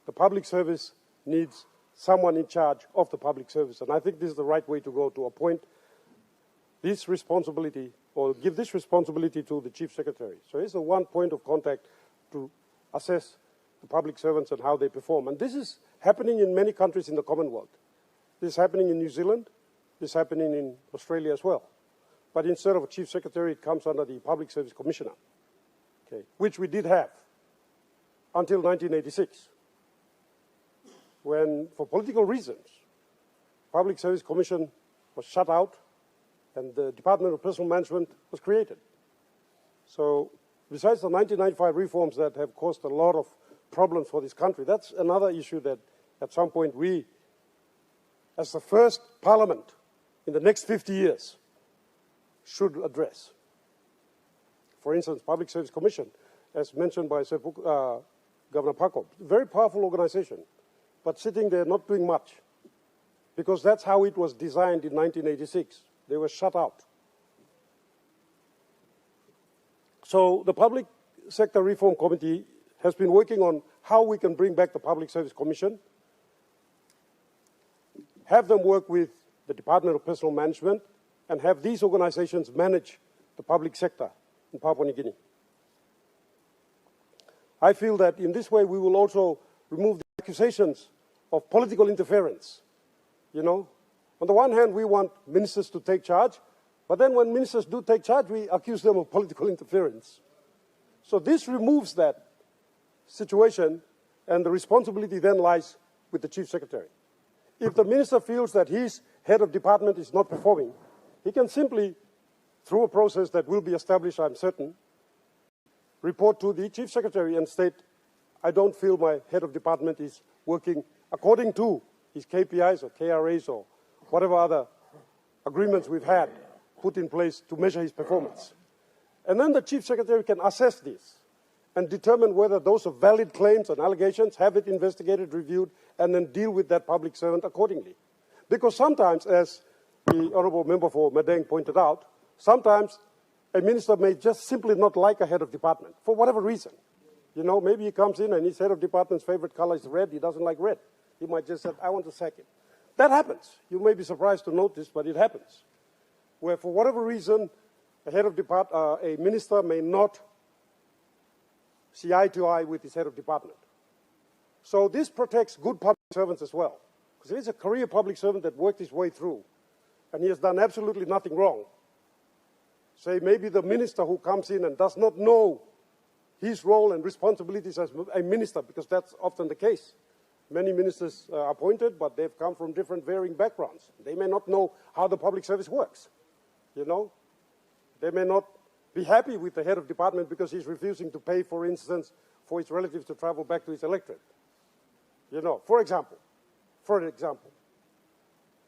The public service needs someone in charge of the public service, and I think this is the right way to go, to appoint this responsibility or give this responsibility to the Chief Secretary. So it's the one point of contact to assess the public servants and how they perform. And this is happening in many countries in the Commonwealth. This is happening in New Zealand. This is happening in Australia as well. But instead of a Chief Secretary, it comes under the Public Service Commissioner, which we did have until 1986, when, for political reasons, Public Service Commission was shut out and the Department of Personnel Management was created. So besides the 1995 reforms that have caused a lot of problems for this country, that's another issue that at some point we, as the first parliament in the next 50 years, should address. For instance, Public Service Commission, as mentioned by Governor Pakop, very powerful organization, but sitting there not doing much, because that's how it was designed in 1986. They were shut out. So the Public Sector Reform Committee has been working on how we can bring back the Public Service Commission, have them work with the Department of Personnel Management, and have these organizations manage the public sector in Papua New Guinea. I feel that in this way we will also remove the accusations of political interference. On the one hand, we want ministers to take charge, but then when ministers do take charge, we accuse them of political interference. So this removes that situation, and the responsibility then lies with the Chief Secretary. If the minister feels that his head of department is not performing, he can simply, through a process that will be established, I'm certain, report to the Chief Secretary and state, I don't feel my head of department is working according to his KPIs or KRAs or whatever other agreements we've had put in place to measure his performance. And then the Chief Secretary can assess this and determine whether those are valid claims and allegations, have it investigated, reviewed, and then deal with that public servant accordingly. Because sometimes, as the Honourable Member for Madang pointed out, sometimes a minister may just simply not like a head of department for whatever reason. Maybe he comes in and his head of department's favorite color is red, he doesn't like red. He might just say, I want to sack him. That happens. You may be surprised to notice, but it happens. Where for whatever reason, a minister may not see eye to eye with his head of department. So this protects good public servants as well. Because he's a career public servant that worked his way through, and he has done absolutely nothing wrong. Say maybe the minister who comes in and does not know his role and responsibilities as a minister, because that's often the case. many ministers appointed, but they've come from different varying backgrounds. They may not know how the public service works, you know. They may not be happy with the head of department because he's refusing to pay, for instance, for his relatives to travel back to his electorate. You know, for example.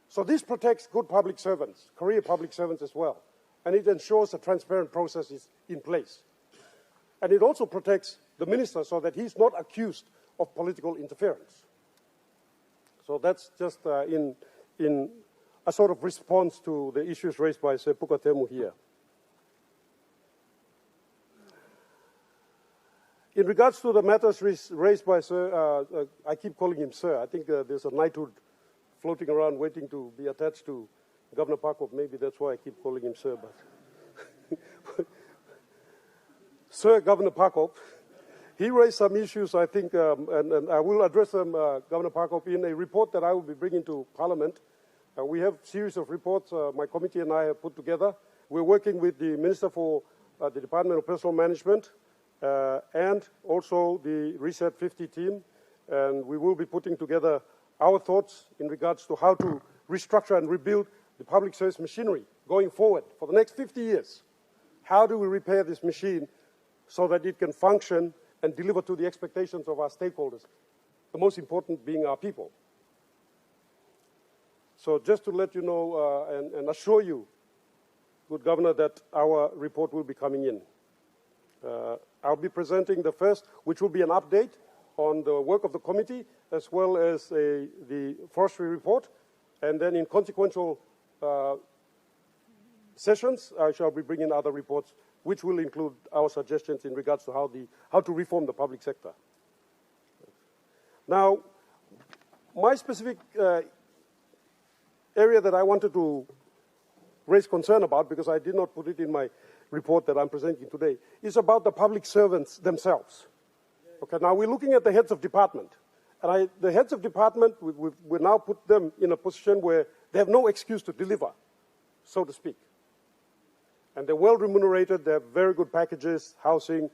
So this protects good public servants, career public servants as well, and it ensures a transparent process is in place. And it also protects the minister so that he's not accused of political interference. So that's just in a sort of response to the issues raised by Sir Pukatemu here. In regards to the matters raised by Sir, I keep calling him Sir. I think there's a knighthood floating around waiting to be attached to Governor Pakop. Maybe that's why I keep calling him Sir. But Sir Governor Pakop, he raised some issues, I think, and I will address them, Governor Pakop, in a report that I will be bringing to Parliament. We have a series of reports my committee and I have put together. We're working with the Minister for the Department of Personal Management, and also the Reset 50 team, and we will be putting together our thoughts in regards to how to restructure and rebuild the public service machinery going forward for the next 50 years. How do we repair this machine so that it can function and deliver to the expectations of our stakeholders, the most important being our people? So just to let you know and assure you, good Governor, that our report will be coming in. I'll be presenting the first, which will be an update on the work of the committee, as well as the Forestry report. And then in consequential sessions, I shall be bringing other reports, which will include our suggestions in regards to how to reform the public sector. Now, my specific area that I wanted to raise concern about, because I did not put it in my report that I'm presenting today, is about the public servants themselves. Okay, now we're looking at the heads of department. And the heads of department, we now put them in a position where they have no excuse to deliver, so to speak. And they're well remunerated, they have very good packages, housing,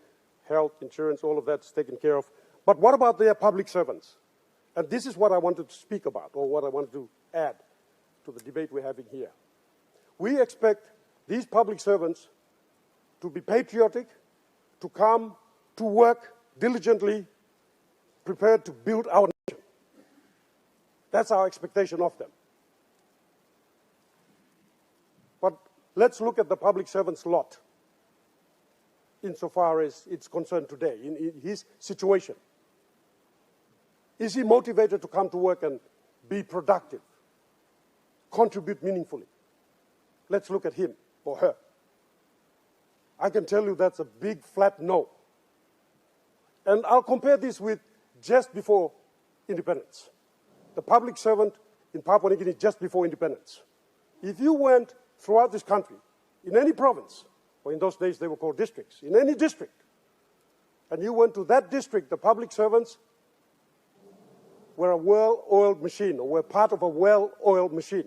health, insurance, all of that's taken care of. But what about their public servants? And this is what I wanted to speak about, or what I wanted to add to the debate we're having here. We expect these public servants to be patriotic, to come to work diligently, prepared to build our nation. That's our expectation of them. But let's look at the public servant's lot insofar as it's concerned today, in his situation. Is he motivated to come to work and be productive, contribute meaningfully? Let's look at him or her. I can tell you that's a big flat no. And I'll compare this with just before independence. The public servant in Papua New Guinea just before independence. If you went throughout this country, in any province, or in those days they were called districts, in any district, and you went to that district, the public servants were a well-oiled machine, or were part of a well-oiled machine.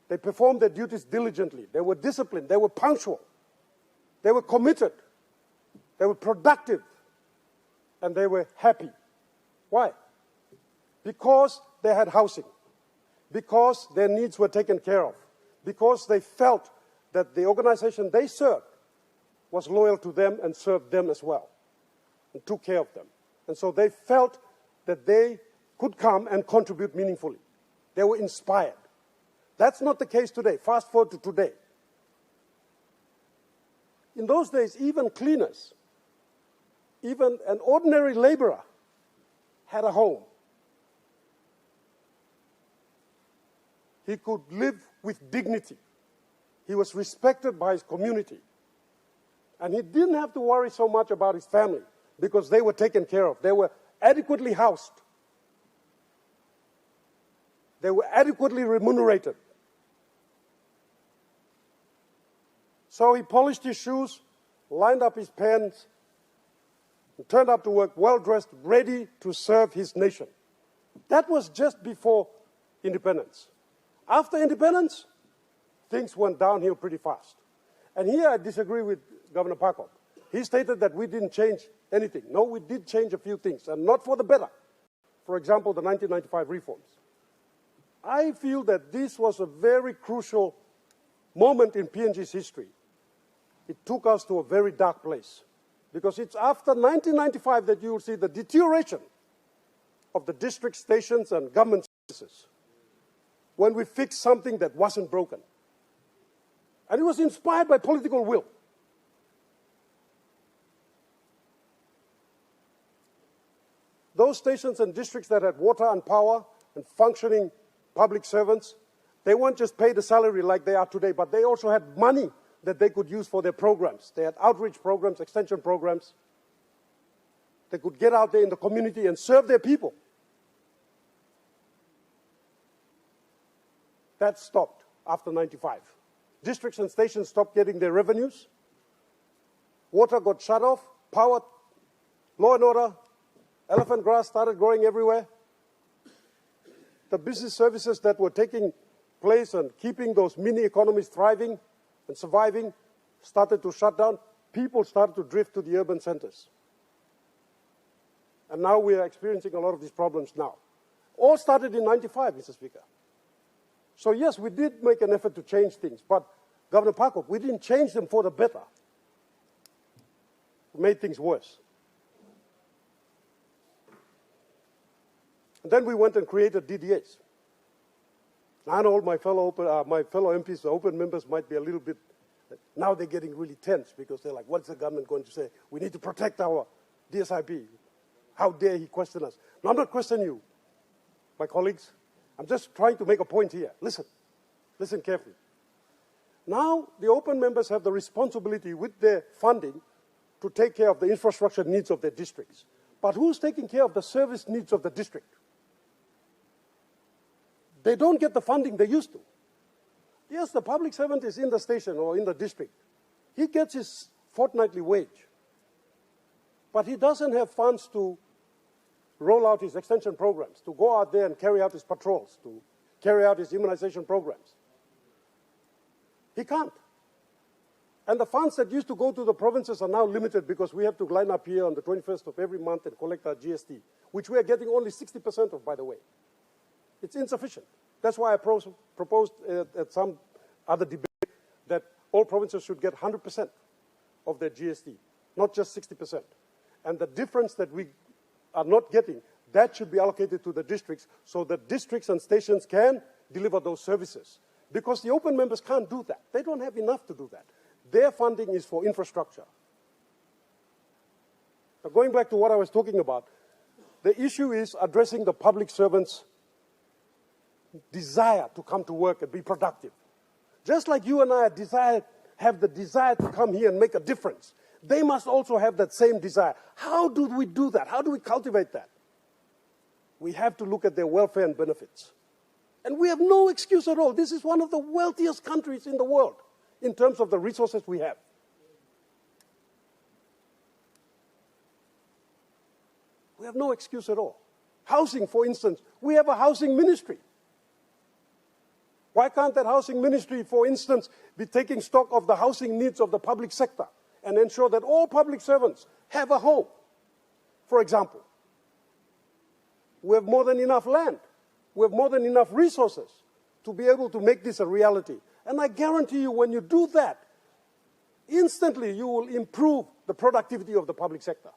They performed their duties diligently. They were disciplined. They were punctual. They were committed. They were productive. And they were happy. Why? Because they had housing. Because their needs were taken care of. Because they felt that the organization they served was loyal to them and served them as well, and took care of them. And so they felt that they could come and contribute meaningfully. They were inspired. That's not the case today. Fast forward to today. In those days, even cleaners, even an ordinary laborer had a home. He could live with dignity. He was respected by his community. And he didn't have to worry so much about his family because they were taken care of. They were adequately housed. They were adequately remunerated. So he polished his shoes, lined up his pens, and turned up to work well-dressed, ready to serve his nation. That was just before independence. After independence, things went downhill pretty fast. And here I disagree with Governor Pakop. He stated that we didn't change anything. No, we did change a few things, and not for the better. for example, the 1995 reforms. I feel that this was a very crucial moment in PNG's history. It took us to a very dark place, because it's after 1995 that you will see the deterioration of the district stations and government services, when we fixed something that wasn't broken. And it was inspired by political will. Those stations and districts that had water and power and functioning public servants, they weren't just paid a salary like they are today, but they also had money that they could use for their programs. They had outreach programs, extension programs. They could get out there in the community and serve their people. That stopped after 95. Districts and stations stopped getting their revenues. Water got shut off. Power, law and order, elephant grass started growing everywhere. The business services that were taking place and keeping those mini economies thriving and surviving started to shut down. People started to drift to the urban centers. And now we are experiencing a lot of these problems now. All started in 95, Mr. Speaker. So yes, we did make an effort to change things, but Governor Parkop, we didn't change them for the better. We made things worse. And then we went and created DDAs. I know all my fellow MPs, the open members, might be a little bit, now they're getting really tense because they're like, what's the government going to say? We need to protect our DSIP. How dare he question us? No, I'm not questioning you, my colleagues. I'm just trying to make a point here. Listen carefully. Now the open members have the responsibility with their funding to take care of the infrastructure needs of their districts. But who's taking care of the service needs of the district? They don't get the funding they used to. Yes, the public servant is in the station or in the district. He gets his fortnightly wage. But he doesn't have funds to roll out his extension programs, to go out there and carry out his patrols, to carry out his immunization programs. He can't. And the funds that used to go to the provinces are now limited because we have to line up here on the 21st of every month and collect our GST, which we are getting only 60% of, by the way. It's insufficient. That's why I proposed at some other debate that all provinces should get 100% of their GST, not just 60%. And the difference that we are not getting, that should be allocated to the districts so that districts and stations can deliver those services. Because the open members can't do that. They don't have enough to do that. Their funding is for infrastructure. Now, going back to what I was talking about, the issue is addressing the public servants' desire to come to work and be productive. Just like you and I have the desire to come here and make a difference, they must also have that same desire. How do we do that? How do we cultivate that? We have to look at their welfare and benefits. And we have no excuse at all. This is one of the wealthiest countries in the world in terms of the resources we have. We have no excuse at all. Housing, for instance, we have a housing ministry. Why can't that housing ministry, for instance, be taking stock of the housing needs of the public sector and ensure that all public servants have a home? For example, we have more than enough land. We have more than enough resources to be able to make this a reality. And I guarantee you, when you do that, instantly you will improve the productivity of the public sector.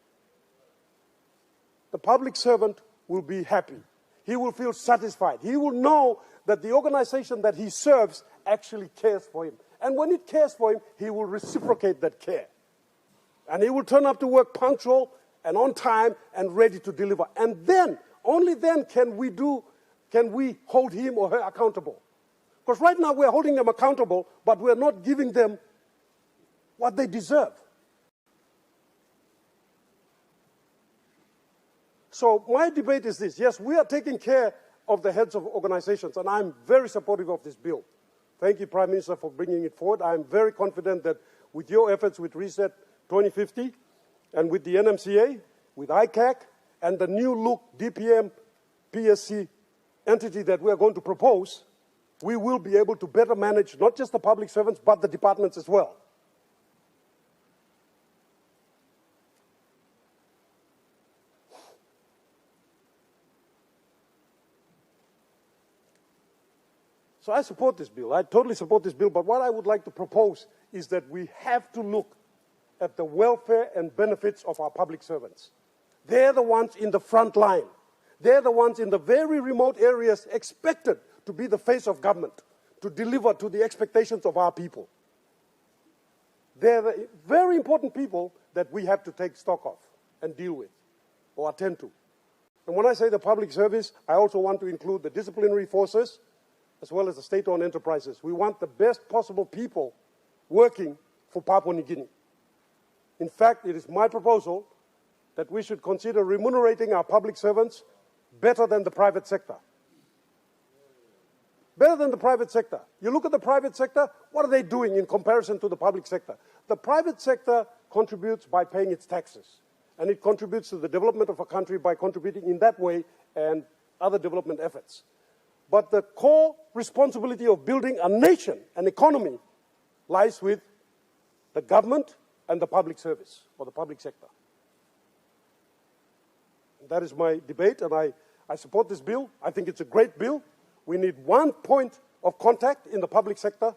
The public servant will be happy. He will feel satisfied. He will know that the organization that he serves actually cares for him. And when it cares for him, he will reciprocate that care. And he will turn up to work punctual and on time and ready to deliver. And then, only then can we hold him or her accountable. Because right now we're holding them accountable, but we're not giving them what they deserve. So my debate is this. Yes, we are taking care of the heads of organizations, and I'm very supportive of this bill. Thank you, Prime Minister, for bringing it forward. I'm very confident that with your efforts with Reset 2050 and with the NMCA, with ICAC, and the new look DPM PSC entity that we are going to propose, we will be able to better manage not just the public servants, but the departments as well. So I support this bill. I totally support this bill. But what I would like to propose is that we have to look at the welfare and benefits of our public servants. They're the ones in the front line. They're the ones in the very remote areas expected to be the face of government, to deliver to the expectations of our people. They're the very important people that we have to take stock of and deal with or attend to. And when I say the public service, I also want to include the disciplinary forces as well as the state-owned enterprises. We want the best possible people working for Papua New Guinea. In fact, it is my proposal that we should consider remunerating our public servants better than the private sector. Better than the private sector. You look at the private sector, what are they doing in comparison to the public sector? The private sector contributes by paying its taxes, and it contributes to the development of a country by contributing in that way and other development efforts. But the core responsibility of building a nation, an economy, lies with the government and the public service, or the public sector. That is my debate, and I support this bill. I think it's a great bill. We need one point of contact in the public sector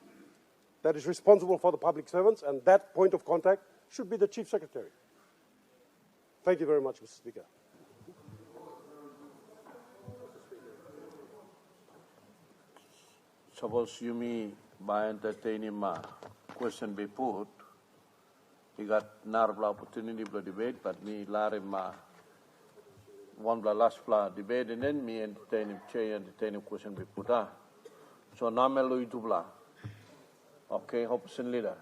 that is responsible for the public servants, and that point of contact should be the Chief Secretary. Thank you very much, Mr. Speaker. Suppose you me by entertaining my question be put, you got another opportunity for debate, but me larima one last debate and then me entertaining chair entertaining question be put. So namelo itubla. Okay, Hobson leader.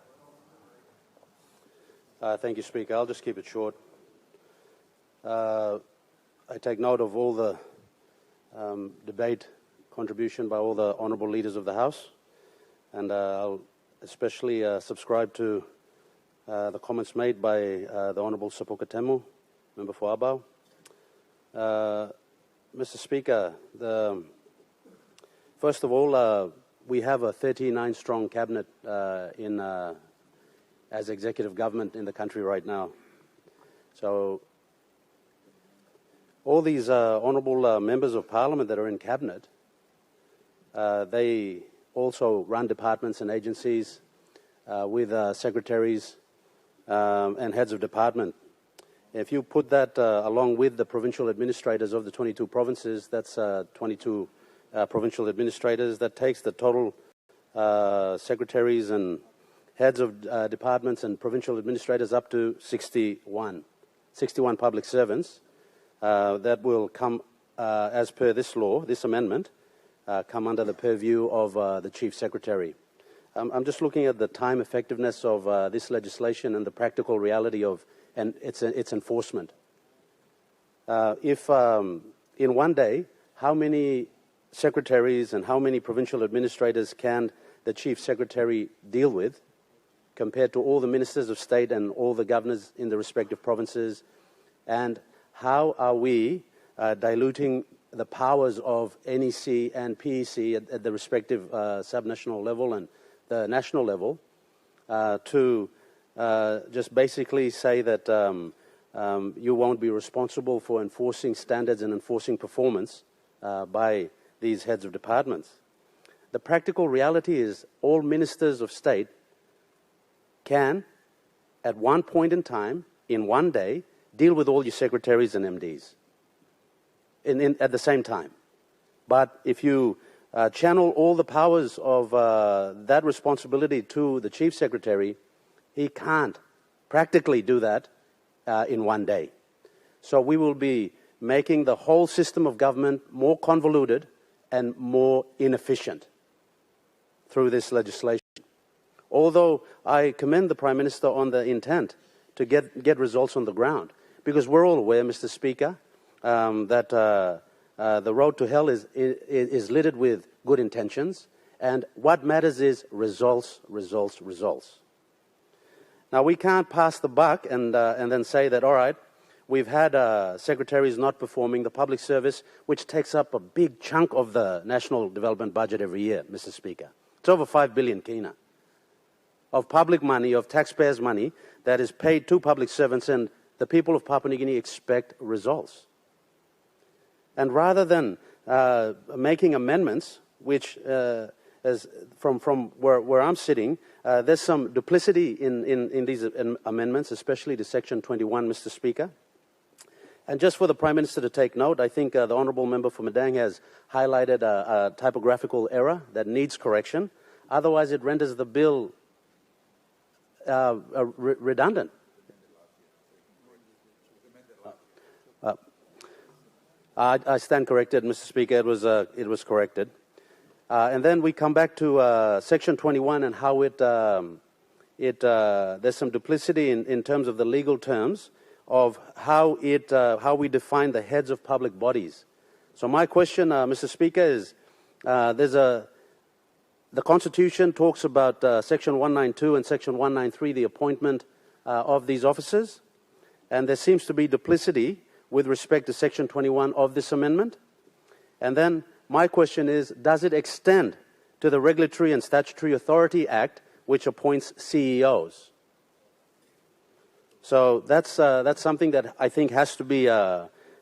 Thank you, Speaker. I'll just keep it short. I take note of all the debate contribution by all the honourable leaders of the House, and I'll especially subscribe to the comments made by the Honourable Sapoka Temu, member for Abau. Mr. Speaker, first of all, we have a 39-strong cabinet as executive government in the country right now. So all these honourable members of parliament that are in cabinet, they also run departments and agencies with secretaries and heads of department. If you put that along with the provincial administrators of the 22 provinces, that's 22 provincial administrators. That takes the total secretaries and heads of departments and provincial administrators up to 61 public servants. That will come, as per this law, this amendment, come under the purview of the Chief Secretary. I'm just looking at the time effectiveness of this legislation and the practical reality of its enforcement. If in one day, how many secretaries and how many provincial administrators can the Chief Secretary deal with compared to all the ministers of state and all the governors in the respective provinces? And how are we diluting the powers of NEC and PEC at the respective subnational level and the national level to just basically say that you won't be responsible for enforcing standards and enforcing performance by these heads of departments? The practical reality is all ministers of state can, at one point in time, in one day, deal with all your secretaries and MDs at the same time. But if you channel all the powers of that responsibility to the Chief Secretary, he can't practically do that in one day. So we will be making the whole system of government more convoluted and more inefficient through this legislation. Although I commend the Prime Minister on the intent to get results on the ground, because we're all aware, Mr. Speaker, that the road to hell is littered with good intentions, and what matters is results, results, results. Now, we can't pass the buck and then say that, all right, we've had secretaries not performing the public service, which takes up a big chunk of the national development budget every year, Mr. Speaker. It's over 5 billion kina of public money, of taxpayers' money that is paid to public servants, and the people of Papua New Guinea expect results. And rather than making amendments which as from where I'm sitting, there's some duplicity in these amendments, especially to Section 21, Mr. Speaker. And just for the Prime Minister to take note, I think the Honourable Member for Madang has highlighted a typographical error that needs correction. Otherwise, it renders the bill redundant. I stand corrected, Mr. Speaker. It was corrected. And then we come back to Section 21 and how there's some duplicity in terms of the legal terms of how we define the heads of public bodies. So my question, Mr. Speaker, is the Constitution talks about Section 192 and Section 193, the appointment of these officers, and there seems to be duplicity with respect to Section 21 of this amendment. And then my question is, does it extend to the Regulatory and Statutory Authority Act, which appoints CEOs? So that's something that I think has to be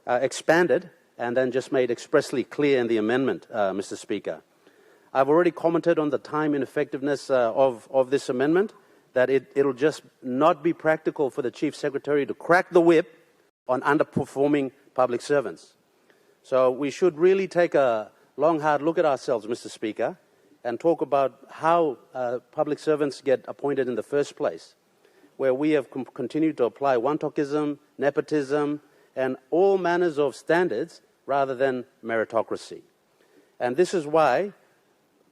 expanded and then just made expressly clear in the amendment, Mr. Speaker. I've already commented on the time ineffectiveness of this amendment, that it'll just not be practical for the Chief Secretary to crack the whip on underperforming public servants. So we should really take a long, hard look at ourselves, Mr. Speaker, and talk about how public servants get appointed in the first place, where we have continued to apply one-talkism, nepotism, and all manners of standards rather than meritocracy. And this is why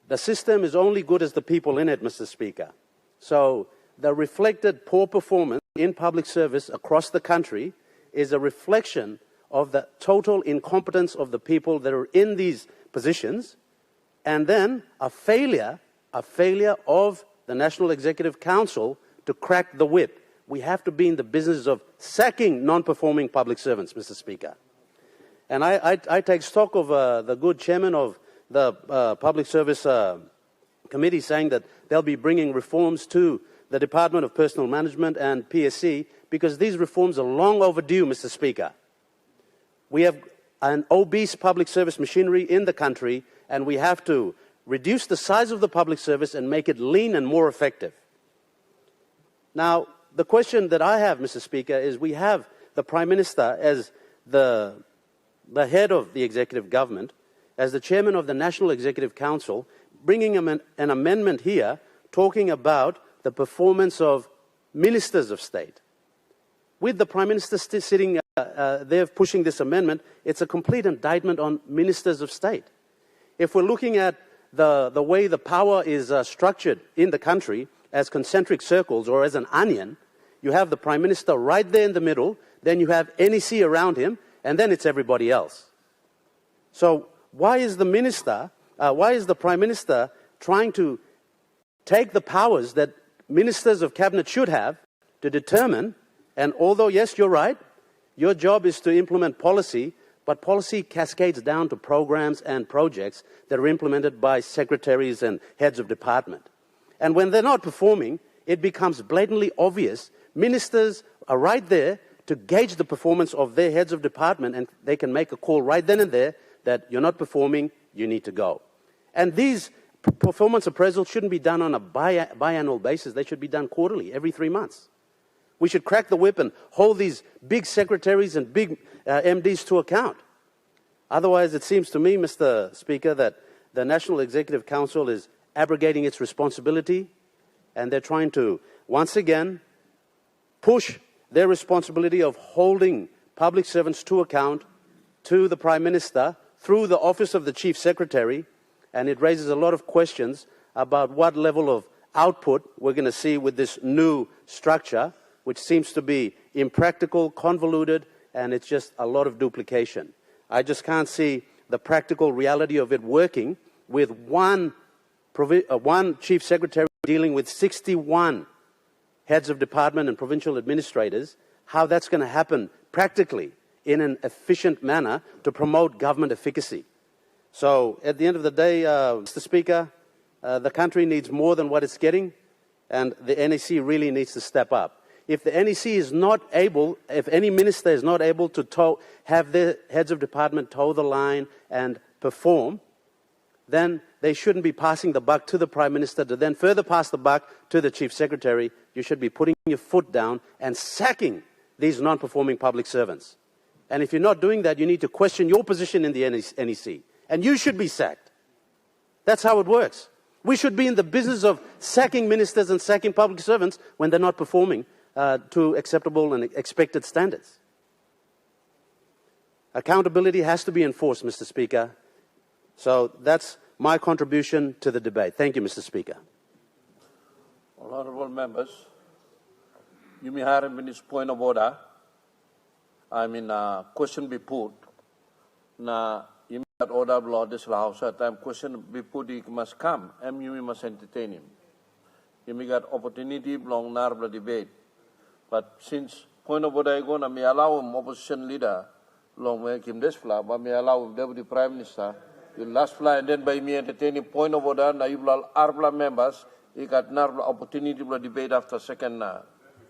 the system is only good as the people in it, Mr. Speaker. So the reflected poor performance in public service across the country is a reflection of the total incompetence of the people that are in these positions, and then a failure of the National Executive Council to crack the whip. We have to be in the business of sacking non-performing public servants, Mr. Speaker. And I take stock of the good chairman of the Public Service Committee saying that they'll be bringing reforms to the Department of Personnel Management and PSC, because these reforms are long overdue, Mr. Speaker. We have an obese public service machinery in the country, and we have to reduce the size of the public service and make it lean and more effective. Now, the question that I have, Mr. Speaker, is we have the Prime Minister as the head of the executive government, as the chairman of the National Executive Council, bringing an amendment here talking about the performance of ministers of state. With the Prime Minister sitting there pushing this amendment, it's a complete indictment on ministers of state. If we're looking at the way the power is structured in the country as concentric circles or as an onion, you have the Prime Minister right there in the middle, then you have NEC around him, and then it's everybody else. So why is the Prime Minister trying to take the powers that ministers of cabinet should have to determine, and although, yes, you're right, your job is to implement policy, but policy cascades down to programs and projects that are implemented by secretaries and heads of department. And when they're not performing, it becomes blatantly obvious. Ministers are right there to gauge the performance of their heads of department, and they can make a call right then and there that you're not performing, you need to go. And these performance appraisals shouldn't be done on a biannual basis. They should be done quarterly, every 3 months. We should crack the whip and hold these big secretaries and big MDs to account. Otherwise, it seems to me, Mr. Speaker, that the National Executive Council is abrogating its responsibility, and they're trying to, once again, push their responsibility of holding public servants to account to the Prime Minister through the Office of the Chief Secretary, and it raises a lot of questions about what level of output we're going to see with this new structure, which seems to be impractical, convoluted, and it's just a lot of duplication. I just can't see the practical reality of it working with one Chief Secretary dealing with 61 heads of department and provincial administrators, how that's going to happen practically in an efficient manner to promote government efficacy. So at the end of the day, Mr. Speaker, the country needs more than what it's getting, and the NEC really needs to step up. If the NEC is not able, if any minister is not able to have their heads of department toe the line and perform, then they shouldn't be passing the buck to the Prime Minister to then further pass the buck to the Chief Secretary. You should be putting your foot down and sacking these non-performing public servants. And if you're not doing that, you need to question your position in the NEC. And you should be sacked. That's how it works. We should be in the business of sacking ministers and sacking public servants when they're not performing to acceptable and expected standards. Accountability has to be enforced, Mr. Speaker. So that's my contribution to the debate. Thank you, Mr. Speaker. Honourable members, you may have in this point of order. I mean, question be put. Na immediate order below this house at time question be put, he must come, and you must entertain him. You may get opportunity belong the debate. But since point of order, I go, may allow him opposition leader long make him this fly, but may allow him Deputy Prime Minister. The last fly, and then by me entertaining point of order, na ibla arbla members, he got another opportunity to debate after second,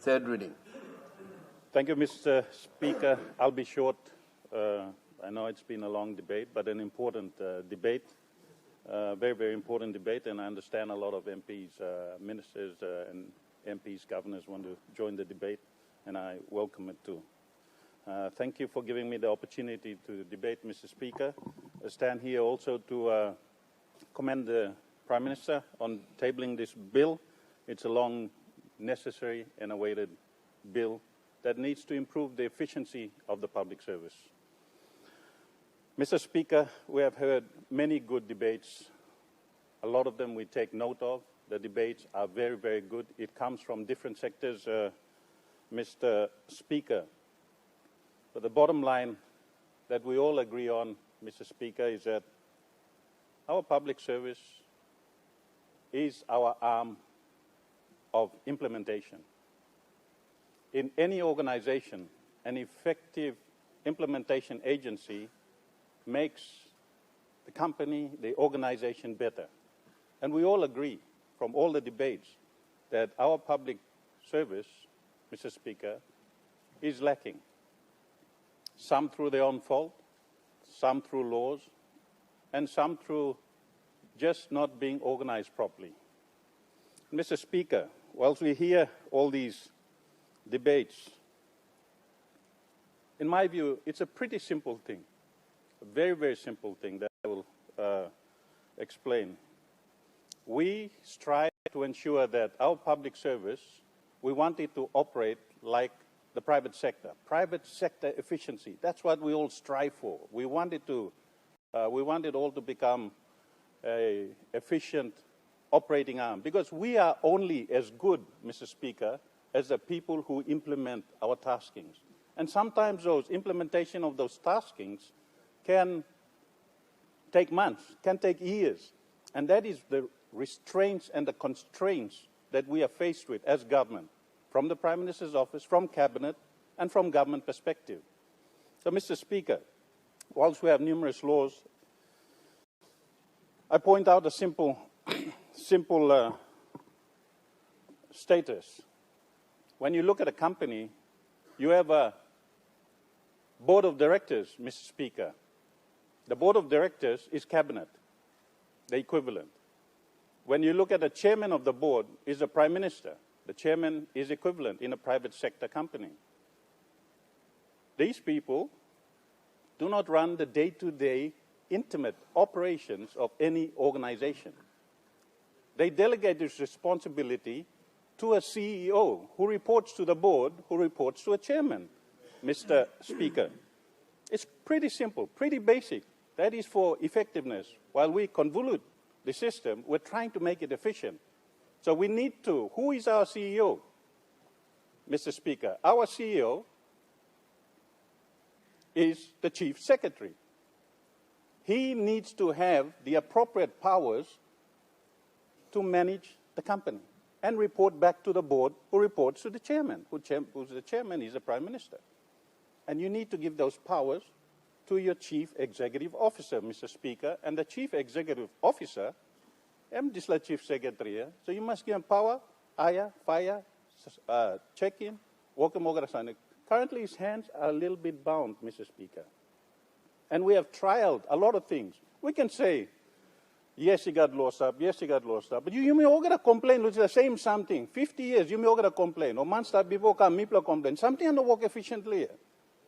third reading. Thank you, Mr. Speaker. I'll be short. I know it's been a long debate, but an important debate. Very, very important debate, and I understand a lot of MPs, ministers, and MPs, governors want to join the debate, and I welcome it too. Thank you for giving me the opportunity to debate, Mr. Speaker. I stand here also to commend the Prime Minister on tabling this bill. It's a long, necessary and awaited bill that needs to improve the efficiency of the public service. Mr. Speaker, we have heard many good debates. A lot of them we take note of. The debates are very, very good. It comes from different sectors, Mr. Speaker. But the bottom line that we all agree on, Mr. Speaker, is that our public service is our arm of implementation. In any organization, an effective implementation agency makes the company, the organization better. And we all agree from all the debates that our public service, Mr. Speaker, is lacking. Some through their own fault, some through laws, and some through just not being organized properly. Mr. Speaker, whilst we hear all these debates, in my view, it's a pretty simple thing, a very, very simple thing that I will explain. We strive to ensure that our public service, we want it to operate like the private sector efficiency. That's what we all strive for. We want it all to become an efficient operating arm, because we are only as good, Mr. Speaker, as the people who implement our taskings. And sometimes those implementation of those taskings can take months, can take years. And that is the restraints and the constraints that we are faced with as government, from the Prime Minister's office, from Cabinet, and from government perspective. So, Mr. Speaker, whilst we have numerous laws, I point out a simple status. When you look at a company, you have a board of directors, Mr. Speaker. The board of directors is Cabinet, the equivalent. When you look at the chairman of the board, is the Prime Minister. The chairman is equivalent in a private sector company. These people do not run the day-to-day intimate operations of any organization. They delegate this responsibility to a CEO who reports to the board, who reports to a chairman, Mr. Speaker. It's pretty simple, pretty basic. That is for effectiveness. While we convolute the system, we're trying to make it efficient. So we need to, who is our CEO, Mr. Speaker? Our CEO is the Chief Secretary. He needs to have the appropriate powers to manage the company and report back to the board, who reports to the chairman, who's the chairman is the Prime Minister. And you need to give those powers to your Chief Executive Officer, Mr. Speaker, and the Chief Executive Officer, just like Chief Secretary, so you must give him power, fire, check-in, work. Currently his hands are a little bit bound, Mr. Speaker. And we have trialed a lot of things. We can say, Yes, he got lost up. Yes, he got lost up. But you may all get a complaint, which is the same something. 50 years, you may all get a complaint. Or months before come, people complain. Something doesn't work efficiently.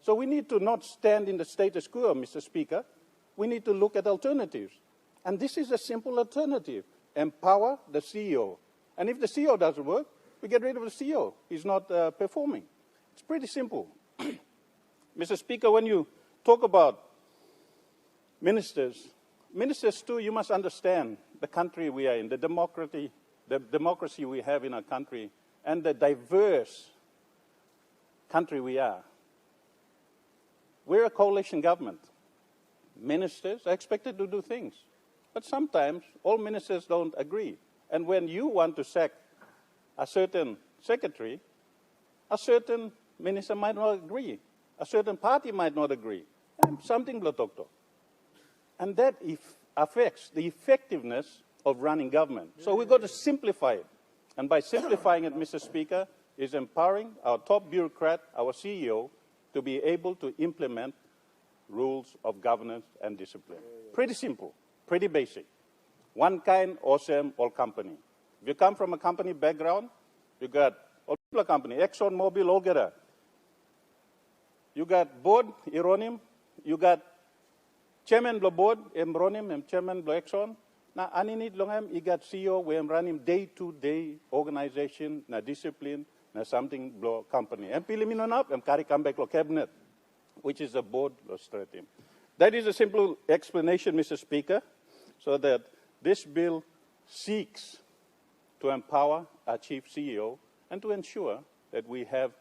So we need to not stand in the status quo, Mr. Speaker. We need to look at alternatives. And this is a simple alternative. Empower the CEO. And if the CEO doesn't work, we get rid of the CEO. He's not performing. It's pretty simple. Mr. Speaker, when you talk about ministers too, you must understand the country we are in, the democracy we have in our country, and the diverse country we are. We're a coalition government. Ministers are expected to do things, but sometimes all ministers don't agree. And when you want to sack a certain secretary, a certain minister might not agree. A certain party might not agree. Something blotok. And that affects the effectiveness of running government. So we've got to simplify it. And by simplifying it, Mr. Speaker, is empowering our top bureaucrat, our CEO, to be able to implement rules of governance and discipline. Pretty simple, pretty basic. One kind, awesome, all company. If you come from a company background, you got all company, Exxon, Mobil, all get a. You got board, Ironim, you got chairman of the board, Emronim, and chairman of Exxon. Now, aninit longam, you got CEO, we am running day-to-day organization, na discipline, na something blow company. And piliminonap, and carry come back to cabinet, which is the board strategy. That is a simple explanation, Mr. Speaker, so that this bill seeks to empower our chief CEO and to ensure that we have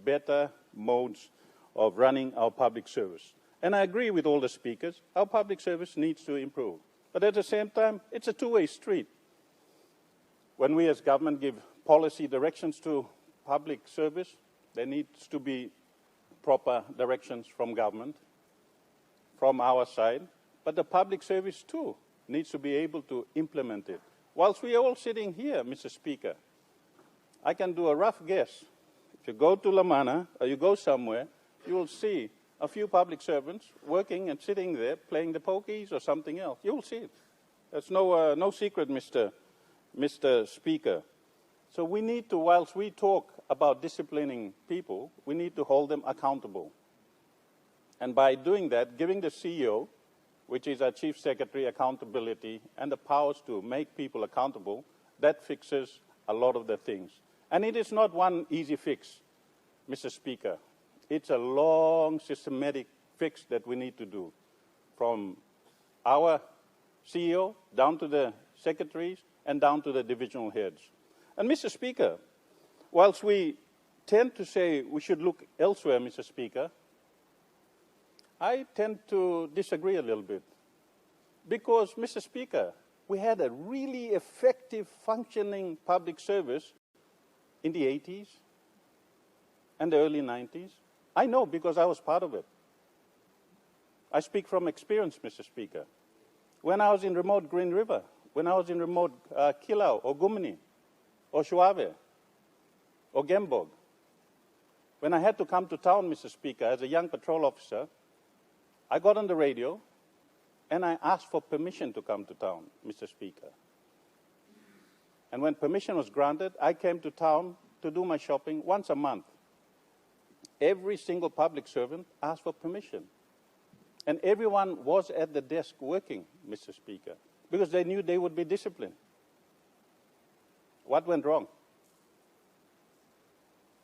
better modes of running our public service. And I agree with all the speakers, our public service needs to improve. But at the same time, it's a two-way street. When we as government give policy directions to public service, there needs to be proper directions from government, from our side, but the public service too needs to be able to implement it. Whilst we are all sitting here, Mr. Speaker, I can do a rough guess. If you go to Lamana or you go somewhere, you will see a few public servants working and sitting there playing the pokies or something else. You will see it. That's no secret, Mr. Speaker. So we need to, whilst we talk about disciplining people, we need to hold them accountable. And by doing that, giving the CEO, which is our Chief Secretary, accountability and the powers to make people accountable, that fixes a lot of the things. And it is not one easy fix, Mr. Speaker. It's a long, systematic fix that we need to do, from our CEO down to the secretaries and down to the divisional heads. And Mr. Speaker, whilst we tend to say we should look elsewhere, Mr. Speaker, I tend to disagree a little bit. Because, Mr. Speaker, we had a really effective functioning public service in the 80s and the early 90s. I know because I was part of it. I speak from experience, Mr. Speaker. When I was in remote Green River, when I was in remote Kilau or Gumini or Shuave or Gembog, when I had to come to town, Mr. Speaker, as a young patrol officer, I got on the radio and I asked for permission to come to town, Mr. Speaker. And when permission was granted, I came to town to do my shopping once a month. Every single public servant asked for permission. And everyone was at the desk working, Mr. Speaker, because they knew they would be disciplined. What went wrong?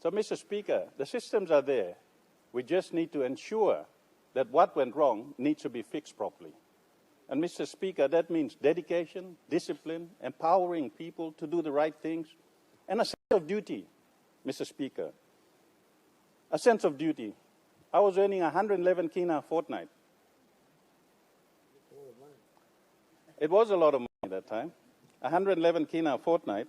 So, Mr. Speaker, the systems are there. We just need to ensure that what went wrong needs to be fixed properly. And, Mr. Speaker, that means dedication, discipline, empowering people to do the right things, and a sense of duty, Mr. Speaker. A sense of duty. I was earning 111 kina a fortnight. It was a lot of money at that time, 111 kina a fortnight,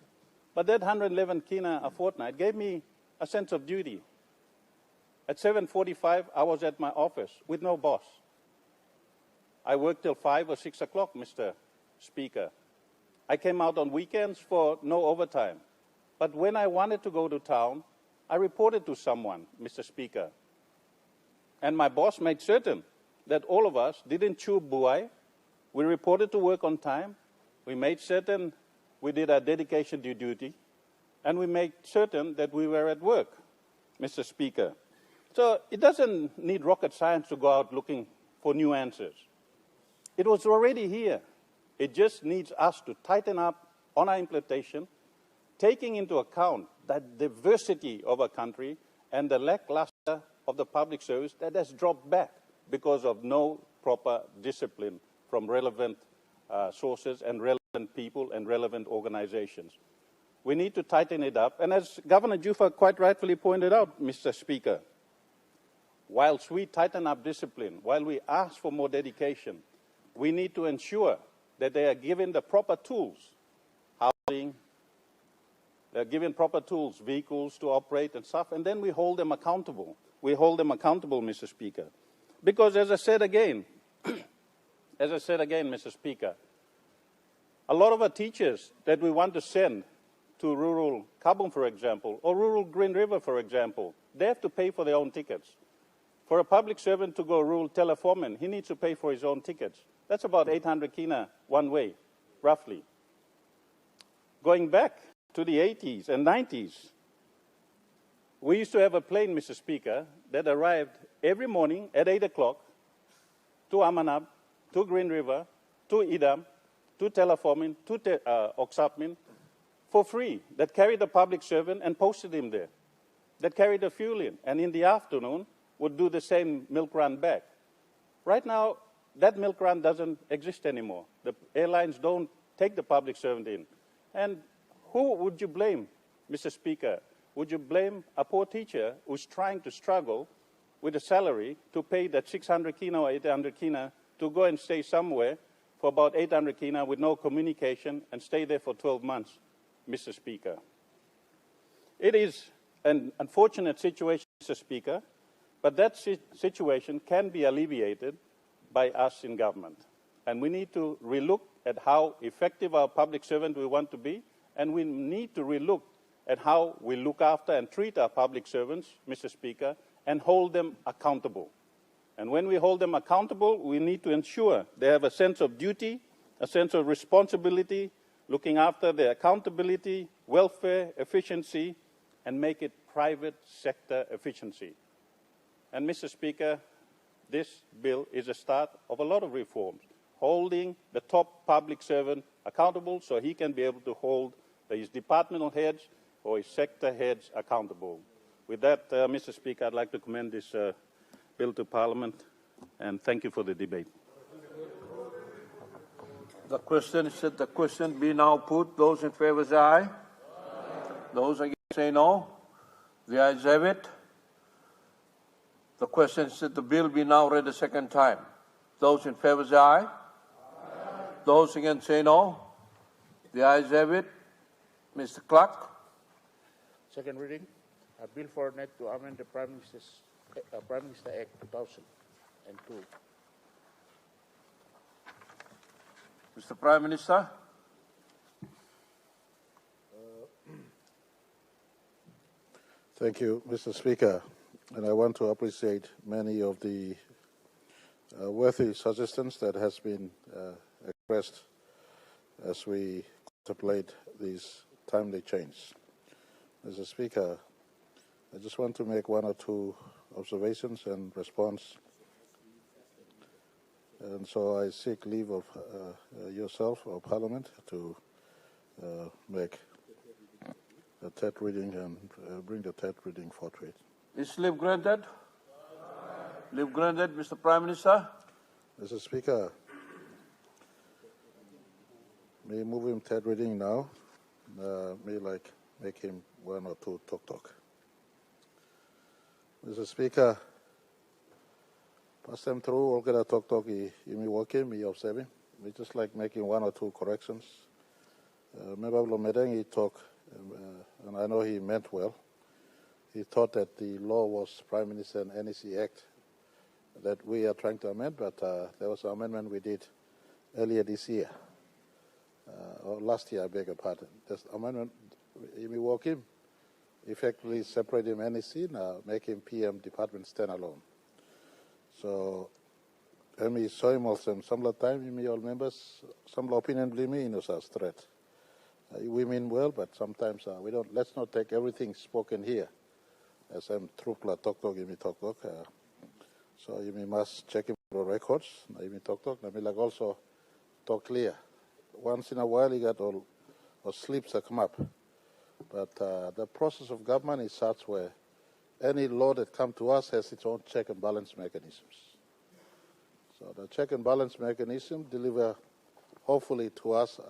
but that 111 kina a fortnight gave me a sense of duty. At 7:45, I was at my office with no boss. I worked till 5 or 6 o'clock, Mr. Speaker. I came out on weekends for no overtime. But when I wanted to go to town, I reported to someone, Mr. Speaker. And my boss made certain that all of us didn't chew buai. We reported to work on time, We made certain we did our dedication to duty, and we made certain that we were at work, Mr. Speaker. So it doesn't need rocket science to go out looking for new answers. It was already here. It just needs us to tighten up on our implementation, taking into account the diversity of our country and the lackluster of the public service that has dropped back because of no proper discipline from relevant sources and relevant people and relevant organizations. We need to tighten it up. And as Governor Jufa quite rightfully pointed out, Mr. Speaker, whilst we tighten up discipline, while we ask for more dedication, we need to ensure that they are given the proper tools, housing, they're given proper tools, vehicles to operate and stuff, and then we hold them accountable. We hold them accountable, Mr. Speaker. Because as I said again, Mr. Speaker, a lot of our teachers that we want to send to rural Kabul, for example, or rural Green River, for example, they have to pay for their own tickets. For a public servant to go rural Teleforeman, he needs to pay for his own tickets. That's about 800 kina one way, roughly. Going back to the 80s and 90s, we used to have a plane, Mr. Speaker, that arrived every morning at 8 o'clock to Amanab, to Green River, to Idam, to Teleforeman, to Oksapmin, for free, that carried a public servant and posted him there, that carried the fuel in, and in the afternoon would do the same milk run back. Right now, that milk run doesn't exist anymore. The airlines don't take the public servant in. And who would you blame, Mr. Speaker? Would you blame a poor teacher who's trying to struggle with a salary to pay that 600 kina or 800 kina to go and stay somewhere for about 800 kina with no communication and stay there for 12 months, Mr. Speaker? It is an unfortunate situation, Mr. Speaker, but that situation can be alleviated by us in government. And we need to relook at how effective our public servant we want to be, and we need to relook at how we look after and treat our public servants, Mr. Speaker, and hold them accountable. And when we hold them accountable, we need to ensure they have a sense of duty, a sense of responsibility, looking after their accountability, welfare, efficiency, and make it private sector efficiency. And Mr. Speaker, this bill is a start of a lot of reforms, holding the top public servant accountable so he can be able to hold his departmental heads or his sector heads accountable. With that, Mr. Speaker, I'd like to commend this bill to Parliament and thank you for the debate. The question is that the question be now put. Those in favour say aye. Aye. Those against say no. The ayes have it. The question is that the bill be now read a second time. Those in favour say aye. Aye. Those against say no. The ayes have it. Mr. Clark. Second reading, a bill for net to amend the Prime Minister Act 2002. Mr. Prime Minister. Thank you, Mr. Speaker. And I want to appreciate many of the worthy suggestions that has been expressed as we contemplate these timely changes. Mr. Speaker, I just want to make one or two observations and response. And so I seek leave of yourself or Parliament to make the third reading and bring the third reading forthwith. Is leave granted? Leave granted, Mr. Prime Minister. Mr. Speaker, may move him third reading now. May make him one or two talk. Mr. Speaker, pass them through. All get a talk. You may work him. You observe him. We just making one or two corrections. Member Blomedeng, he talked, and I know he meant well. He thought that the law was Prime Minister and NEC Act that we are trying to amend, but there was an amendment we did earlier this year, or last year, I beg your pardon. This amendment, you may work him, effectively separate him NEC, now make him PM department standalone. So Emi soimol some time, me all members, some opinion believe me in us as threat. We mean well, but sometimes we don't. Let's not take everything spoken here as trupla talk. So you must check the records. You talk. I like also talk clear. Once in a while, you got all slips that come up. But the process of government is such where any law that comes to us has its own check and balance mechanisms. So the check and balance mechanism deliver, hopefully, to us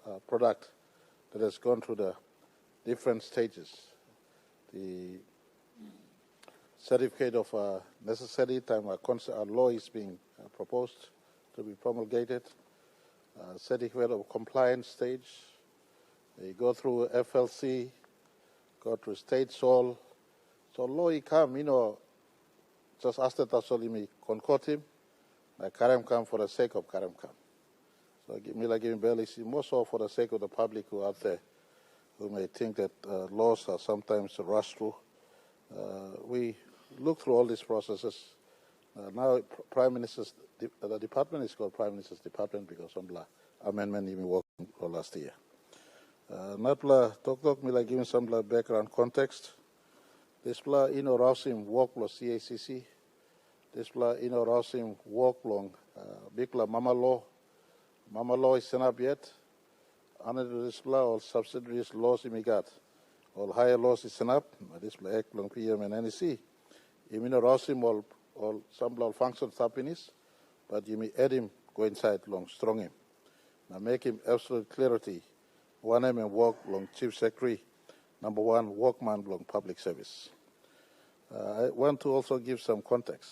a product that has gone through the different stages. The certificate of necessity, time a law is being proposed to be promulgated, certificate of compliance stage. They go through FLC, go through state sol. So law come, just after that solimi concord him, like Karam come for the sake of Karam come. So giving barely see more so for the sake of the public who are out there who may think that laws are sometimes rushed through. We look through all these processes. Now Prime Minister's, the department is called Prime Minister's Department because some amendment even working for last year. Natla talk me like giving some background context. This blah Rausim work plus CACC. This blah Rausim work long bigla Mama Law is set up yet. Under this blah all subsidiaries laws we got. All higher laws is set up. This blah act long PM and NEC. Rausim all some blah function happiness, but you may add him go inside long strong him. Now make him absolute clarity. One and work long Chief Secretary. Number one, workman long public service. I want to also give some context.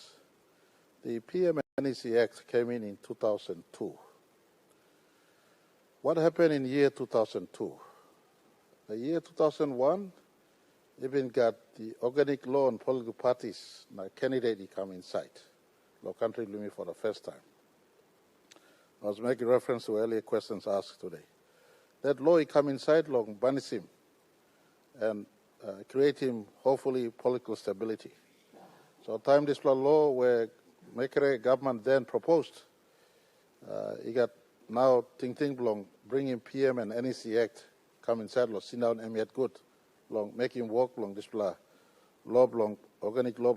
The PMNEC Act came in 2002. What happened in year 2002? The year 2001, even got the organic law on political parties, my candidate come inside. Law country limit for the first time. I was making reference to earlier questions asked today. That law he come inside long banish him and create him hopefully political stability. So time this law where Mekere government then proposed, he got now ting long bring him PM and NEC Act come inside law sit down and yet good long make him work long this law long organic law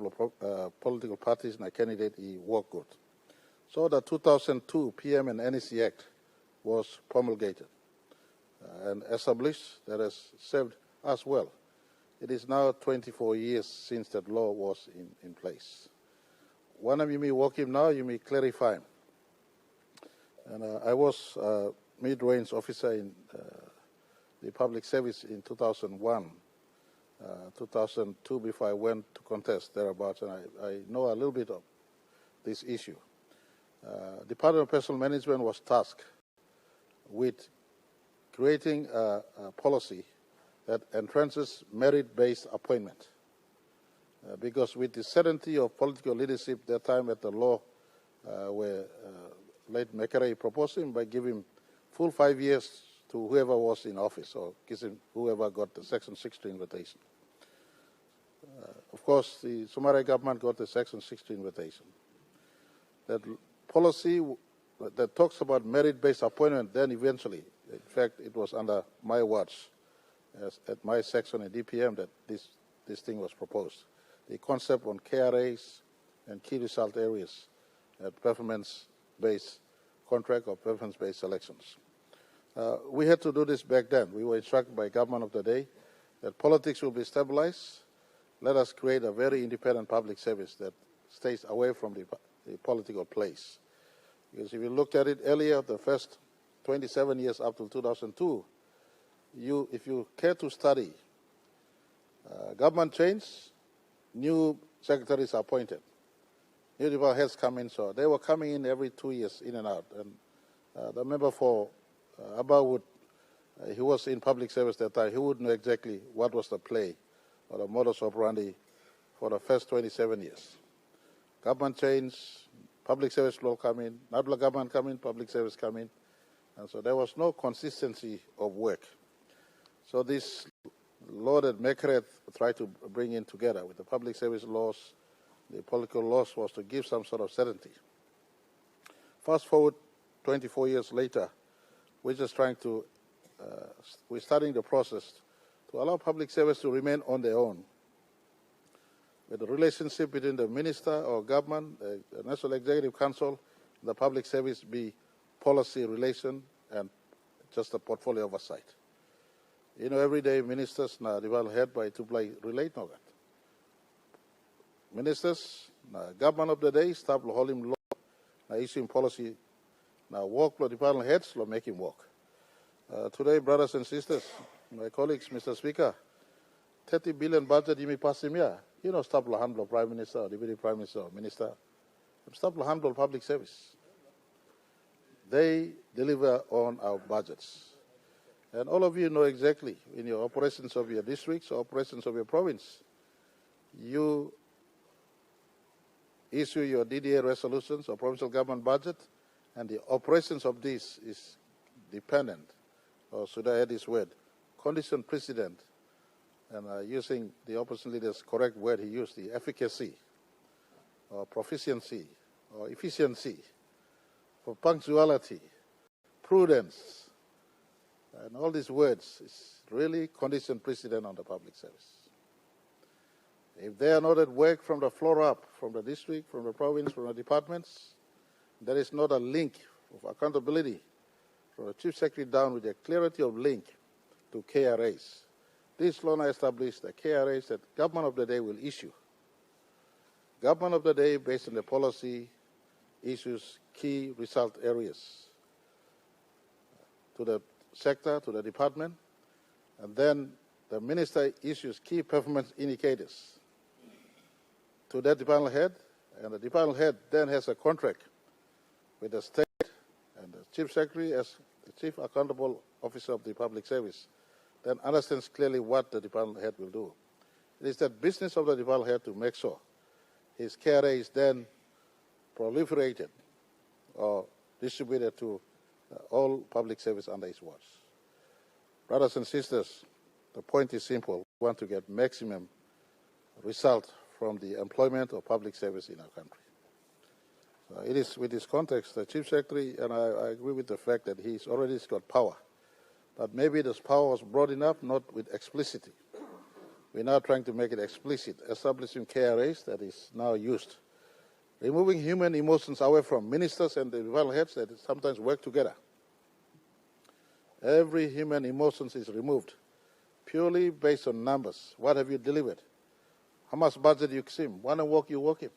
political parties and a candidate he work good. So the 2002 PM and NEC Act was promulgated and established that has served us well. It is now 24 years since that law was in place. One of you may walk him now, you may clarify him. And I was mid-range officer in the public service in 2001, 2002 before I went to contest thereabouts, and I know a little bit of this issue. Department of Personnel Management was tasked with creating a policy that entrenches merit-based appointment. Because with the certainty of political leadership that time at the law where late Mekere proposed him by giving full 5 years to whoever was in office or whoever got the Section 60 invitation. Of course, the Somali government got the Section 60 invitation. That policy that talks about merit-based appointment then eventually, in fact, it was under my watch at my section in DPM that this thing was proposed. The concept on KRAs and key result areas at performance-based contract or preference-based selections. We had to do this back then. We were instructed by government of the day that politics will be stabilized. Let us create a very independent public service that stays away from the political place. Because if you looked at it earlier, the first 27 years up to 2002, if you care to study, government change, new secretaries are appointed. New department heads come in, so they were coming in every 2 years, in and out. And the member for Abba he was in public service that time. He would know exactly what was the play or the modus operandi for the first 27 years. Government change, public service law come in, Nabla government come in, public service come in. And so there was no consistency of work. So this law that Mekere tried to bring in together with the public service laws, the political laws, was to give some sort of certainty. Fast forward 24 years later, we're just trying to, we're starting the process to allow public service to remain on their own. With the relationship between the minister or government, the National Executive Council, the public service be policy relation and just a portfolio oversight. You know, every day ministers na develop head by to play relate no that. Ministers, na government of the day, stop holding law, na issuing policy, na work for department heads, lo make him work. Today, brothers and sisters, my colleagues, Mr. Speaker, 30 billion budget you may pass him here. You know, stop lo handle Prime Minister, or Deputy Prime Minister, or Minister. Stop lo handle public service. They deliver on our budgets. And all of you know exactly, in your operations of your districts or operations of your province, you issue your DDA resolutions or provincial government budget, and the operations of this is dependent, or should I add this word, condition precedent, and using the opposition leader's correct word he used, the efficacy, or proficiency, or efficiency, for punctuality, prudence, and all these words is really condition precedent on the public service. If they are not at work from the floor up, from the district, from the province, from the departments, there is not a link of accountability from the Chief Secretary down with a clarity of link to KRAs. This law established the KRAs that government of the day will issue. Government of the day, based on the policy, issues key result areas to the sector, to the department, and then the minister issues key performance indicators to that department head, and the department head then has a contract with the state and the Chief Secretary as the Chief Accountable Officer of the Public Service, then understands clearly what the department head will do. It is the business of the department head to make sure his KRA is then proliferated or distributed to all public service under his watch. Brothers and sisters, the point is simple. We want to get maximum result from the employment of public service in our country. So it is with this context, the Chief Secretary, and I agree with the fact that he's already got power, but maybe this power was broad enough, not with explicitity. We're now trying to make it explicit, establishing KRAs that is now used, removing human emotions away from ministers and the department heads that sometimes work together. Every human emotion is removed, purely based on numbers. What have you delivered? How much budget you consume? Want to work, you work it.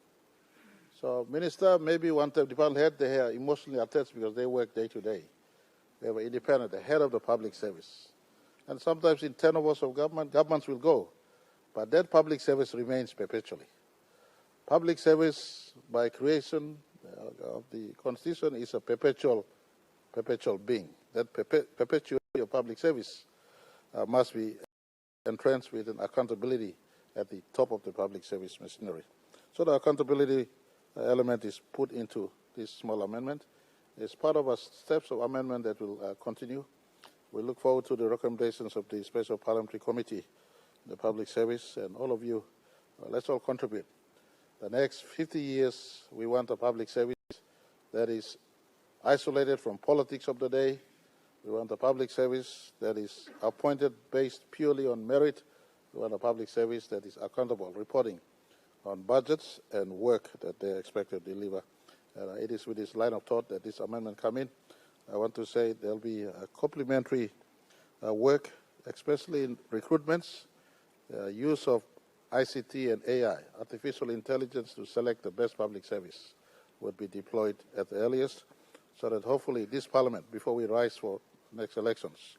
So minister, maybe one department head, they are emotionally attached because they work day to day. They were independent, the head of the public service. And sometimes in turnovers of government, governments will go, but that public service remains perpetually. Public service, by creation of the Constitution, is a perpetual being. That perpetuity of public service must be entrenched with an accountability at the top of the public service machinery. So the accountability element is put into this small amendment. It's part of our steps of amendment that will continue. We look forward to the recommendations of the Special Parliamentary Committee, the Public Service, and all of you. Let's all contribute. The next 50 years, we want a public service that is isolated from politics of the day. We want a public service that is appointed based purely on merit. We want a public service that is accountable, reporting on budgets and work that they're expected to deliver. It is with this line of thought that this amendment come in. I want to say there'll be a complementary work, especially in recruitments, use of ICT and AI, artificial intelligence, to select the best public service would be deployed at the earliest, so that hopefully this Parliament, before we rise for next elections,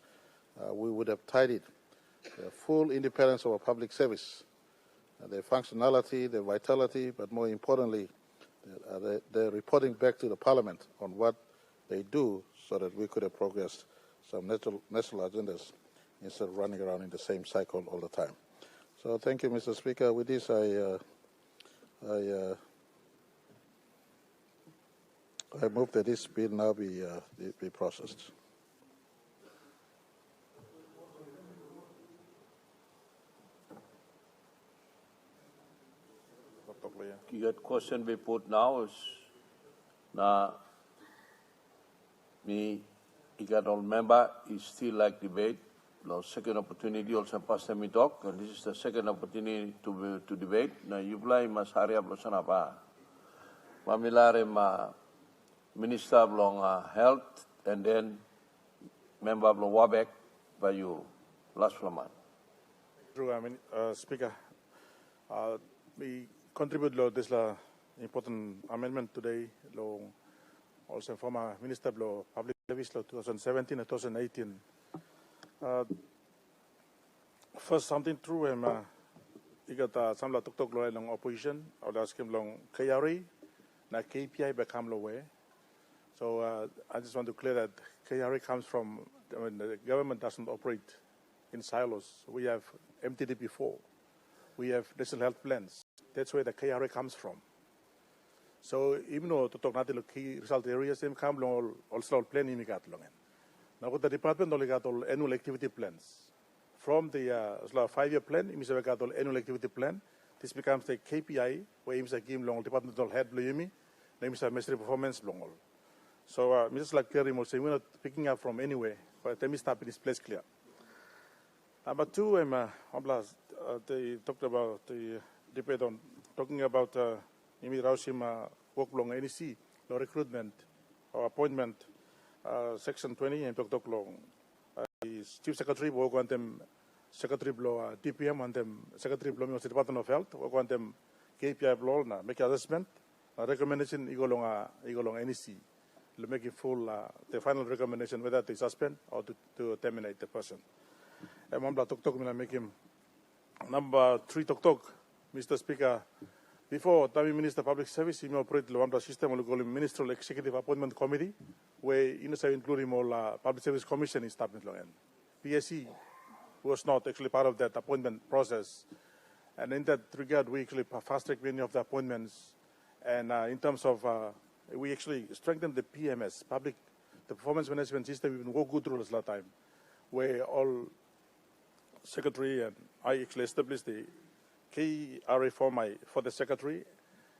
we would have tidied the full independence of our public service, their functionality, their vitality, but more importantly, the reporting back to the Parliament on what they do, so that we could have progressed some national agendas instead of running around in the same cycle all the time. So thank you, Mr. Speaker. With this, I move that this bill now be processed. That question we put now is na me, I got all member, is still like debate. No second opportunity also past time we talk, and this is the second opportunity to debate. Now you play mas hurry up sana pa. Mamilare ma Minister of Health and then member of Wabek by you last month. True, Speaker. We contribute to this important amendment today. Also former Minister of Public Service 2017 and 2018. First, something true, I got some talk long opposition. I ask him long KRE, na KPI become low. So I just want to clear that KRE comes from, the government doesn't operate in silos. We have EMTV before. We have national health plans. That's where the KRE comes from. So even though to talk not the key result areas, they come long also plan in long. Now the department only got all annual activity plans. From the 5-year plan, we got all annual activity plan. This becomes the KPI where we give long departmental head blame, names are measuring performance long. So Mrs. Lakari was saying we're not picking up from anywhere, but let me stop in this place clear. Number two, they talked about the debate on talking about Imi Raushima work long NEC, no recruitment or appointment, section 20 and talk long. Chief Secretary work on them, Secretary below DPM on them, Secretary below the Department of Health work on them KPI below na make assessment, recommendation igolong NEC. Make it full the final recommendation whether to suspend or to terminate the person. And one talk make him number 3 talk, Mr. Speaker. Before Tami Minister Public Service, he operate the one system we call Ministerial Executive Appointment Committee, where including all Public Service Commission is established. PSC was not actually part of that appointment process, and in that regard, we actually fast track many of the appointments. And in terms of we actually strengthened the PMS, the performance management system. We will go through this last time, where all secretary and I actually established the KRA for the secretary.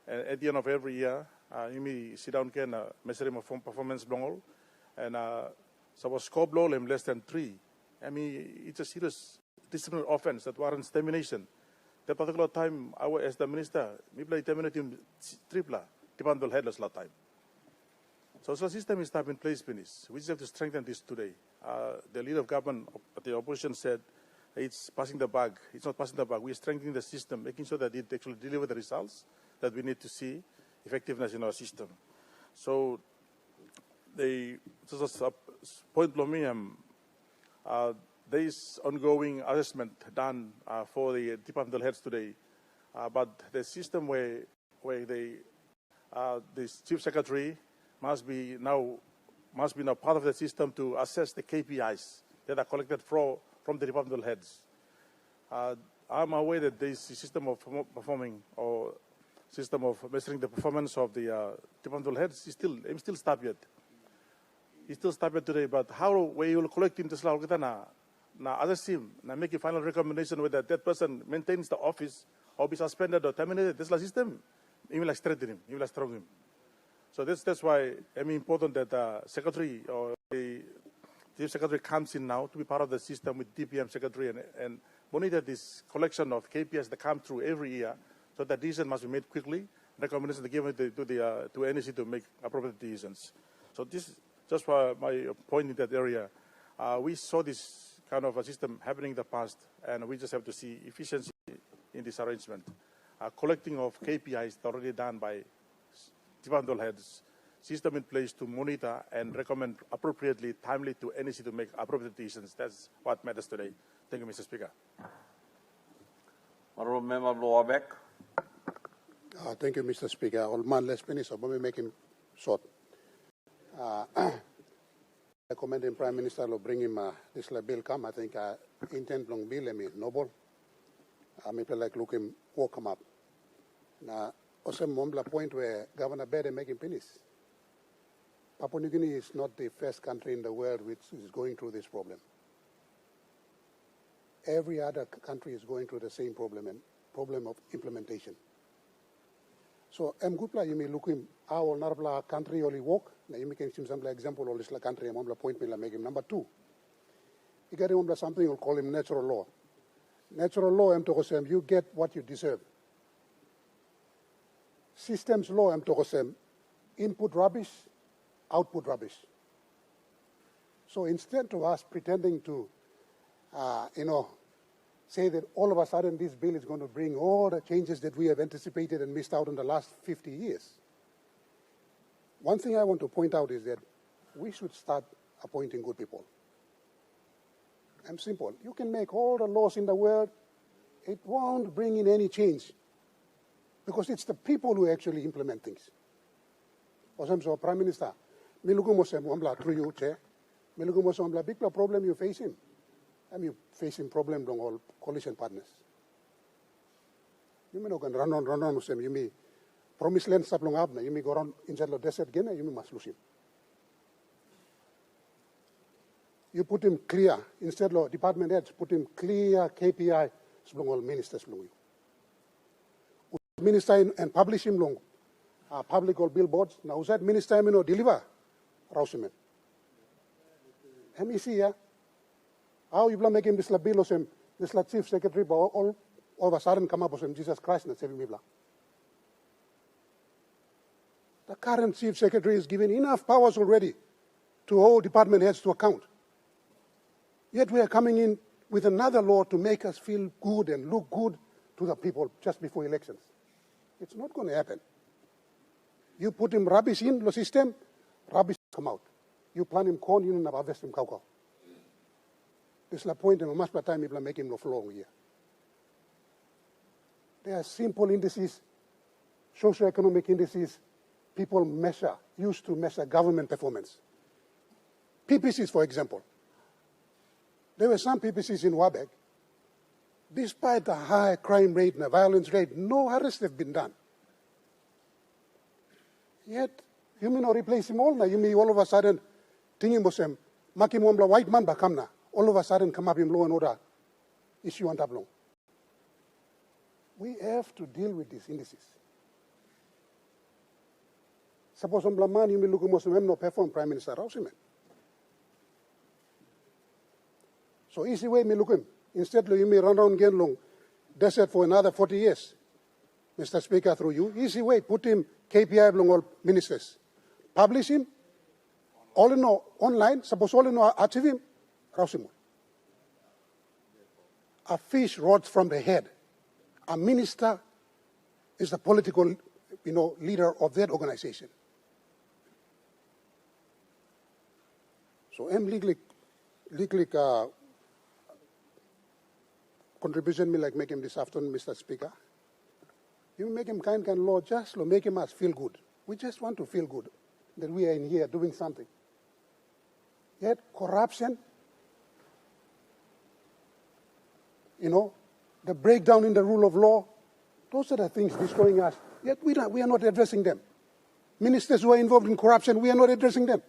And at the end of every year, you may sit down and measure my performance long, and so was scope low less than 3. I mean, it's a serious disciplinary offense that warrants termination. That particular time, as the minister, maybe terminated him triple. Departmental headless last time. So the system is in place, Minister. We just have to strengthen this today. The leader of government, the opposition said, it's passing the buck. It's not passing the buck. We're strengthening the system, making sure that it actually delivers the results that we need to see, effectiveness in our system. So just a point below me, there is ongoing assessment done for the departmental heads today, but the system where the chief secretary must be now part of the system to assess the KPIs that are collected from the departmental heads. I'm aware that this system of performing or system of measuring the performance of the departmental heads is still stopped yet. It's still stopped yet today, but how we will collect in this law na other team na make a final recommendation whether that person maintains the office or be suspended or terminated. This system, you will strengthen him, you will strong him. So that's why I mean important that the secretary or the chief secretary comes in now to be part of the system with DPM secretary and monitor this collection of KPIs that come through every year, so that decision must be made quickly. Recommendations are given to NEC to make appropriate decisions. So this just for my point in that area. We saw this kind of a system happening in the past, and we just have to see efficiency in this arrangement. Collecting of KPIs already done by departmental heads, system in place to monitor and recommend appropriately, timely to NEC to make appropriate decisions. That's what matters today. Thank you, Mr. Speaker. Honourable Member Loabeck. Thank you, Mr. Speaker. Old man, let's finish. So let me make him short. I commend the Prime Minister to bring him this bill come. I think intent long bill is noble. I may like look him walk him up. Now, also a point where Governor Bede make him finish. Papua New Guinea is not the first country in the world which is going through this problem. Every other country is going through the same problem and problem of implementation. So gupla you may look him our narabla country only walk. Now you make him some example or this country among point me make him number 2. You get him something you'll call him natural law. Natural law you get what you deserve. Systems law input rubbish, output rubbish. So instead of us pretending to, say that all of a sudden this bill is going to bring all the changes that we have anticipated and missed out in the last 50 years. One thing I want to point out is that we should start appointing good people. And simple. You can make all the laws in the world, it won't bring in any change because it's the people who actually implement things. So, Prime Minister, through you, Chair, big problem you face him. You facing problem from all coalition partners. You may not run on with him. You may promise land stop long up. You may go around inside the desert again. You may must lose him. You put him clear instead of department heads. Put him clear KPI. Long all ministers long you. Minister and publish him long. Public or billboards. Now that minister deliver. Rausimen. MEC ya. How you make him this bill or this chief secretary, but all of a sudden come up with Jesus Christ and save me. The current chief secretary is given enough powers already to hold department heads to account. Yet we are coming in with another law to make us feel good and look good to the people just before elections. It's not going to happen. You put him rubbish in the system, rubbish come out. You plant him corn, you don't harvest him cocoa. This is the point, and much time people make him no flow here. There are simple indices, socio-economic indices, people used to measure government performance. PPCs, for example. There were some PPCs in Wabeg. Despite the high crime rate and the violence rate, no arrests have been done. Yet, you may not replace him all now. You may all of a sudden, thinking Muslim, Maki Mwambla white man bakamna, all of a sudden come up in law and order issue on tableau. We have to deal with these indices. Suppose on Blaman, you may look at Muslim no perform Prime Minister Rausimen. So easy way me look him. Instead you may run around again long desert for another 40 years. Mr. Speaker, through you, easy way, put him KPI along all ministers. Publish him, all in all online, suppose all in all achieve him, Rausimen. A fish rots from the head. A minister is the political, leader of that organization. So I'm legally contribution me like make him this afternoon, Mr. Speaker. You make him kind law, just make him us feel good. We just want to feel good that we are in here doing something. Yet corruption, the breakdown in the rule of law, those are the things destroying us. Yet we are not addressing them. Ministers who are involved in corruption, we are not addressing them.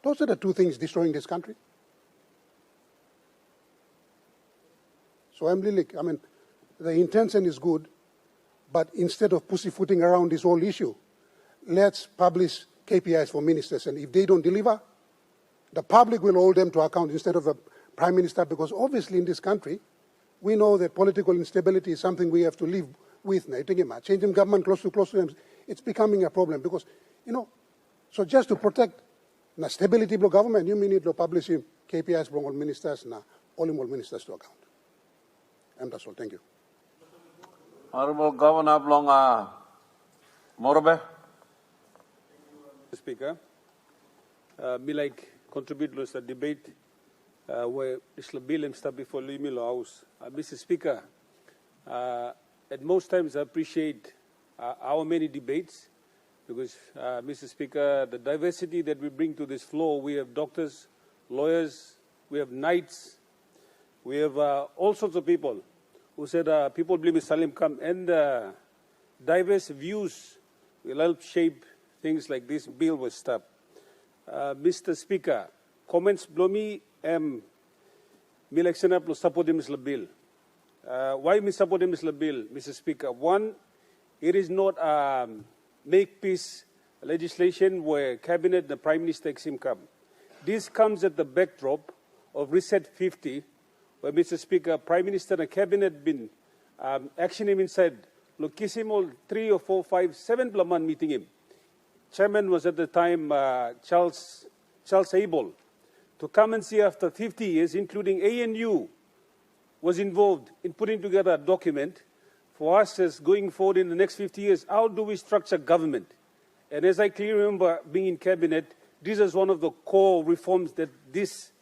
Those are the two things destroying this country. So the intention is good, but instead of pussyfooting around this whole issue, let's publish KPIs for ministers, and if they don't deliver, the public will hold them to account instead of a prime minister, because obviously in this country, we know that political instability is something we have to live with. Changing government close to them, it's becoming a problem because, so just to protect the stability of the government, you may need to publish KPIs from all ministers, all ministers to account. And that's all. Thank you. Honorable Governor Blong Morbe. Speaker, me like contribute to the debate where Isla Bill start before Limilo House. Mr. Speaker, at most times I appreciate our many debates because, Mr. Speaker, the diversity that we bring to this floor, we have doctors, lawyers, we have knights, we have all sorts of people who said people believe Salim come, and diverse views will help shape things like this bill was stopped. Mr. Speaker, comments blomi milexena plus support Mr. Bill. Why me support Mr. Bill, Mr. Speaker? One, It is not make peace legislation where cabinet and the prime minister come. This comes at the backdrop of Reset 50, where Mr. Speaker, prime minister and cabinet been actioning him and said, look, kiss him all 3 or 4, 5, 7 plaman meeting him. Chairman was at the time Charles Abel, to come and see after 50 years, including ANU, was involved in putting together a document for us as going forward in the next 50 years, how do we structure government? And as I clearly remember being in cabinet, this is one of the core reforms that this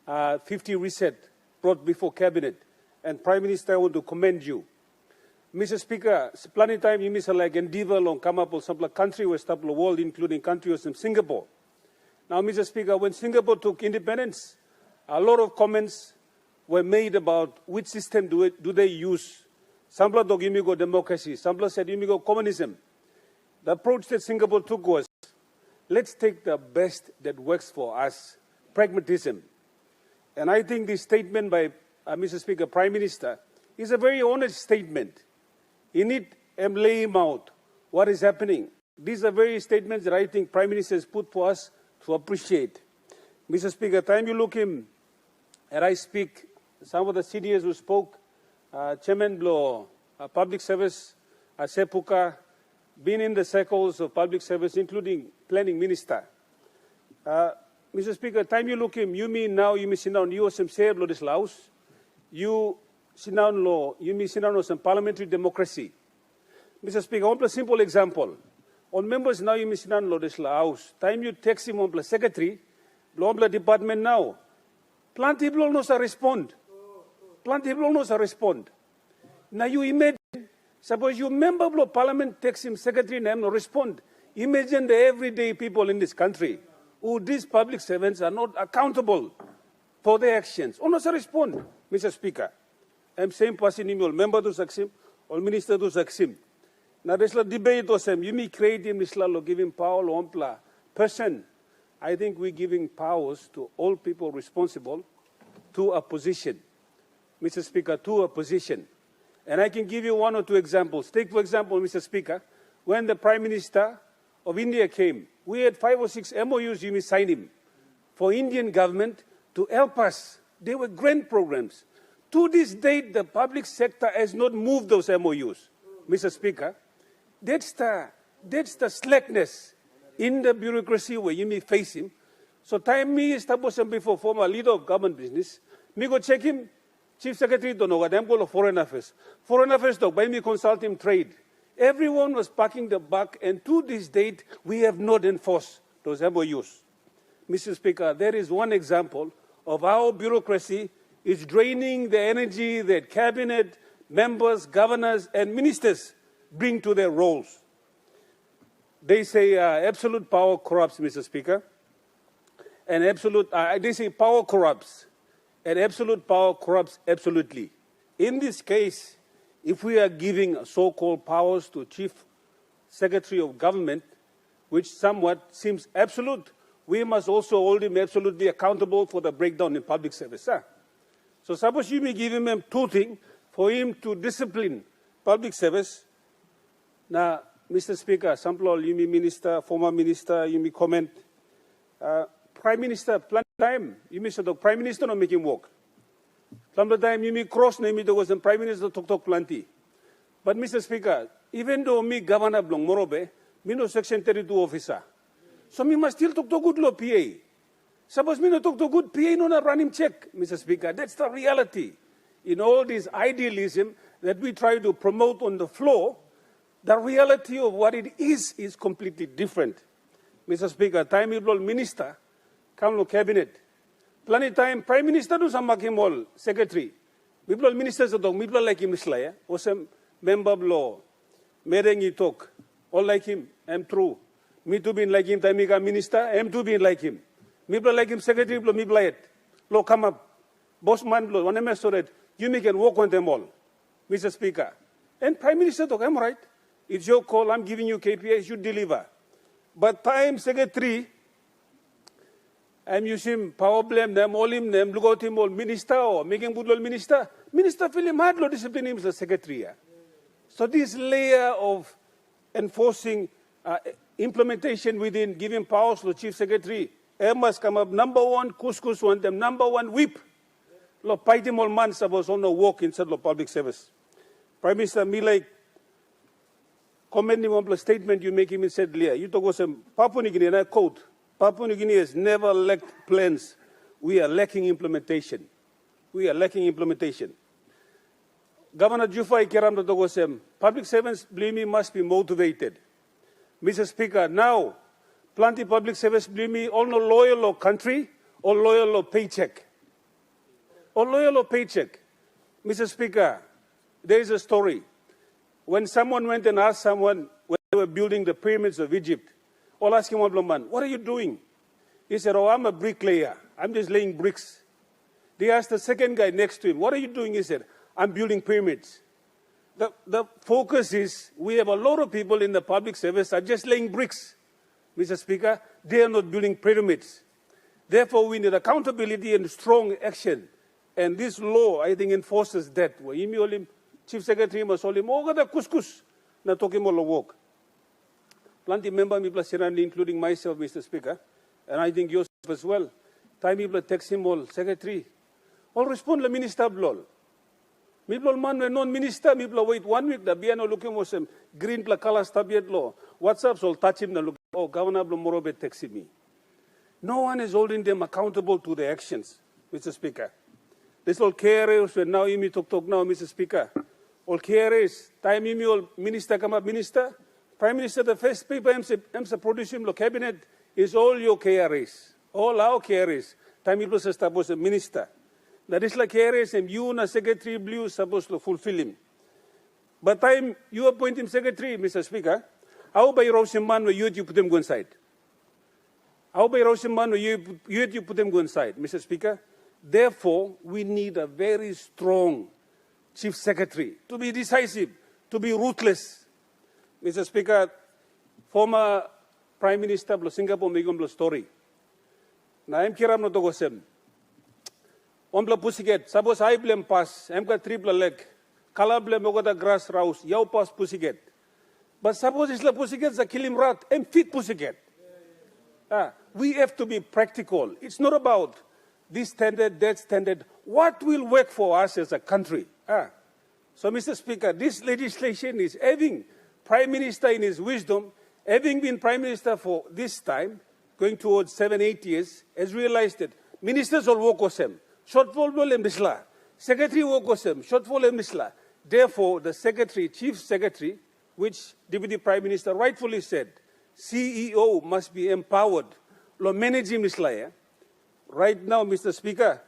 50 reset brought before cabinet. And Prime Minister, I want to commend you. Mr. Speaker, plenty time you miss like endeavor long come up with some country was the world, including countries in Singapore. Now, Mr. Speaker, when Singapore took independence, a lot of comments were made about which system do they use. Some people talk you go democracy, some people said you go communism. The approach that Singapore took was, let's take the best that works for us, pragmatism. And I think this statement by Mr. Speaker, Prime Minister, is a very honest statement. In it, I'm laying out what is happening. These are very statements that I think Prime Minister has put for us to appreciate. Mr. Speaker, time you look him, and I speak, some of the seniors who spoke, Chairman Blow, Public Service, Sepuka, been in the circles of public service, including Planning Minister. Mr. Speaker, time you look him, you mean now, you may sit down, you some say lo this Laos, you sit down law, you may sit down some parliamentary democracy. Mr. Speaker, one plus simple example. On members now, you may sit down lo this Laos. Time you text him on plus secretary, law department now. Plenty people knows respond. Plenty people knows respond. Now you imagine, suppose you member of parliament text him secretary name no respond. Imagine the everyday people in this country who these public servants are not accountable for their actions. Or not respond, Mr. Speaker. I'm saying person email member to succeed or minister to succeed. Now there's a debate or some you may create him this law give him power or person. I think we're giving powers to all people responsible to a position. Mr. Speaker, to a position. And I can give you 1 or 2 examples. Take, for example, Mr. Speaker, when the Prime Minister of India came, we had 5 or 6 MOUs you may sign him for Indian government to help us. They were grant programs. To this date, the public sector has not moved those MOUs. Mr. Speaker, that's the slackness in the bureaucracy where you may face him. So time me established him before former leader of government business, me go check him, Chief Secretary don't know what I'm going to Foreign Affairs. Foreign Affairs talk, by me consult him trade. Everyone was packing the buck, and to this date, we have not enforced those MOUs. Mr. Speaker, there is one example of how bureaucracy is draining the energy that cabinet members, governors, and ministers bring to their roles. They say absolute power corrupts, Mr. Speaker, and they say power corrupts, and absolute power corrupts absolutely. In this case, if we are giving so-called powers to Chief Secretary of Government, which somewhat seems absolute, we must also hold him absolutely accountable for the breakdown in public service. So suppose you may give him 2 things for him to discipline public service. Now, Mr. Speaker, some people, you may minister, former minister, you may comment. Prime Minister, plenty time, you may say the Prime Minister not make him work. Some of the time you may cross name it was the Prime Minister talk plenty. But Mr. Speaker, even though me Governor Blong Morobe, me no Section 32 officer. So me must still talk to good law PA. Suppose me no talk to good PA, no not run him check, Mr. Speaker. That's the reality. In all this idealism that we try to promote on the floor, the reality of what it is completely different. Mr. Speaker, time you minister, come to cabinet. Plenty time, Prime Minister do some makimol, secretary. People ministers talk, people like him islaya, or some member of law, merengi talk, all like him, I'm true. Me too being like him, time minister, I'm too being like him. People like him, secretary, me blight. Law come up, boss man, blow, one MS so that you can walk on them all, Mr. Speaker. And Prime Minister talk, I'm right. It's your call, I'm giving you KPIs, you deliver. But time secretary, I'm using power blame them, all him them, look out him all minister or making good minister. Minister feel him hard, discipline him as a secretary. So this layer of enforcing implementation within giving powers to the Chief Secretary. Must come up number one, couscous one, them number one whip. Lo paiti mol man sabos on the work inside the public service. Prime Minister, me like commenting on the statement you make him said earlier. You talk about some Papua New Guinea, and I quote, Papua New Guinea has never lacked plans. We are lacking implementation. We are lacking implementation. Governor Jufai Keram to talk about some public servants, believe me, must be motivated. Mr. Speaker, now, plenty public service, believe me, all no loyal or country, or loyal or paycheck. Or loyal or paycheck. Mr. Speaker, there is a story. When someone went and asked someone when they were building the pyramids of Egypt, all asking one man, what are you doing? He said, oh, I'm a bricklayer. I'm just laying bricks. They asked the second guy next to him, what are you doing? He said, I'm building pyramids. The focus is we have a lot of people in the public service are just laying bricks. Mr. Speaker, they are not building pyramids. Therefore, we need accountability and strong action. And this law, I think, enforces that. Chief Secretary Masolim, the couscous, na talking about work. Plenty member, including myself, Mr. Speaker, and I think yourself as well. Time people text him all, Secretary. All respond to Minister Blol. People man non-minister, people wait 1 week, the Biano looking was some green color stabiat law. WhatsApp, so touch him, look, oh, Governor Blomorobe texting me. No one is holding them accountable to their actions, Mr. Speaker. This all carers, when now you talk now, Mr. Speaker. All carers, time you all minister come up, minister. Prime Minister, the first paper I'm producing the cabinet is all your carers, all our carers. Time you establish a minister. That is like carers and you na Secretary Blue supposed to fulfill him. But time you appoint him Secretary, Mr. Speaker, how by Rosin man where you put him go inside? How by Rosin man where you put him go inside, Mr. Speaker? Therefore, we need a very strong Chief Secretary to be decisive, to be ruthless. Mr. Speaker, former Prime Minister of Singapore made a story. Na I'm kiram no to gosem. Ombla pusiget, suppose I blame pass, I'm got triple leg. Kala blame the grass rouse, yau pass pusiget. But suppose it's la pusiget, the kill him rat, I'm fit pusiget. We have to be practical. It's not about this standard, that standard. What will work for us as a country? So, Mr. Speaker, this legislation is having Prime Minister in his wisdom, having been Prime Minister for this time, going towards 7-8 years, has realized that ministers all work with him. Shortfall will misla. Secretary work with him. Shortfall misla. Therefore, the Secretary, Chief Secretary, which Deputy Prime Minister rightfully said, CEO must be empowered. Lo manage him misla. Right now, Mr. Speaker,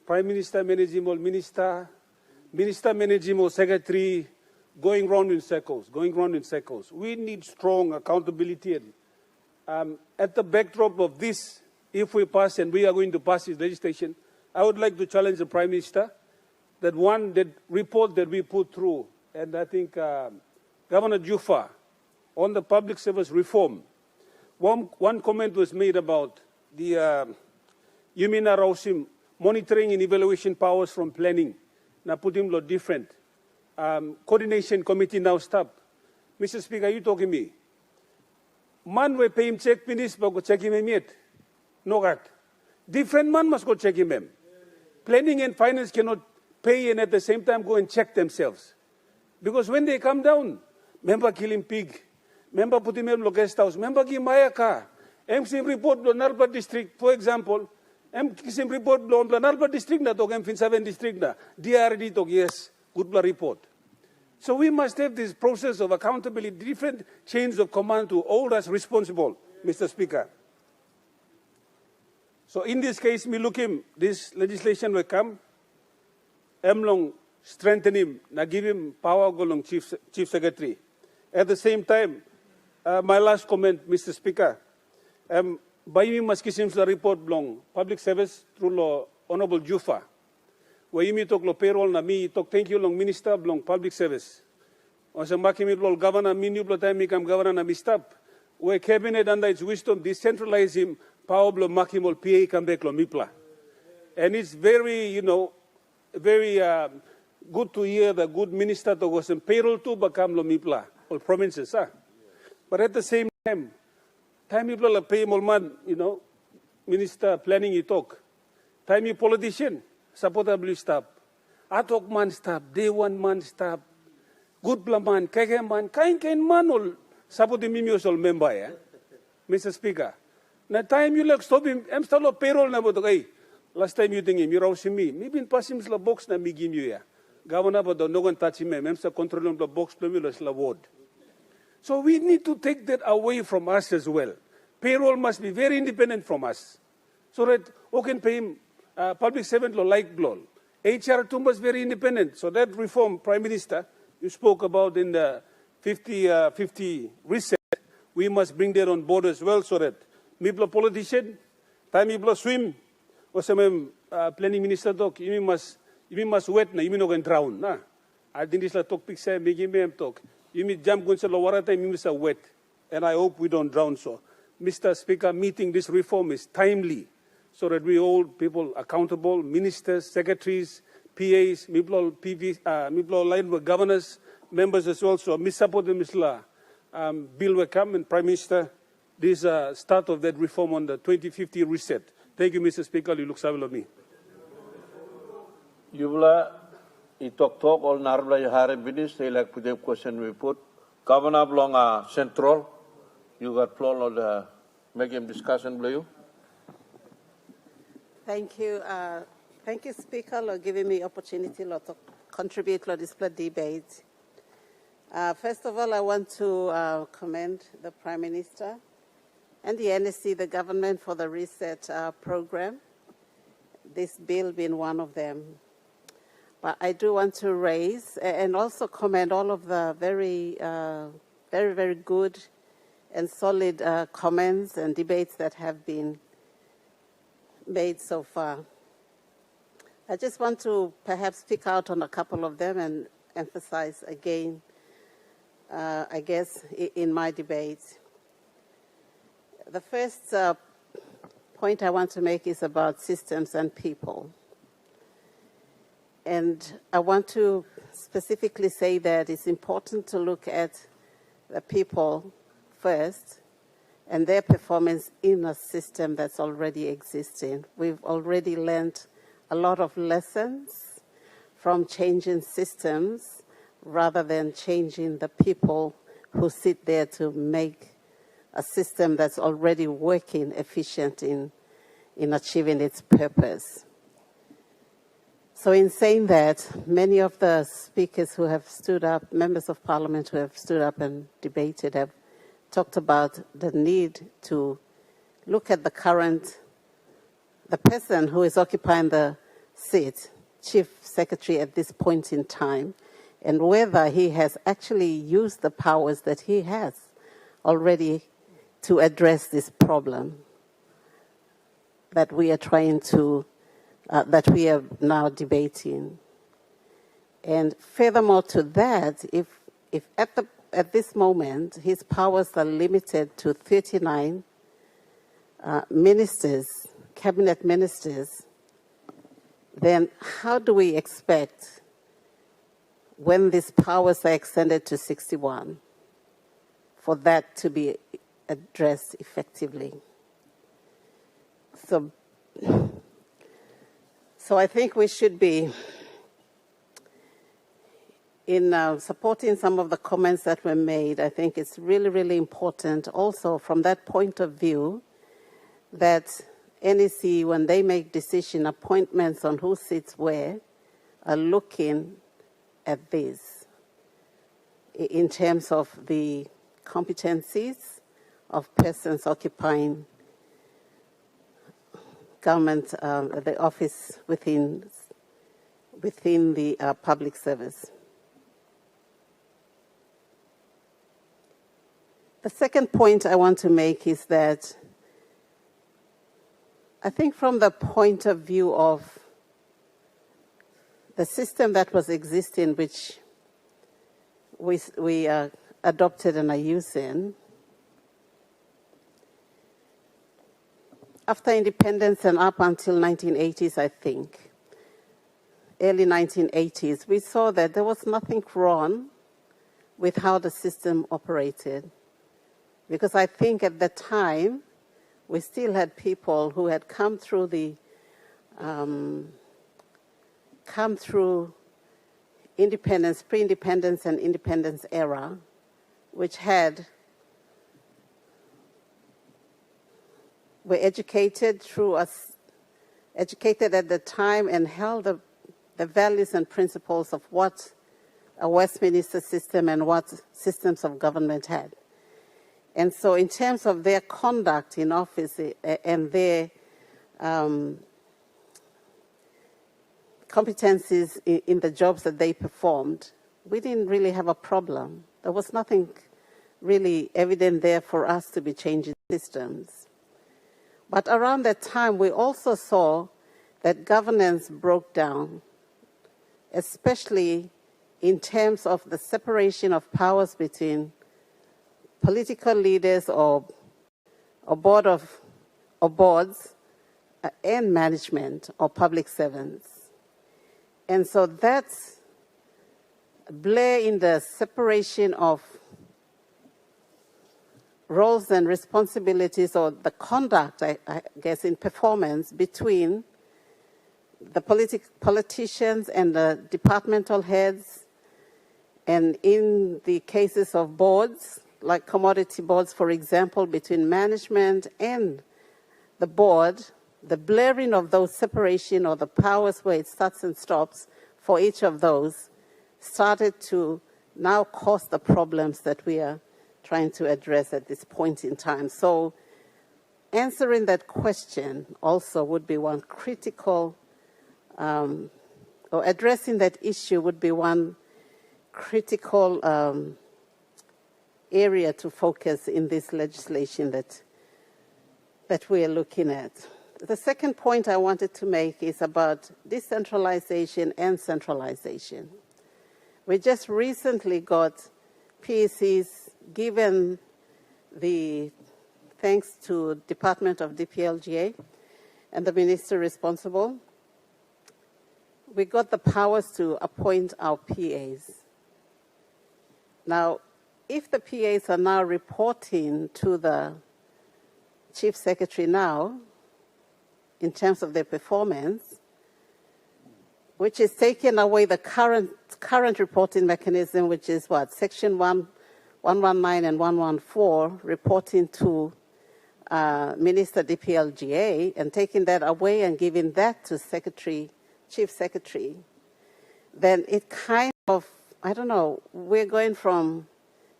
Prime Minister manage him all minister manage him all secretary, going round in circles, We need strong accountability. And, at the backdrop of this, if we pass, and we are going to pass this legislation, I would like to challenge the Prime Minister that that report that we put through, and I think Governor Jufa, on the public service reform, one comment was made about the Yumina Rausim monitoring and evaluation powers from planning. Now put him lot different. Coordination committee now stop. Mr. Speaker, you talking me? Man we pay him check finish, but go check him yet. No rat. Different man must go check him. Planning and finance cannot pay and at the same time go and check themselves. Because when they come down, member killing pig, member put him in the guest house, member give Maya car. MC report to Narba district, for example, MC report to Narba district na to Fin 7 district na. DRD to yes, good report. So we must have this process of accountability, different chains of command to hold us responsible, Mr. Speaker. So in this case, me look him, this legislation will come, long strengthen him, na give him power go long Chief Secretary. At the same time, my last comment, Mr. Speaker, by me must kisim the report long public service through law Honorable Jufa. Where you talk lo payroll na me talk thank you long minister long public service. On sa makimi lo governor minu lo time kam governor na mistap. Where cabinet under its wisdom decentralize him power lo makimol PA come back lo mipla. And it's very very good to hear the good minister to go some payroll to become lo mipla all provinces But at the same time people are pay more man, minister planning you talk. Time you politician, supportably stop. Atok man stop, day one man stop. Good man, kaya man, kain man all support the mimiosol member, ya. Mr. Speaker. Na time you like stop him, I'm still payroll na mo to kay. Last time you think him, you raw me. Maybe in pass him la box na mi give you ya. Governor but no one touch him, I'm still controlling the box to me la ward. So we need to take that away from us as well. Payroll must be very independent from us. So that we can pay him public servant law like law. HR2 must be very independent. So that reform, Prime Minister, you spoke about in the 50-50 reset, we must bring that on board as well so that people politician, time people swim, or some planning minister talk, you must wet na, you no can drown. Na. I think this is a topic say, make him talk. You may jump on the water time, you must wet. And I hope we don't drown. So, Mr. Speaker, meeting this reform is timely so that we hold people accountable, ministers, secretaries, PAs, people aligned with governors, members as well. So, Ms. Support the Mr. Bill will come and Prime Minister, this start of that reform on the 2050 reset. Thank you, Mr. Speaker. You look savvy of me. Yubla, talk all Narbla Yahare Binis, they like put the question we put. Governor Blonga Central, you got floor on the make him discussion, will you? Thank you. Thank you, Speaker, for giving me opportunity to contribute to this debate. First of all, I want to commend the Prime Minister and the NSC, the government, for the reset program, this bill being one of them. But I do want to raise and also commend all of the very, very good and solid comments and debates that have been made so far. I just want to perhaps pick out on a couple of them and emphasize again, I guess, in my debate. The first point I want to make is about systems and people. And I want to specifically say that it's important to look at the people first and their performance in a system that's already existing. We've already learned a lot of lessons from changing systems rather than changing the people who sit there to make a system that's already working efficient in achieving its purpose. So in saying that, many of the speakers who have stood up, members of parliament who have stood up and debated, have talked about the need to look at the person who is occupying the seat, chief secretary at this point in time, and whether he has actually used the powers that he has already to address this problem that we are trying to that we are now debating. And furthermore to that, if at this moment his powers are limited to 39 ministers, cabinet ministers, then how do we expect, when these powers are extended to 61, for that to be addressed effectively? So I think we should be, in supporting some of the comments that were made, I think it's really, really important also from that point of view that NEC, when they make decision appointments on who sits where, are looking at this in terms of the competencies of persons occupying government, the office within the public service. The second point I want to make is that I think from the point of view of the system that was existing, which we adopted and are using, after independence and up until 1980s, I think, early 1980s, we saw that there was nothing wrong with how the system operated. because I think at the time we still had people who had come through the independence, pre-independence and independence era, which were educated educated at the time and held the values and principles of what a Westminster system and what systems of government had. And so in terms of their conduct in office and their competencies in the jobs that they performed, we didn't really have a problem. There was nothing really evident there for us to be changing systems. But around that time, we also saw that governance broke down, especially in terms of the separation of powers between political leaders or boards and management or public servants. And so that's blur in the separation of roles and responsibilities, or the conduct, I guess, in performance between the politicians and the departmental heads, and in the cases of boards, like commodity boards, for example, between management and the board, the blurring of those separation or the powers where it starts and stops for each of those started to now cause the problems that we are trying to address at this point in time. So answering that question also would be one critical, or addressing that issue would be one critical area to focus in this legislation that we are looking at. The second point I wanted to make is about decentralization and centralization. We just recently got PECs given the, thanks to Department of DPLGA and the minister responsible, we got the powers to appoint our PAs. Now, if the PAs are now reporting to the Chief Secretary now, in terms of their performance, which is taking away the current reporting mechanism, which is what, Section 119 and 114, reporting to Minister DPLGA, and taking that away and giving that to Chief Secretary, then it kind of, I don't know, we're going from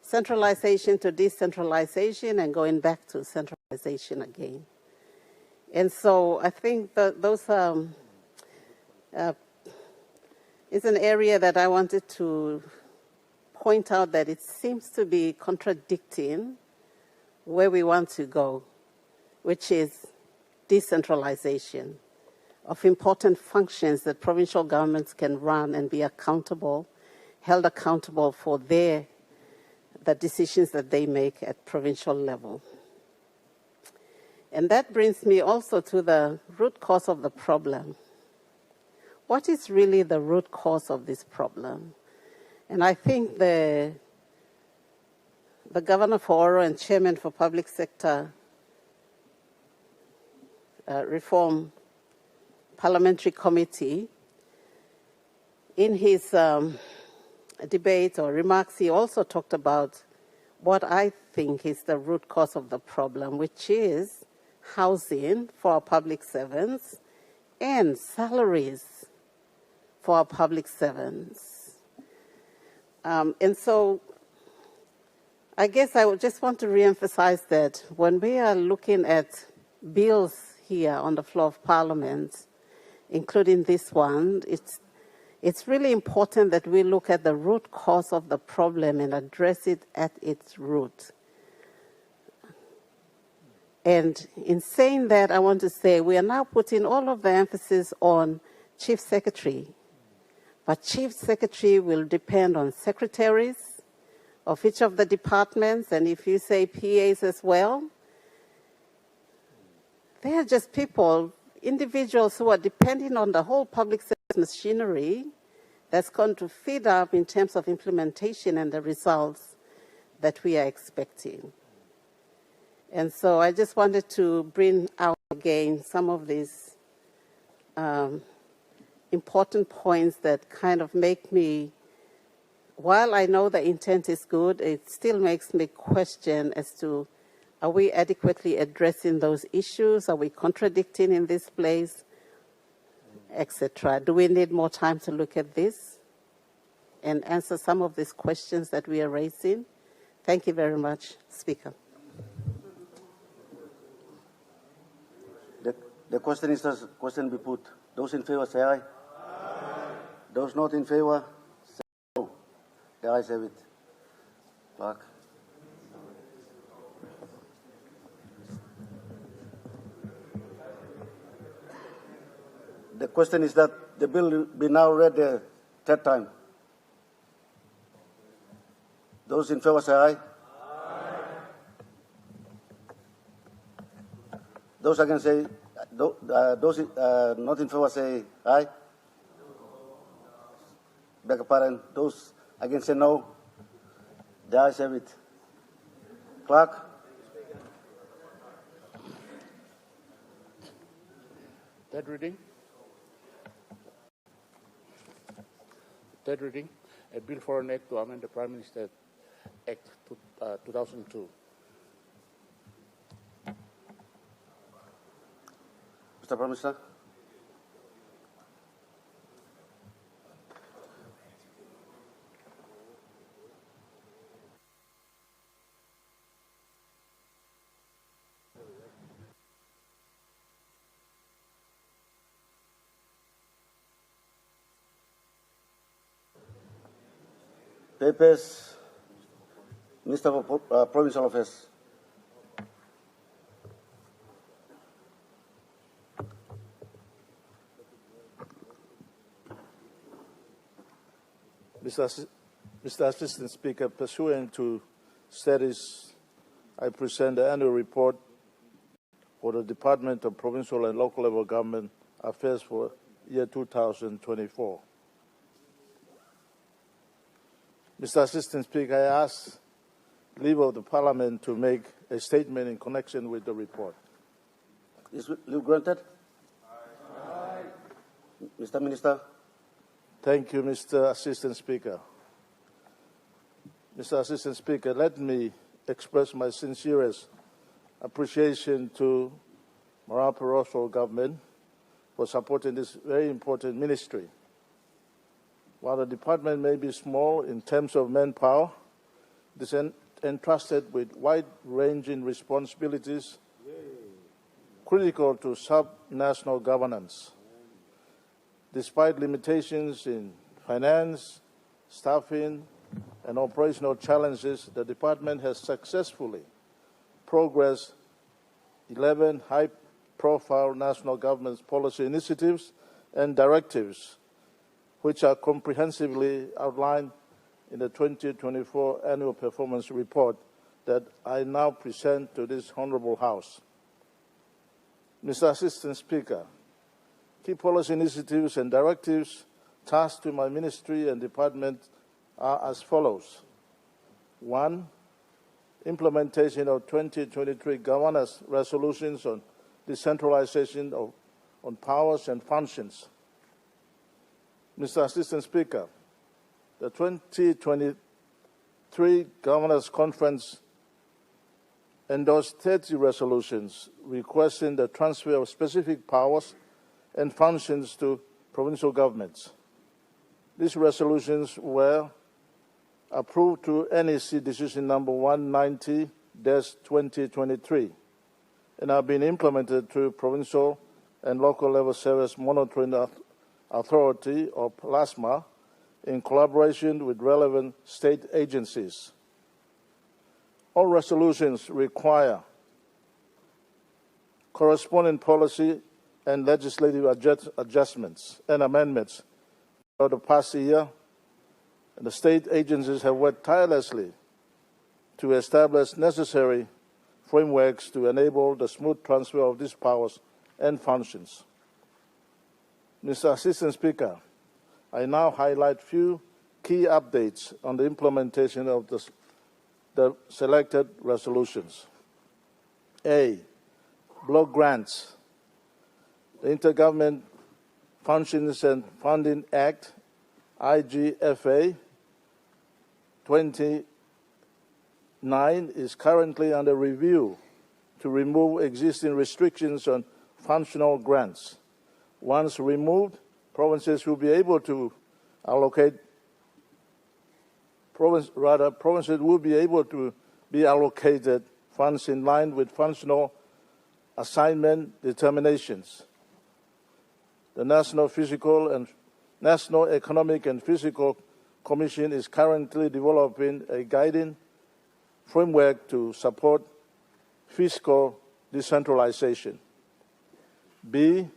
centralization to decentralization and going back to centralization again. And so I think that those is an area that I wanted to point out, that it seems to be contradicting where we want to go, which is decentralization of important functions that provincial governments can run and be accountable, held accountable for the decisions that they make at provincial level. And that brings me also to the root cause of the problem. What is really the root cause of this problem? And I think the Governor for Oro and Chairman for Public Sector Reform Parliamentary Committee, in his debate or remarks, he also talked about what I think is the root cause of the problem, which is housing for our public servants and salaries for our public servants. And so I guess I would just want to reemphasize that when we are looking at bills here on the floor of Parliament, including this one, it's really important that we look at the root cause of the problem and address it at its root. And in saying that, I want to say we are now putting all of the emphasis on Chief Secretary. But Chief Secretary will depend on secretaries of each of the departments, and if you say PAs as well, they are just people, individuals who are depending on the whole public service machinery that's going to feed up in terms of implementation and the results that we are expecting. And so I just wanted to bring out again some of these important points that kind of make me, while I know the intent is good, it still makes me question as to, are we adequately addressing those issues? Are we contradicting in this place, etc.? Do we need more time to look at this and answer some of these questions that we are raising? Thank you very much, Speaker. The question is, does question be put? Those in favor say aye. Aye. Those not in favor say no. The ayes have it. Clerk. The question is that the bill be now read the third time. Those in favor say aye. Aye. Those against say, those not in favor say aye. Beg your pardon. Those against say no. The ayes have it. Clerk. Third reading. Third reading, a bill for an act to amend the Prime Minister Act 2002. Mr. Prime Minister. Papers, Minister for Provincial Affairs. Mr. Assistant Speaker, pursuant to studies, I present the annual report for the Department of Provincial and Local Level Government Affairs for year 2024. Mr. Assistant Speaker, I ask leave of the Parliament to make a statement in connection with the report. Is leave granted? Aye. Mr. Minister. Thank you, Mr. Assistant Speaker. Mr. Assistant Speaker, let me express my sincerest appreciation to Provincial government for supporting this very important ministry. While the department may be small in terms of manpower, it is entrusted with wide-ranging responsibilities critical to sub-national governance. Despite limitations in finance, staffing, and operational challenges, the department has successfully progressed 11 high-profile national government policy initiatives and directives, which are comprehensively outlined in the 2024 Annual Performance Report that I now present to this Honourable House. Mr. Assistant Speaker, key policy initiatives and directives tasked to my ministry and department are as follows. 1. Implementation of 2023 governance resolutions on decentralization on powers and functions. Mr. Assistant Speaker, the 2023 Governors Conference endorsed 30 resolutions requesting the transfer of specific powers and functions to provincial governments. These resolutions were approved to NEC Decision Number 190-2023 and have been implemented through Provincial and Local Level Service Monitoring Authority, or PLASMA, in collaboration with relevant state agencies. All resolutions require corresponding policy and legislative adjustments and amendments. Over the past year, the state agencies have worked tirelessly to establish necessary frameworks to enable the smooth transfer of these powers and functions. Mr. Assistant Speaker, I now highlight few key updates on the implementation of the selected resolutions. A. Block grants. The Intergovernment Functions and Funding Act, IGFA 29, is currently under review to remove existing restrictions on functional grants. Once removed, provinces will be able to allocate provinces will be able to be allocated funds in line with functional assignment determinations. The National Economic and Physical Commission is currently developing a guiding framework to support fiscal decentralization. B.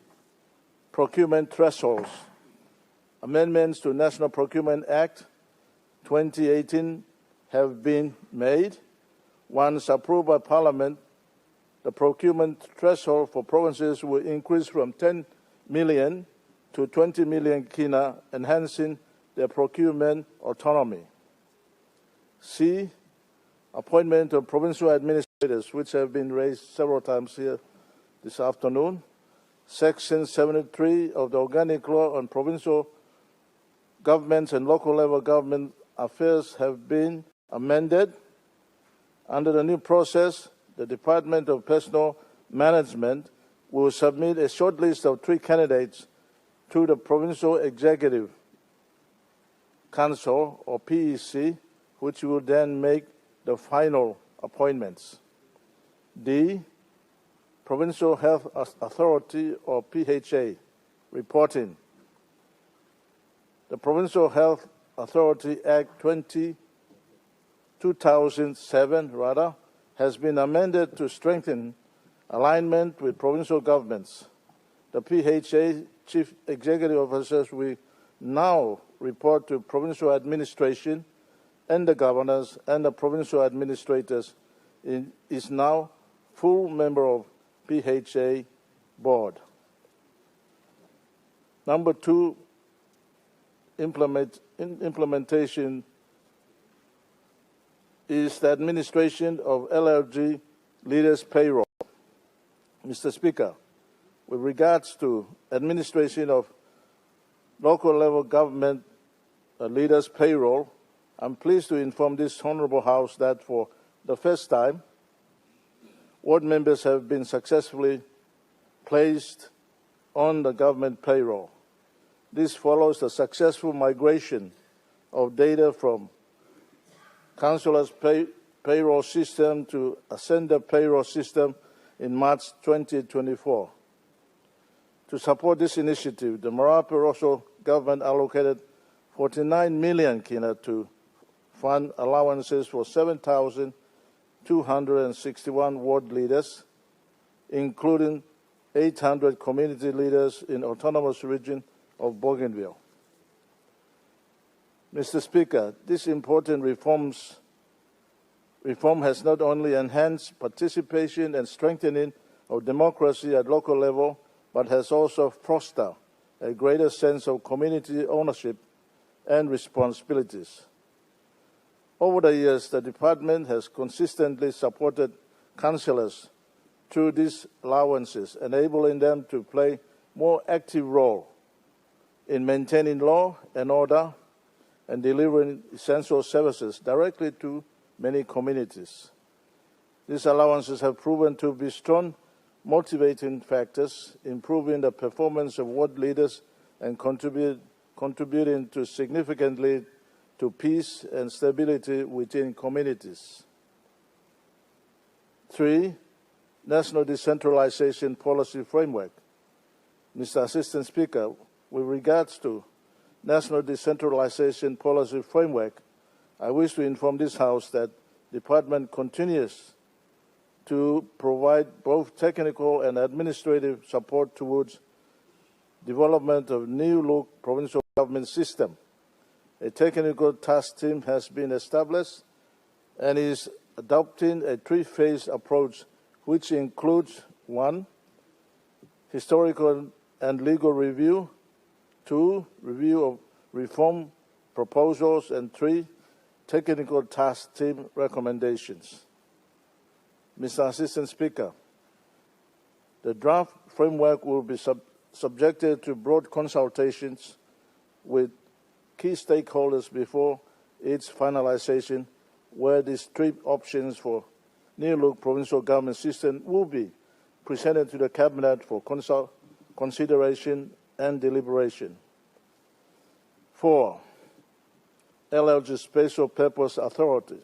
Procurement thresholds. Amendments to National Procurement Act 2018 have been made. Once approved by Parliament, the procurement threshold for provinces will increase from 10 million to 20 million kina, enhancing their procurement autonomy. C. Appointment of provincial administrators, which have been raised several times here this afternoon. Section 73 of the Organic Law on Provincial Governments and Local Level Government Affairs have been amended. Under the new process, the Department of Personal Management will submit a short list of 3 candidates to the Provincial Executive Council, or PEC, which will then make the final appointments. D. Provincial Health Authority, or PHA, reporting. The Provincial Health Authority Act 2007 has been amended to strengthen alignment with provincial governments. The PHA Chief Executive Officers will now report to provincial administration, and the governors and the provincial administrators is now full member of PHA board. Number 2, implementation is the administration of LLG leaders' payroll. Mr. Speaker, with regards to administration of local level government leaders' payroll, I'm pleased to inform this Honourable House that for the first time, ward members have been successfully placed on the government payroll. This follows the successful migration of data from councillors' payroll system to Ascender payroll system in March 2024. To support this initiative, the Marape Rosso government allocated 49 million kina to fund allowances for 7,261 ward leaders, including 800 community leaders in autonomous region of Bougainville. Mr. Speaker, this important reform has not only enhanced participation and strengthening of democracy at local level, but has also fostered a greater sense of community ownership and responsibilities. Over the years, the department has consistently supported councillors through these allowances, enabling them to play more active role in maintaining law and order and delivering essential services directly to many communities. These allowances have proven to be strong motivating factors, improving the performance of ward leaders and contributing to significantly to peace and stability within communities. 3. National Decentralization Policy Framework. Mr. Assistant Speaker, with regards to National Decentralization Policy Framework, I wish to inform this House that the Department continues to provide both technical and administrative support towards development of new-look provincial government system. A technical task team has been established and is adopting a 3-phase approach, which includes 1. Historical and legal review, 2. Review of reform proposals, and 3. Technical task team recommendations. Mr. Assistant Speaker, the draft framework will be subjected to broad consultations with key stakeholders before its finalization, where these three options for new-look provincial government system will be presented to the Cabinet for consideration and deliberation. 4. LLG Special Purpose Authority.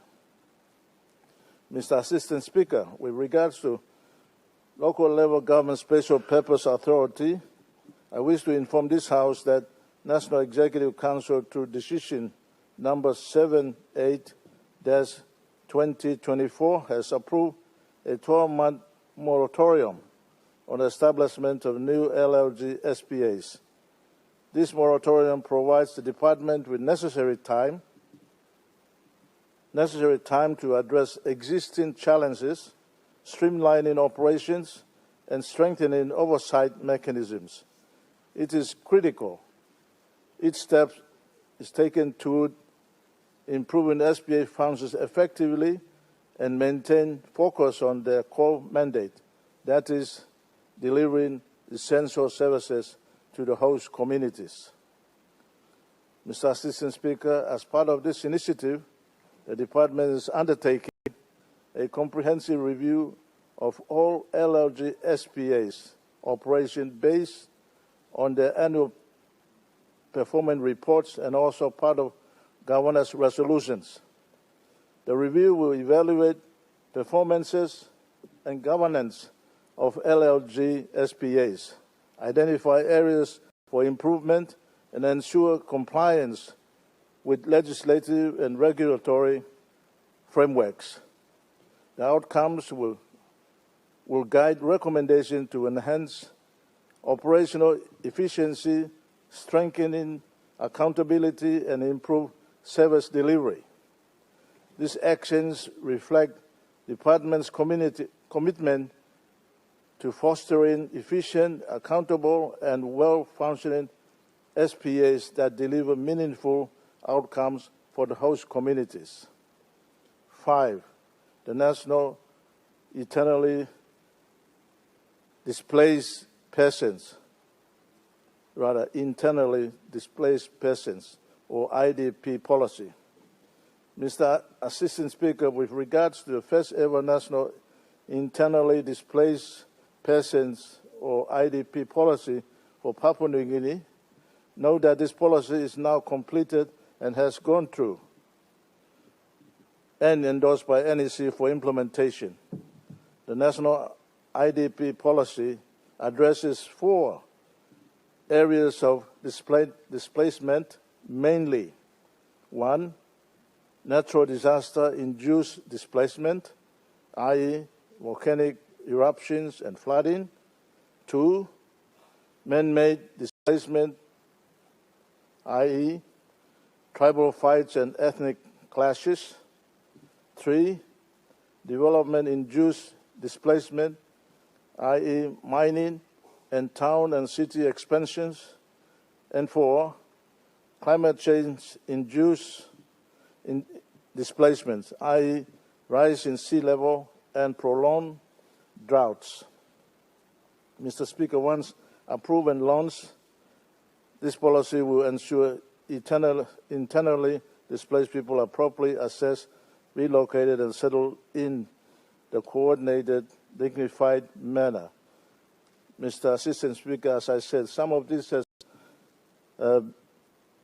Mr. Assistant Speaker, with regards to local level government special purpose authority, I wish to inform this House that National Executive Council, through decision number 78-2024, has approved a 12-month moratorium on the establishment of new LLG SPAs. This moratorium provides the Department with necessary time to address existing challenges, streamlining operations, and strengthening oversight mechanisms. It is critical each step is taken toward improving SPA functions effectively and maintain focus on their core mandate, that is, delivering essential services to the host communities. Mr. Assistant Speaker, as part of this initiative, the Department is undertaking a comprehensive review of all LLG SPAs operation based on their annual performance reports and also part of governance resolutions. The review will evaluate performances and governance of LLG SPAs, identify areas for improvement, and ensure compliance with legislative and regulatory frameworks. The outcomes will guide recommendations to enhance operational efficiency, strengthening accountability, and improve service delivery. These actions reflect the Department's commitment to fostering efficient, accountable, and well-functioning SPAs that deliver meaningful outcomes for the host communities. 5. The national internally displaced persons, or IDP policy. Mr. Assistant Speaker, with regards to the first ever national internally displaced persons or IDP policy for Papua New Guinea, note that this policy is now completed and has gone through and endorsed by NEC for implementation. The national IDP policy addresses 4 areas of displacement, mainly 1. Natural disaster-induced displacement, i.e. volcanic eruptions and flooding. 2. Man-made displacement, i.e. tribal fights and ethnic clashes. 3. Development-induced displacement, i.e. mining and town and city expansions. And 4. Climate change-induced displacements, i.e. rise in sea level and prolonged droughts. Mr. Speaker, once approved and launched, this policy will ensure internally displaced people are properly assessed, relocated, and settled in the coordinated, dignified manner. Mr. Assistant Speaker, as I said, some of these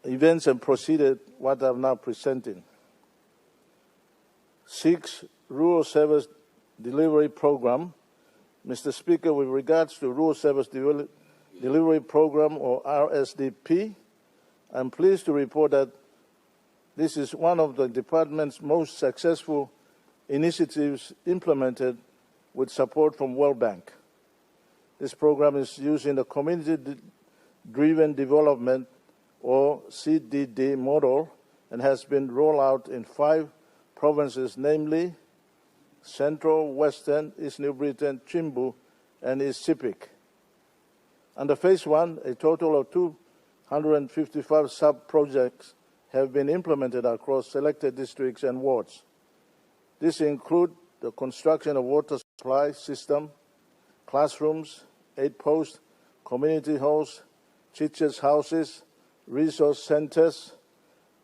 events have proceeded what I'm now presenting. 6. Rural Service Delivery Program. Mr. Speaker, with regards to Rural Service Delivery Program, or RSDP, I'm pleased to report that this is one of the Department's most successful initiatives implemented with support from World Bank. This program is using the Community-Driven Development, or CDD model, and has been rolled out in 5 provinces, namely Central, Western, East New Britain, Chimbu, and East Sepik. Under Phase 1, a total of 255 sub-projects have been implemented across selected districts and wards. These include the construction of water supply system, classrooms, 8 posts, community halls, teachers' houses, resource centers,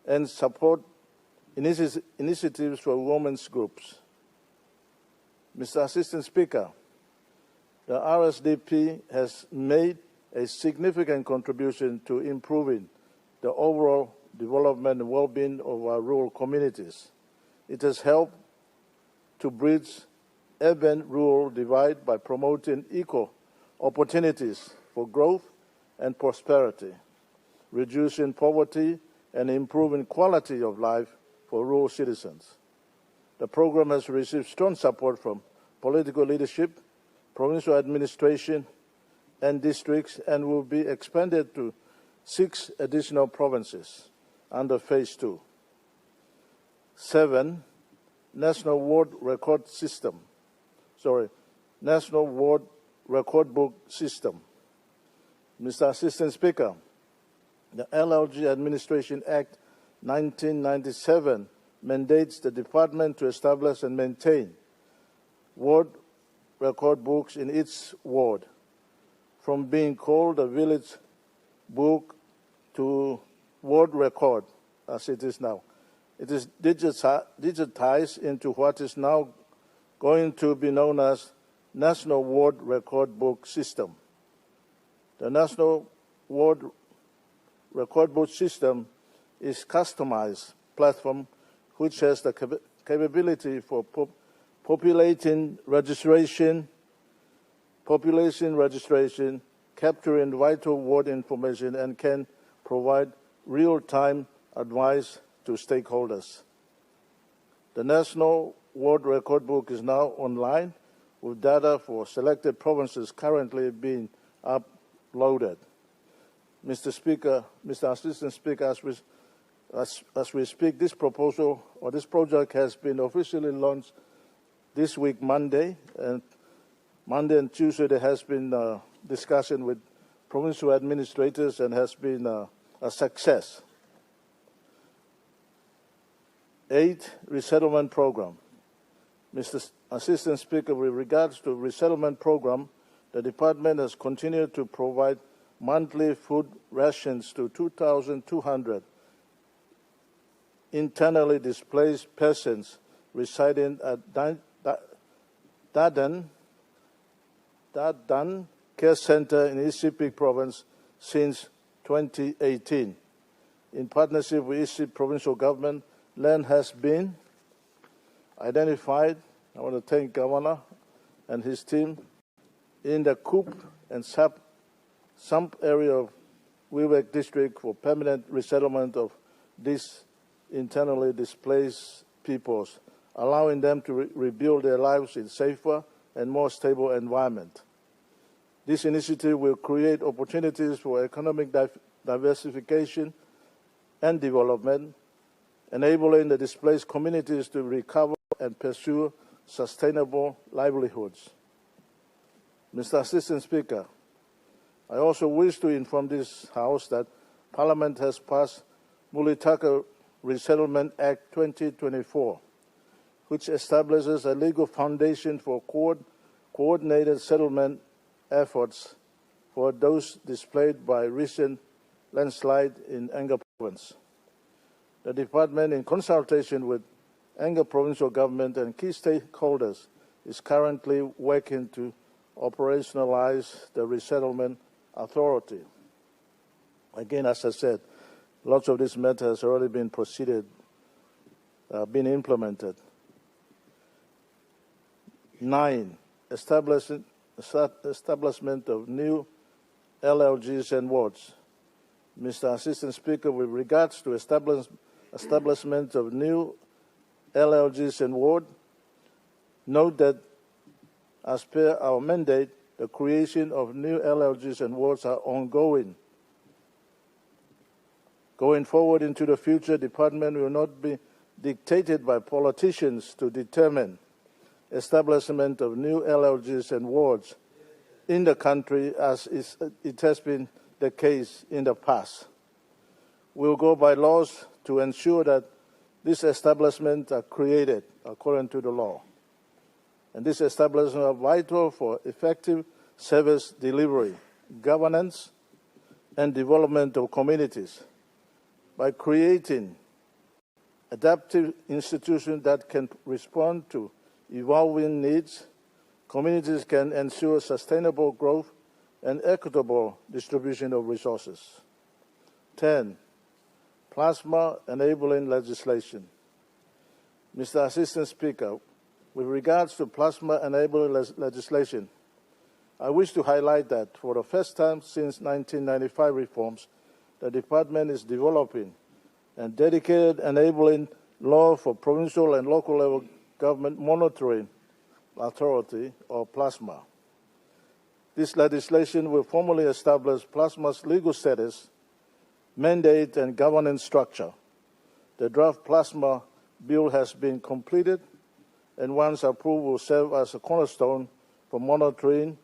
and support initiatives for women's groups. Mr. Assistant Speaker, the RSDP has made a significant contribution to improving the overall development and well-being of our rural communities. It has helped to bridge urban-rural divide by promoting equal opportunities for growth and prosperity, reducing poverty and improving quality of life for rural citizens. The program has received strong support from political leadership, provincial administration, and districts, and will be expanded to 6 additional provinces under Phase 2. 7. National Ward Record Book System. Mr. Assistant Speaker, the LLG Administration Act 1997 mandates the department to establish and maintain ward record books in each ward. From being called a village book to ward record, as it is now. It is digitized into what is now going to be known as National Ward Record Book System. The National Ward Record Book System is a customized platform which has the capability for population registration, capturing vital ward information, and can provide real-time advice to stakeholders. The National Ward Record Book is now online, with data for selected provinces currently being uploaded. Mr. Speaker, Mr. Assistant Speaker, as we speak, this proposal or this project has been officially launched this week, Monday and Tuesday. There has been discussion with provincial administrators and has been a success. 8. Resettlement program. Mr. Assistant Speaker, with regards to resettlement program, the department has continued to provide monthly food rations to 2,200 internally displaced persons residing at Dadan Care Center in East Sepik Province since 2018. In partnership with East Sepik Provincial Government, land has been identified. I want to thank Governor and his team in the Coop and Sump area of Wewak District for permanent resettlement of these internally displaced peoples, allowing them to rebuild their lives in safer and more stable environment. This initiative will create opportunities for economic diversification and development, enabling the displaced communities to recover and pursue sustainable livelihoods. Mr. Assistant Speaker, I also wish to inform this House that Parliament has passed Mulitaka Resettlement Act 2024, which establishes a legal foundation for coordinated settlement efforts for those displaced by recent landslide in Enga Province. The department, in consultation with Enga Provincial Government and key stakeholders, is currently working to operationalize the resettlement authority. Again, as I said, lots of this matter has already been been implemented. 9. Establishment of new LLGs and wards. Mr. Assistant Speaker, with regards to establishment of new LLGs and ward, note that as per our mandate, the creation of new LLGs and wards are ongoing. Going forward into the future, the department will not be dictated by politicians to determine establishment of new LLGs and wards in the country as it has been the case in the past. We will go by laws to ensure that these establishments are created according to the law. and these establishments are vital for effective service delivery, governance, and development of communities. By creating adaptive institutions that can respond to evolving needs, communities can ensure sustainable growth and equitable distribution of resources. 10. Plasma enabling legislation. Mr. Assistant Speaker, with regards to plasma enabling legislation, I wish to highlight that for the first time since 1995 reforms, the Department is developing a dedicated enabling law for provincial and local level government monitoring authority, or PLASMA. This legislation will formally establish PLASMA's legal status, mandate, and governance structure. The draft PLASMA bill has been completed, and once approved will serve as a cornerstone for monitoring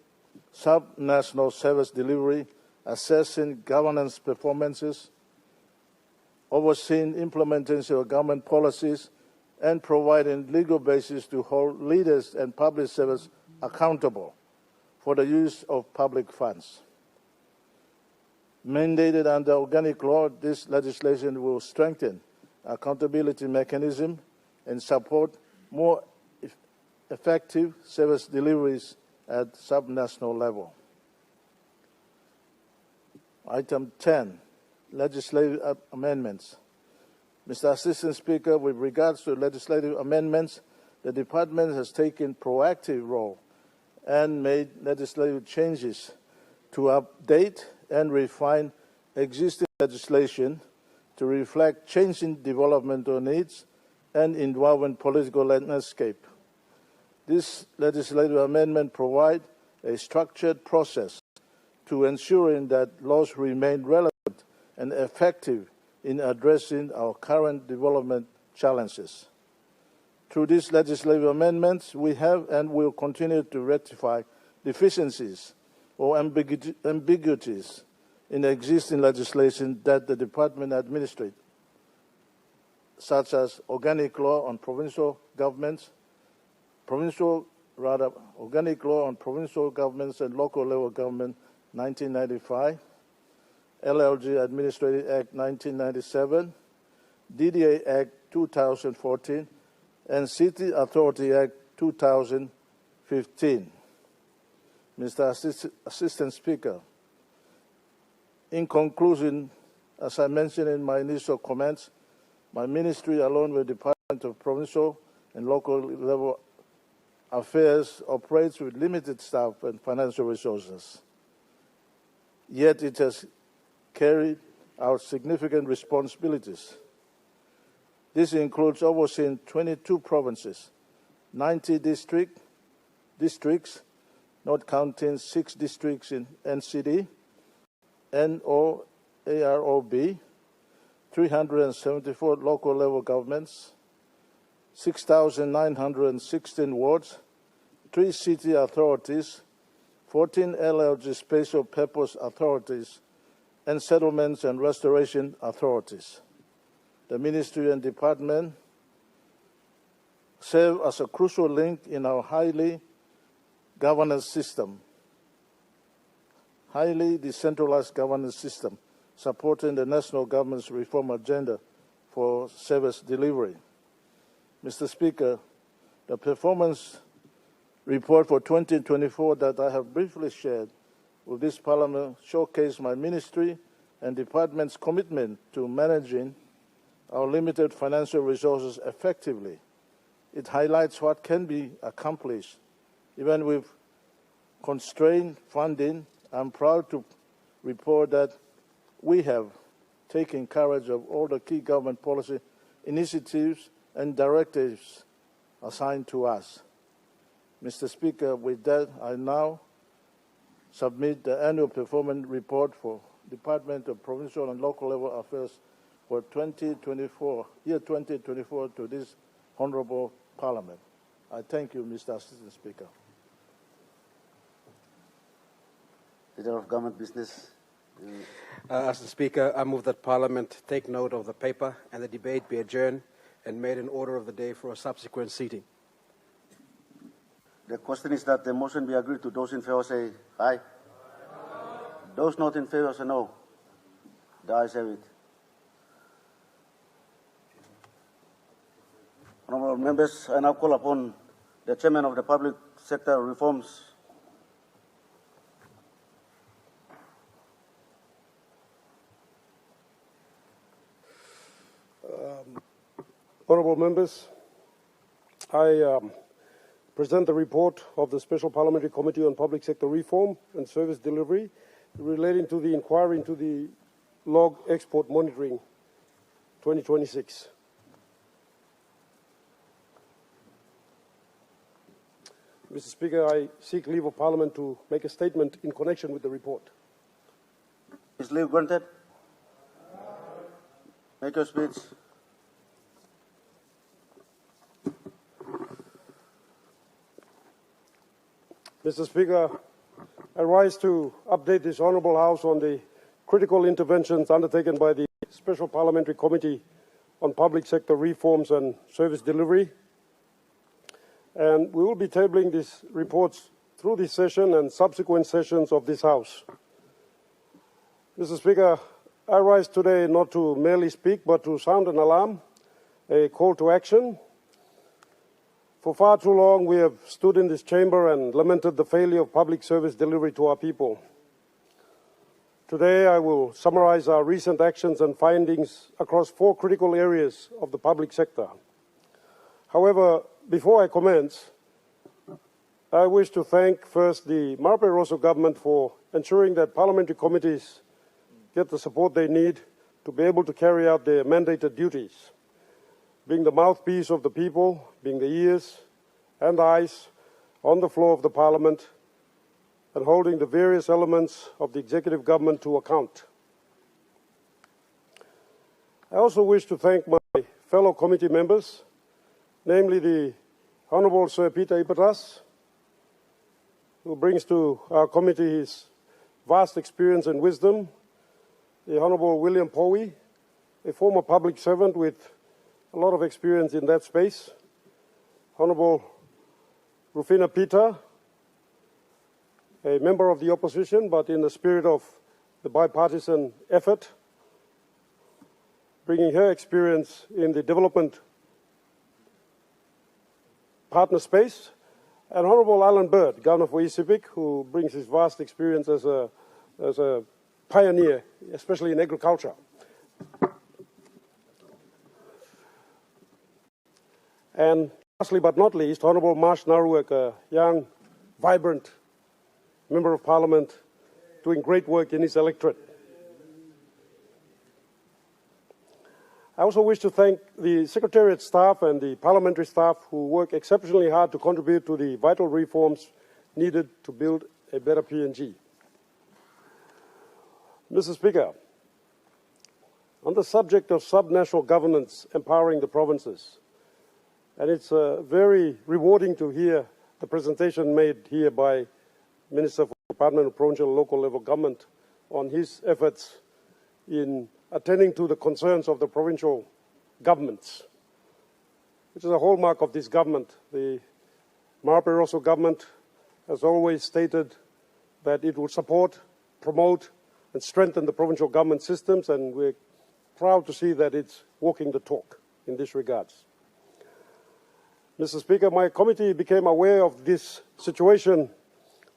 sub-national service delivery, assessing governance performances, overseeing implementation of government policies, and providing legal basis to hold leaders and public servants accountable for the use of public funds. Mandated under organic law, this legislation will strengthen accountability mechanism and support more effective service deliveries at subnational level. Item 10, legislative amendments. Mr. Assistant Speaker, with regards to legislative amendments, the Department has taken proactive role and made legislative changes to update and refine existing legislation to reflect changing developmental needs and evolving political landscape. This legislative amendment provides a structured process to ensuring that laws remain relevant and effective in addressing our current development challenges. Through these legislative amendments, we have and will continue to rectify deficiencies or ambiguities in existing legislation that the Department administrates, such as organic law on provincial governments, organic law on provincial governments and local level government 1995, LLG Administrative Act 1997, DDA Act 2014, and City Authority Act 2015. Mr. Assistant Speaker, in conclusion, as I mentioned in my initial comments, my ministry, along with the Department of Provincial and Local Level Affairs, operates with limited staff and financial resources. Yet it has carried out significant responsibilities. This includes overseeing 22 provinces, 90 districts, not counting 6 districts in NCD, NOAROB, 374 local level governments, 6,916 wards, 3 city authorities, 14 LLG special purpose authorities, and settlements and restoration authorities. The ministry and department serve as a crucial link in our highly decentralized governance system, supporting the national government's reform agenda for service delivery. Mr. Speaker, the performance report for 2024 that I have briefly shared with this Parliament showcase my ministry and department's commitment to managing our limited financial resources effectively. It highlights what can be accomplished even with constrained funding. I'm proud to report that we have taken courage of all the key government policy initiatives and directives assigned to us. Mr. Speaker, with that, I now submit the annual performance report for Department of Provincial and Local Level Affairs for year 2024 to this Honourable Parliament. I thank you, Mr. Assistant Speaker. Leader of Government Business. As the Speaker, I move that Parliament take note of the paper and the debate be adjourned and made an order of the day for a subsequent seating. The question is that the motion be agreed to. Those in favor say aye. Those not in favor say no. The ayes have it. Honourable members, I now call upon the Chairman of the Public Sector Reforms, Honourable members, I present the report of the Special Parliamentary Committee on Public Sector Reform and Service Delivery relating to the inquiry into the log export monitoring 2026. Mr. Speaker, I seek leave of Parliament to make a statement in connection with the report. Is leave granted? Make your speech. Mr. Speaker, I rise to update this Honourable House on the critical interventions undertaken by the Special Parliamentary Committee on Public Sector Reforms and Service Delivery. And we will be tabling these reports through this session and subsequent sessions of this House. Mr. Speaker, I rise today not to merely speak, but to sound an alarm, a call to action. For far too long, we have stood in this chamber and lamented the failure of public service delivery to our people. Today, I will summarize our recent actions and findings across 4 critical areas of the public sector. However, before I commence, I wish to thank first the Marape Rosso government for ensuring that parliamentary committees get the support they need to be able to carry out their mandated duties, being the mouthpiece of the people, being the ears and eyes on the floor of the Parliament, and holding the various elements of the executive government to account. I also wish to thank my fellow committee members, namely the Honourable Sir Peter Ipatas, who brings to our committee his vast experience and wisdom, the Honourable William Powie, a former public servant with a lot of experience in that space, Honourable Rufina Peter, a member of the opposition, but in the spirit of the bipartisan effort, bringing her experience in the development partner space, and Honourable Alan Bird, Governor for East Sepik, who brings his vast experience as a pioneer, especially in agriculture. And lastly but not least, Honourable Marsh Naruek, a young, vibrant Member of Parliament doing great work in his electorate. I also wish to thank the Secretariat staff and the parliamentary staff who work exceptionally hard to contribute to the vital reforms needed to build a better PNG. Mr. Speaker, on the subject of subnational governance empowering the provinces, and it's very rewarding to hear the presentation made here by Minister for the Department of Provincial and Local Level Government on his efforts in attending to the concerns of the provincial governments, which is a hallmark of this government. The Marape Rosso government has always stated that it will support, promote and strengthen the provincial government systems, and we're proud to see that it's walking the talk in this regards. Mr. Speaker, my committee became aware of this situation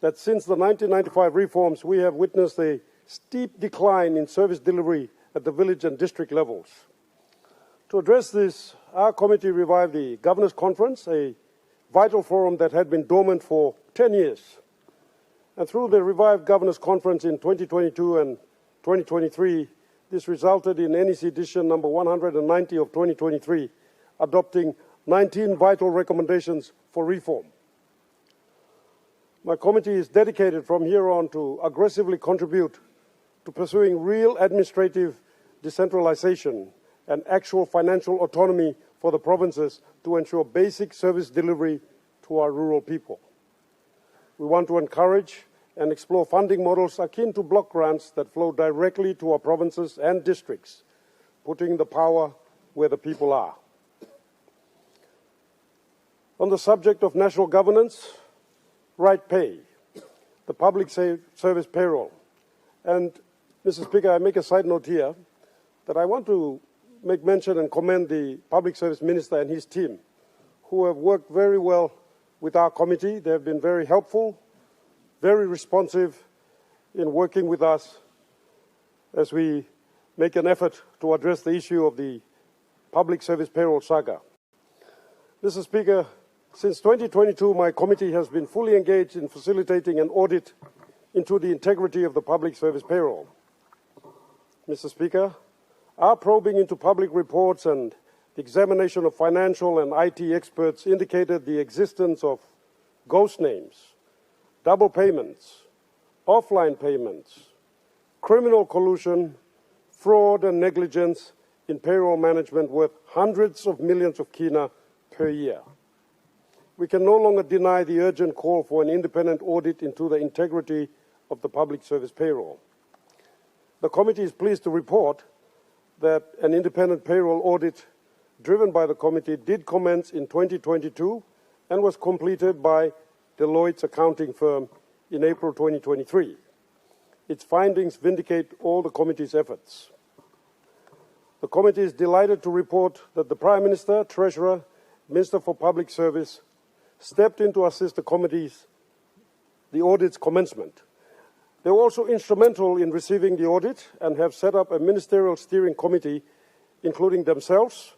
that since the 1995 reforms, we have witnessed a steep decline in service delivery at the village and district levels. To address this, our committee revived the Governors' Conference, a vital forum that had been dormant for 10 years. And through the revived Governors' Conference in 2022 and 2023, this resulted in NEC edition number 190 of 2023, adopting 19 vital recommendations for reform. My committee is dedicated from here on to aggressively contribute to pursuing real administrative decentralization and actual financial autonomy for the provinces to ensure basic service delivery to our rural people. We want to encourage and explore funding models akin to block grants that flow directly to our provinces and districts, putting the power where the people are. On the subject of national governance, right pay, the public service payroll. And, Mr. Speaker, I make a side note here that I want to make mention and commend the Public Service Minister and his team, who have worked very well with our committee. They have been very helpful, very responsive in working with us as we make an effort to address the issue of the public service payroll saga. Mr. Speaker, since 2022, my committee has been fully engaged in facilitating an audit into the integrity of the public service payroll. Mr. Speaker, our probing into public reports and the examination of financial and IT experts indicated the existence of ghost names, double payments, offline payments, criminal collusion, fraud and negligence in payroll management worth hundreds of millions of kina per year. We can no longer deny the urgent call for an independent audit into the integrity of the public service payroll. The committee is pleased to report that an independent payroll audit driven by the committee did commence in 2022 and was completed by Deloitte's accounting firm in April 2023. Its findings vindicate all the committee's efforts. The committee is delighted to report that the Prime Minister, Treasurer, Minister for Public Service stepped in to assist the audit's commencement. They were also instrumental in receiving the audit and have set up a ministerial steering committee, including themselves,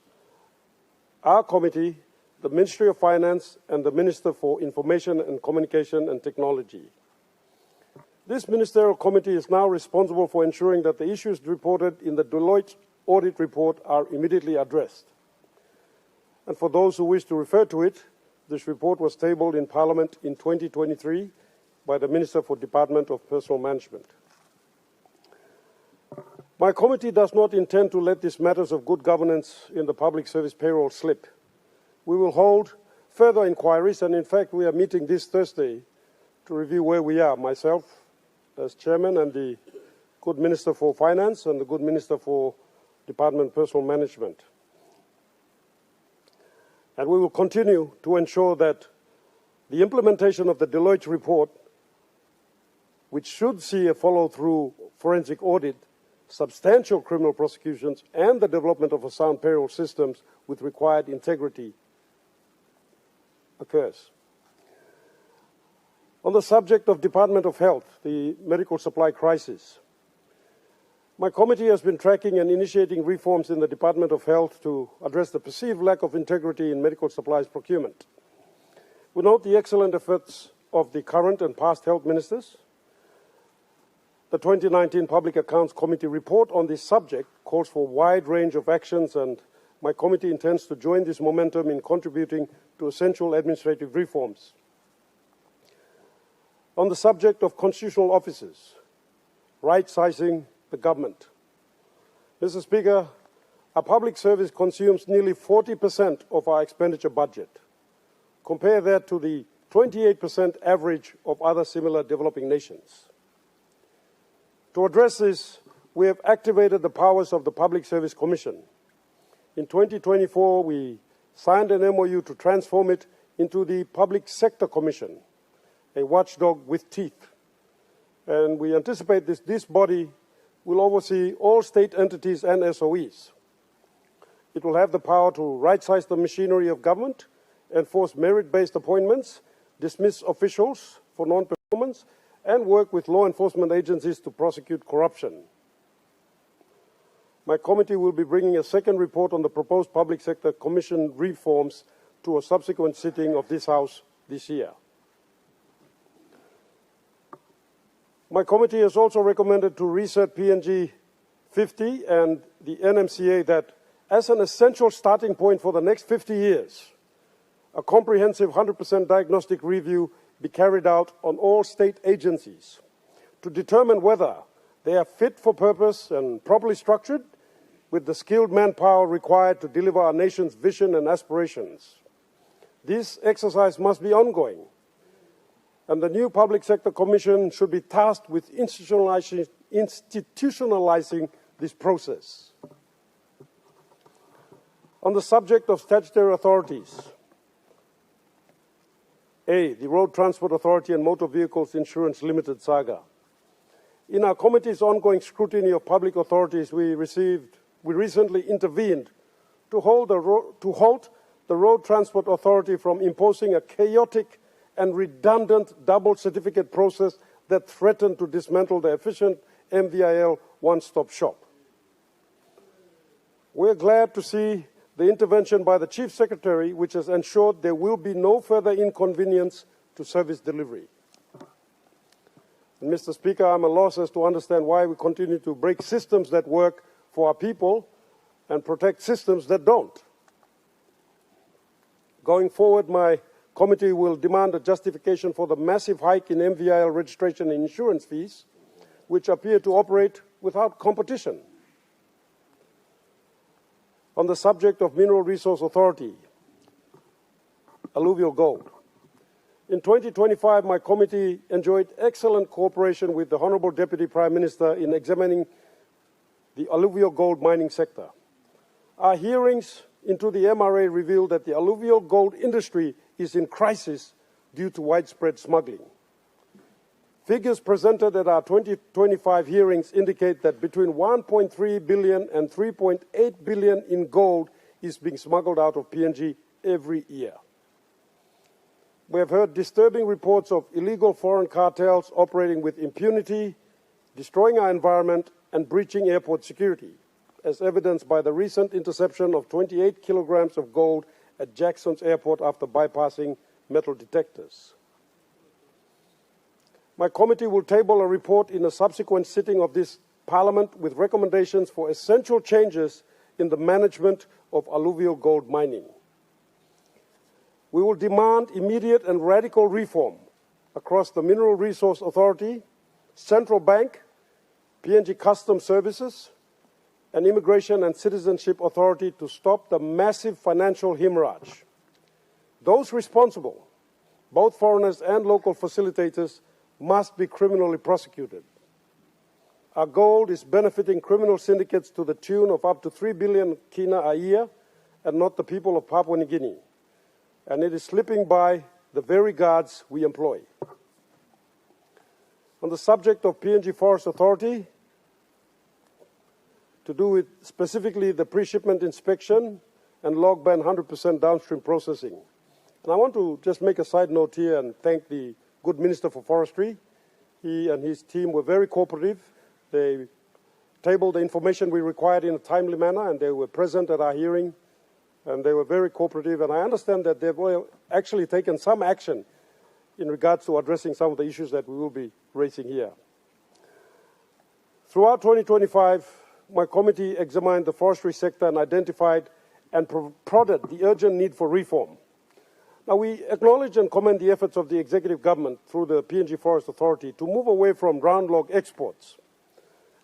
our committee, the Ministry of Finance, and the Minister for Information and Communication and Technology. This ministerial committee is now responsible for ensuring that the issues reported in the Deloitte audit report are immediately addressed. And for those who wish to refer to it, this report was tabled in Parliament in 2023 by the Minister for Department of Personal Management. My committee does not intend to let these matters of good governance in the public service payroll slip. We will hold further inquiries, and in fact we are meeting this Thursday to review where we are, myself as Chairman and the good Minister for Finance and the good Minister for Department of Personal Management. And we will continue to ensure that the implementation of the Deloitte report, which should see a follow-through forensic audit, substantial criminal prosecutions, and the development of a sound payroll systems with required integrity occurs. On the subject of Department of Health, the medical supply crisis, my committee has been tracking and initiating reforms in the Department of Health to address the perceived lack of integrity in medical supplies procurement. We note the excellent efforts of the current and past health ministers. The 2019 Public Accounts Committee report on this subject calls for a wide range of actions, and my committee intends to join this momentum in contributing to essential administrative reforms. On the subject of constitutional officers, right-sizing the government. Mr. Speaker, our public service consumes nearly 40% of our expenditure budget. Compare that to the 28% average of other similar developing nations. To address this, we have activated the powers of the Public Service Commission. In 2024, we signed an MOU to transform it into the Public Sector Commission, a watchdog with teeth. And we anticipate this body will oversee all state entities and SOEs. It will have the power to right-size the machinery of government, enforce merit-based appointments, dismiss officials for non-performance, and work with law enforcement agencies to prosecute corruption. My committee will be bringing a second report on the proposed Public Sector Commission reforms to a subsequent sitting of this House this year. My committee has also recommended to reset PNG 50 and the NMCA that, as an essential starting point for the next 50 years, a comprehensive 100% diagnostic review be carried out on all state agencies to determine whether they are fit for purpose and properly structured with the skilled manpower required to deliver our nation's vision and aspirations. This exercise must be ongoing, and the new Public Sector Commission should be tasked with institutionalizing this process. On the subject of statutory authorities, A, the Road Transport Authority and Motor Vehicles Insurance Limited saga. In our committee's ongoing scrutiny of public authorities, we recently intervened to halt the Road Transport Authority from imposing a chaotic and redundant double certificate process that threatened to dismantle the efficient MVIL one-stop shop. We're glad to see the intervention by the Chief Secretary, which has ensured there will be no further inconvenience to service delivery. And Mr. Speaker, I'm at a loss as to understand why we continue to break systems that work for our people and protect systems that don't. Going forward, my committee will demand a justification for the massive hike in MVIL registration and insurance fees, which appear to operate without competition. On the subject of Mineral Resource Authority, alluvial gold. In 2025, my committee enjoyed excellent cooperation with the Honourable Deputy Prime Minister in examining the alluvial gold mining sector. Our hearings into the MRA revealed that the alluvial gold industry is in crisis due to widespread smuggling. Figures presented at our 2025 hearings indicate that between 1.3 billion and 3.8 billion in gold is being smuggled out of PNG every year. We have heard disturbing reports of illegal foreign cartels operating with impunity, destroying our environment and breaching airport security, as evidenced by the recent interception of 28 kilograms of gold at Jackson's airport after bypassing metal detectors. My committee will table a report in a subsequent sitting of this Parliament with recommendations for essential changes in the management of alluvial gold mining. We will demand immediate and radical reform across the Mineral Resource Authority, Central Bank, PNG Customs Services, and Immigration and Citizenship Authority to stop the massive financial hemorrhage. Those responsible, both foreigners and local facilitators, must be criminally prosecuted. Our gold is benefiting criminal syndicates to the tune of up to 3 billion kina a year, and not the people of Papua New Guinea. And it is slipping by the very guards we employ. On the subject of PNG Forest Authority, to do with specifically the pre-shipment inspection and log ban 100% downstream processing. And I want to just make a side note here and thank the good Minister for Forestry. He and his team were very cooperative. They tabled the information we required in a timely manner, and they were present at our hearing, and they were very cooperative. And I understand that they've actually taken some action in regards to addressing some of the issues that we will be raising here. Throughout 2025, my committee examined the forestry sector and identified and prodded the urgent need for reform. Now, we acknowledge and commend the efforts of the executive government through the PNG Forest Authority to move away from round log exports.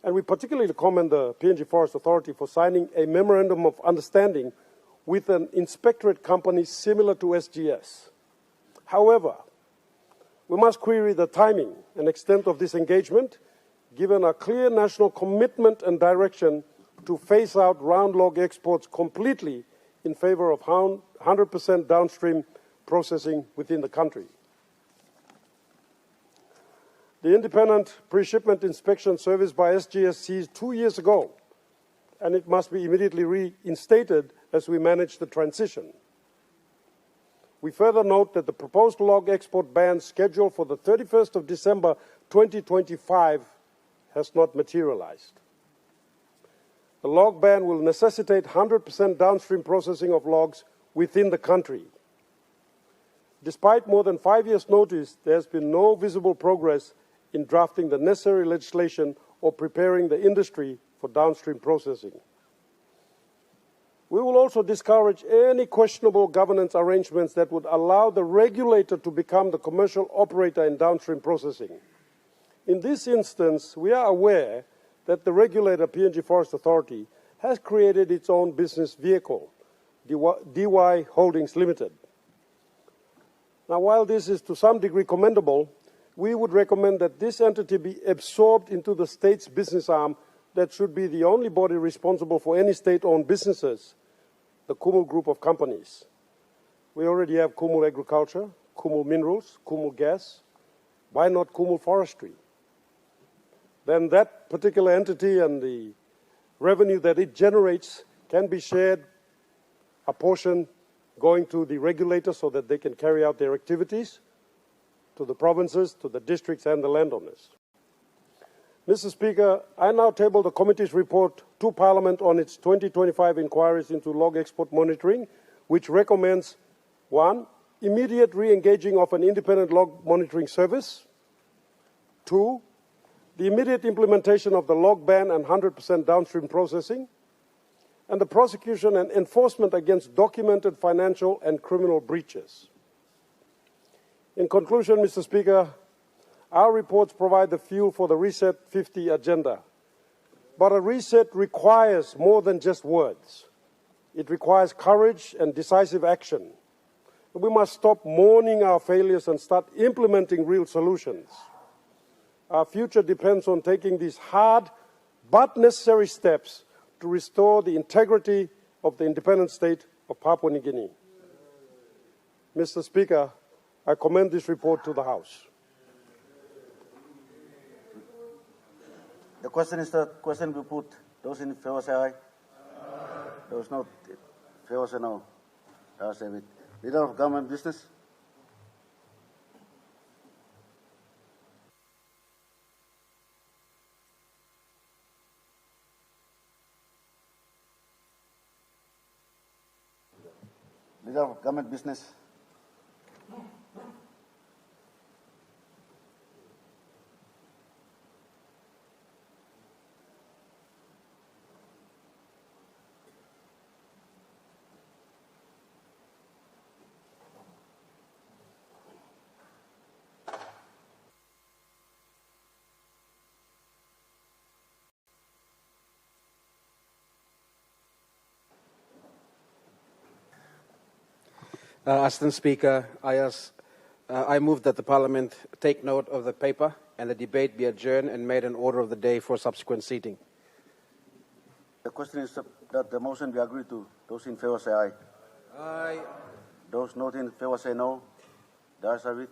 And we particularly commend the PNG Forest Authority for signing a memorandum of understanding with an inspectorate company similar to SGS. However, we must query the timing and extent of this engagement, given a clear national commitment and direction to phase out round log exports completely in favor of 100% downstream processing within the country. The independent pre-shipment inspection service by SGS ceased 2 years ago, and it must be immediately reinstated as we manage the transition. We further note that the proposed log export ban scheduled for the 31st of December 2025 has not materialized. The log ban will necessitate 100% downstream processing of logs within the country. Despite more than 5 years' notice, there has been no visible progress in drafting the necessary legislation or preparing the industry for downstream processing. We will also discourage any questionable governance arrangements that would allow the regulator to become the commercial operator in downstream processing. In this instance, we are aware that the regulator, PNG Forest Authority, has created its own business vehicle, DY Holdings Limited. Now, while this is to some degree commendable, we would recommend that this entity be absorbed into the state's business arm that should be the only body responsible for any state-owned businesses, the Kumul Group of Companies. We already have Kumul Agriculture, Kumu Minerals, Kumu Gas? Why not Kumu Forestry? Then that particular entity and the revenue that it generates can be shared, a portion going to the regulator so that they can carry out their activities, to the provinces, to the districts and the landowners. Mr. Speaker, I now table the committee's report to Parliament on its 2025 inquiries into log export monitoring, which recommends 1. Immediate re-engaging of an independent log monitoring service. 2. The immediate implementation of the log ban and 100% downstream processing. And the prosecution and enforcement against documented financial and criminal breaches. In conclusion, Mr. Speaker, our reports provide the fuel for the Reset 50 agenda. But a reset requires more than just words. It requires courage and decisive action. We must stop mourning our failures and start implementing real solutions. Our future depends on taking these hard but necessary steps to restore the integrity of the independent state of Papua New Guinea. Mr. Speaker, I commend this report to the House. The question is the question we put. Those in favor say aye. Those not in favor say no. Ayes have it. Leader of Government Business. Leader of Government Business. Assistant Speaker, I move that the Parliament take note of the paper and the debate be adjourned and made an order of the day for subsequent seating. The question is that the motion be agreed to. Those in favor say aye. Aye. Those not in favor say no. The ayes have it.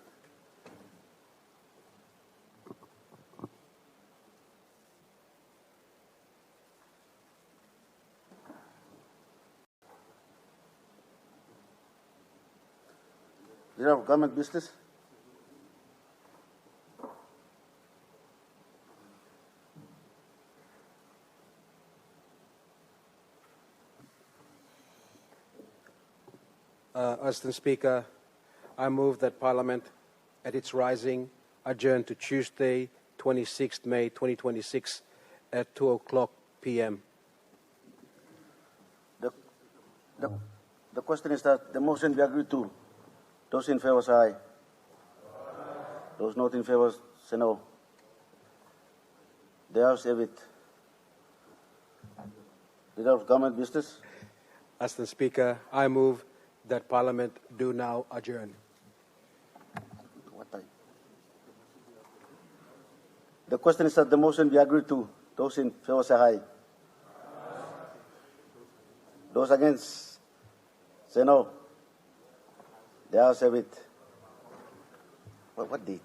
Leader of Government Business. Assistant Speaker, I move that Parliament, at its rising, adjourn to Tuesday, 26th May 2026 at 2:00 p.m. The question is that the motion be agreed to. Those in favor say aye. Those not in favor say no. The ayes have it. Leader of Government Business. Assistant Speaker, I move that Parliament do now adjourn. What time? The question is that the motion be agreed to. Those in favor say aye. Those against say no. The ayes have it. What date?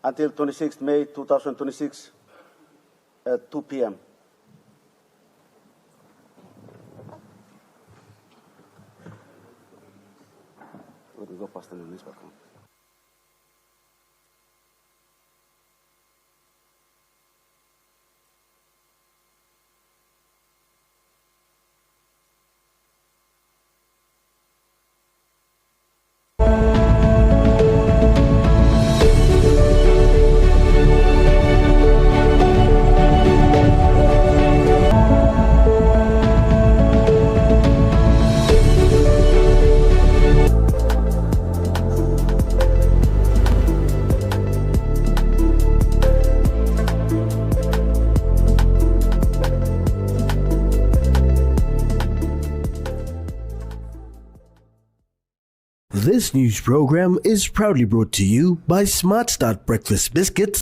Until 26th May 2026 at 2 p.m. We go past the newspaper. This news program is proudly brought to you by Smart Start Breakfast Biscuits.